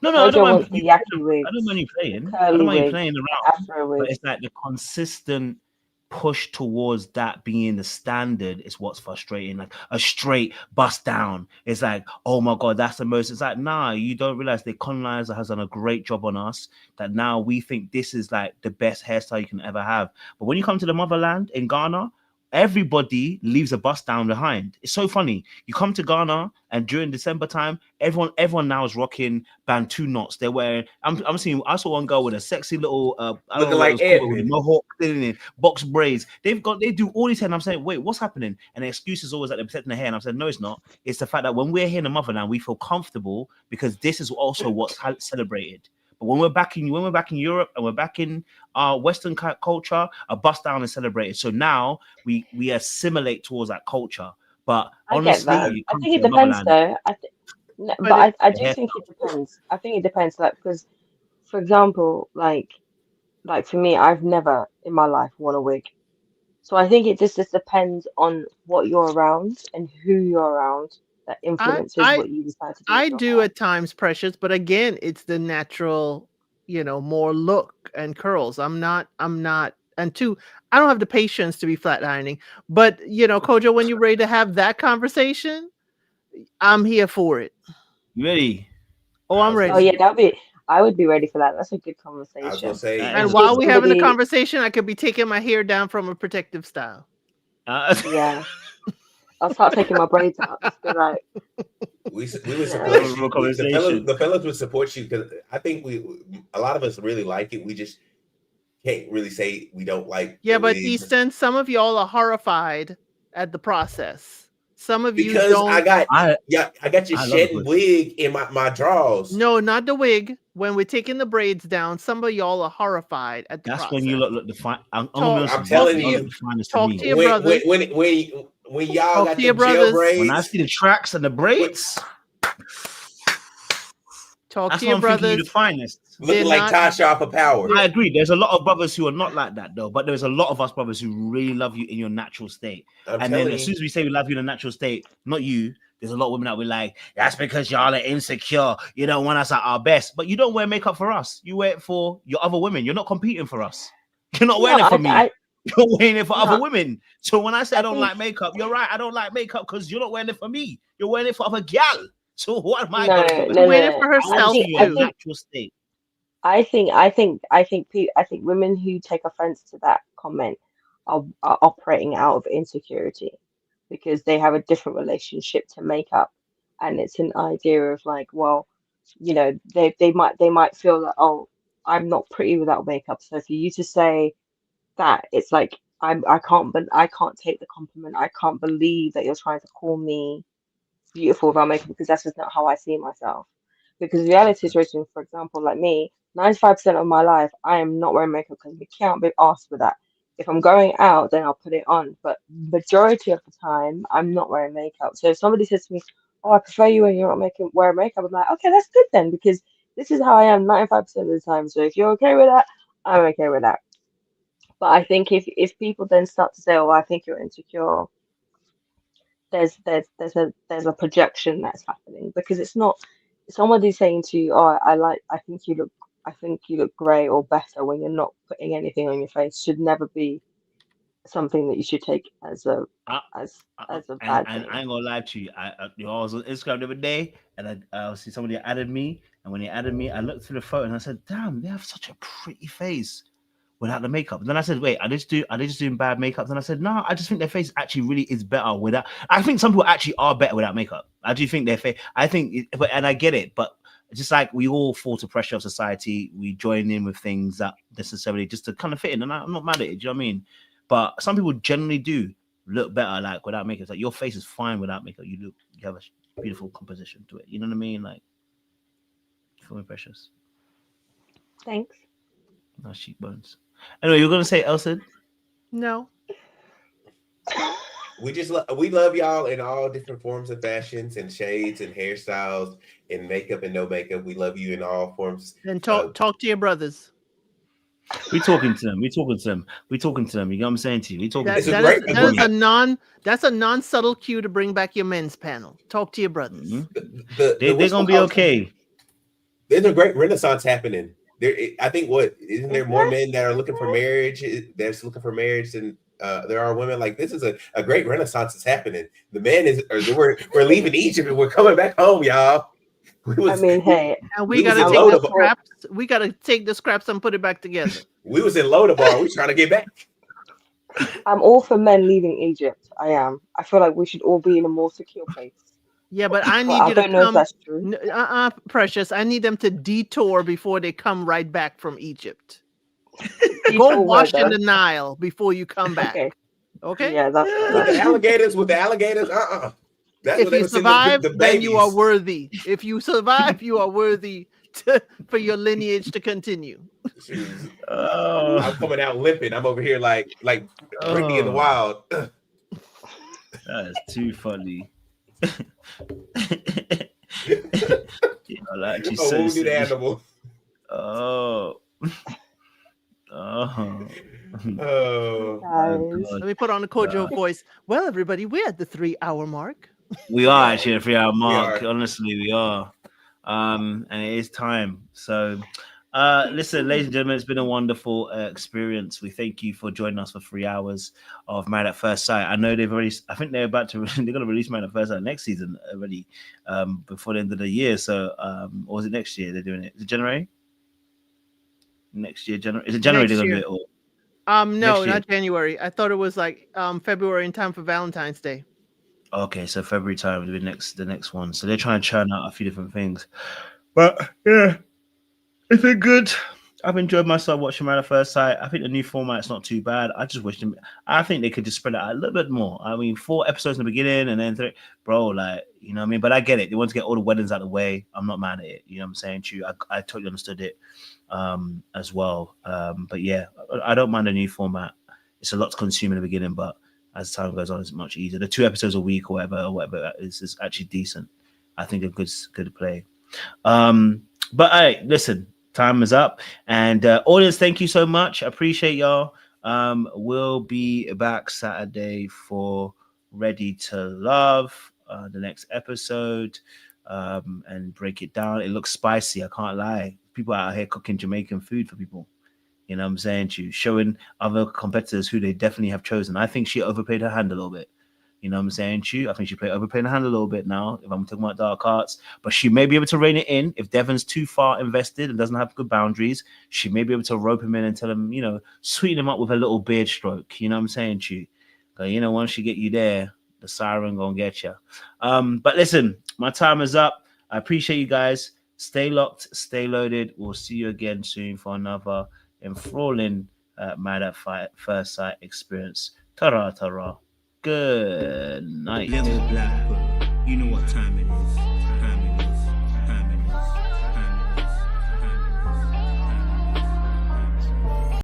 No, I don't Kojo mind wants the you. yaki I don't mind wigs, you the playing. I don't curly mind you wigs, playing the around. afro But wigs. it's like the consistent push towards that being the standard is what's frustrating. Like a straight bust down. It's like, oh my god, that's the most. It's like, nah, you don't realize the colonizer has done a great job on us. That now we think this is like the best hairstyle you can ever have. But when you come to the motherland in Ghana, everybody leaves a bust down behind. It's so funny. You come to Ghana and during December time, everyone now is rocking Bantu knots. They're wearing. I'm seeing. I saw one girl with a sexy little. I don't Looking know what it like was called with a Edmund. mohawk, box braids. They do all these hair. And I'm saying, wait, what's happening? And the excuse is always that they're protecting the hair. And I'm saying, no, it's not. It's the fact that when we're here in the motherland, we feel comfortable because this is also what's celebrated. But when we're back in Europe and we're back in our Western culture, a bust down is celebrated. So now we assimilate towards that culture. But I get honestly, that. you I come think to it the depends motherland, though. But it, I the do hair. think it depends. I think it depends, like because for example, like for me, I've never in my life worn a wig. So I think it just depends on what you're around and who you're around that I influences I what you decide to do with I your do hair. at times, Precious, but again, it's the natural, more look and curls. I'm not, and two, I don't have the patience to be flat ironing. But Kojo, when you're ready to have that conversation, I'm here for it. You ready? Oh, I I'm was gonna Oh ready. yeah, say. I would be ready for that. That's a good I was gonna conversation. say. And Is Give while we having the somebody, conversation, I could be taking my hair down from a protective style. yeah, I'll start taking my braids out. Just be like, We would you know, support a real you. conversation. The fellas would support you because I think a lot of us really like it. We just can't really say we don't like Yeah, the but wigs Easton, some of y'all are horrified at the process. Some of you because don't. I I got your love a shedding good. wig in my drawers. No, not the wig. When we're taking the braids down, some of y'all are horrified at the That's when process. you look the fine. I'm gonna be Talk, honest I'm with you. talk telling to Y'all your, look you, the finest to talk to me. your brothers. When y'all Talk got to your them gel brothers. When I braids, see the tracks and the braids, Talk that's to when your I'm thinking you the brothers. finest. They're looking like not. Tasha for power. I agree. There's a lot of brothers who are not like that though, but there's a lot of us brothers who really love you in your natural state. I'm And then telling as you. soon as we say we love you in a natural state, not you, there's a lot of women that we're like, that's because y'all are insecure. You don't want us at our best. But you don't wear makeup for us. You wear it for your other women. You're not competing for us. You're not no, wearing it for me. You're wearing it for other no, women. So when I say I I don't think like makeup, you're right. I don't like makeup because you're not wearing it for me. You're wearing it for other gal. So what am I no, gonna do? She no, waited no. for I want to herself see your I too. think natural state. I think women who take offense to that comment are operating out of insecurity because they have a different relationship to makeup, and it's an idea of like, well, they might feel that, oh, I'm not pretty without makeup. So for you to say that, it's like I can't take the compliment. I can't believe that you're trying to call me beautiful without makeup because that's just not how I see myself. Because the reality situation, for example, like me, 95% of my life, I am not wearing makeup because we can't be asked for that. If I'm going out, then I'll put it on. But majority of the time, I'm not wearing makeup. So if somebody says to me, "Oh, I prefer you when you're not wearing makeup," I'm like, "Okay, that's good then," because this is how I am 95% of the time. So if you're okay with that, I'm okay with that. But I think if people then start to say, "Oh, I think you're insecure," there's a projection that's happening because it's not somebody saying to you, "Oh, I think you look great or better," when you're not putting anything on your face should never be something that you should take as a I, as I, as a and bad I thing. ain't gonna lie to you. I was on Instagram the other day, and I see somebody added me, and when they added me, I looked through the photo and I said, "Damn, they have such a pretty face without the makeup." And then I said, "Wait, are they just doing bad makeup?" And I said, "No, I just think their face actually really is better without." I think some people actually are better without makeup. I do think their face. I think, and I get it, but just like we all fall to pressure of society, we join in with things that necessarily just to kind of fit in, and I'm not mad at it. Do you know what I mean? But some people generally do look better like without makeup. It's like your face is fine without makeup. You have a beautiful composition to it. You know what I mean? Like, feel me, precious. Thanks. Nice cheekbones. Anyway, you're gonna say Elsa? No. We just we love y'all in all different forms of fashions and shades and hairstyles and makeup and no makeup. We love you in all forms. And talk to your brothers. We talking to them. We talking to them. We talking to them. You know what I'm saying to you? We talking to them. That's a non-subtle cue to bring back your men's panel. Talk to your brothers. They're gonna be okay. There's a great renaissance happening. There, I think. Isn't there more men that are looking for marriage? That's looking for marriage, and there are women. Like, this is a great renaissance is happening. The man is, we're leaving Egypt and we're coming back home, y'all. Hey, and we gotta take the scraps. We gotta take the scraps and put it back together. We was in Lodabar. We trying to get back. I'm all for men leaving Egypt. I am. I feel like we should all be in a more secure place. Yeah, but I need you to come. Precious. I need them to detour before they come right back from Egypt. Go wash in the Nile before you come back. Okay? Yeah, that's with the alligators. That's if you survive, then you are worthy. If you survive, you are worthy for your lineage to continue. I'm coming out limping. I'm over here like Ricky in the Wild. That is too funny. Like a wounded animal. Let me put on the Kojo voice. Well, everybody, we're at the 3-hour mark. We are actually at 3-hour mark. Honestly, we are. And it is time. So listen, ladies and gentlemen, it's been a wonderful experience. We thank you for joining us for 3 hours of Married at First Sight. I know I think they're going to release Married at First Sight next season already, before the end of the year. So, or is it next year they're doing it? Is it January? Next year, January. Is it January they're going to do it? Or no, not January. I thought it was like February in time for Valentine's Day. Okay, so February time will be the next one. So they're trying to churn out a few different things. But yeah, it's been good. I've enjoyed myself watching Married at First Sight. I think the new format's not too bad. I just wish I think they could just spread it out a little bit more. I mean, 4 episodes in the beginning and then 3, bro, like, you know what I mean? But I get it. They want to get all the weddings out of the way. I'm not mad at it. You know what I'm saying to you? I totally understood it as well. But yeah, I don't mind the new format. It's a lot to consume in the beginning, but as time goes on, it's much easier. The 2 episodes a week or whatever is actually decent. I think a good play. But hey, listen, time is up. And audience, thank you so much. I appreciate y'all. We'll be back Saturday for Ready to Love, the next episode, and break it down. It looks spicy, I can't lie. People out here cooking Jamaican food for people. You know what I'm saying to you? Showing other competitors who they definitely have chosen. I think she overplayed her hand a little bit. You know what I'm saying to you? I think she overplayed her hand a little bit now, if I'm talking about dark arts. But she may be able to rein it in. If Devon's too far invested and doesn't have good boundaries, she may be able to rope him in and tell him, you know, sweeten him up with a little beard stroke. You know what I'm saying to you? But, you know, once she get you there, the siren gonna get you. But listen, my time is up. I appreciate you guys. Stay locked, stay loaded. We'll see you again soon for another enthralling Married at First Sight experience. Ta-ra, ta-ra. Good night. Little black, you know what time it is.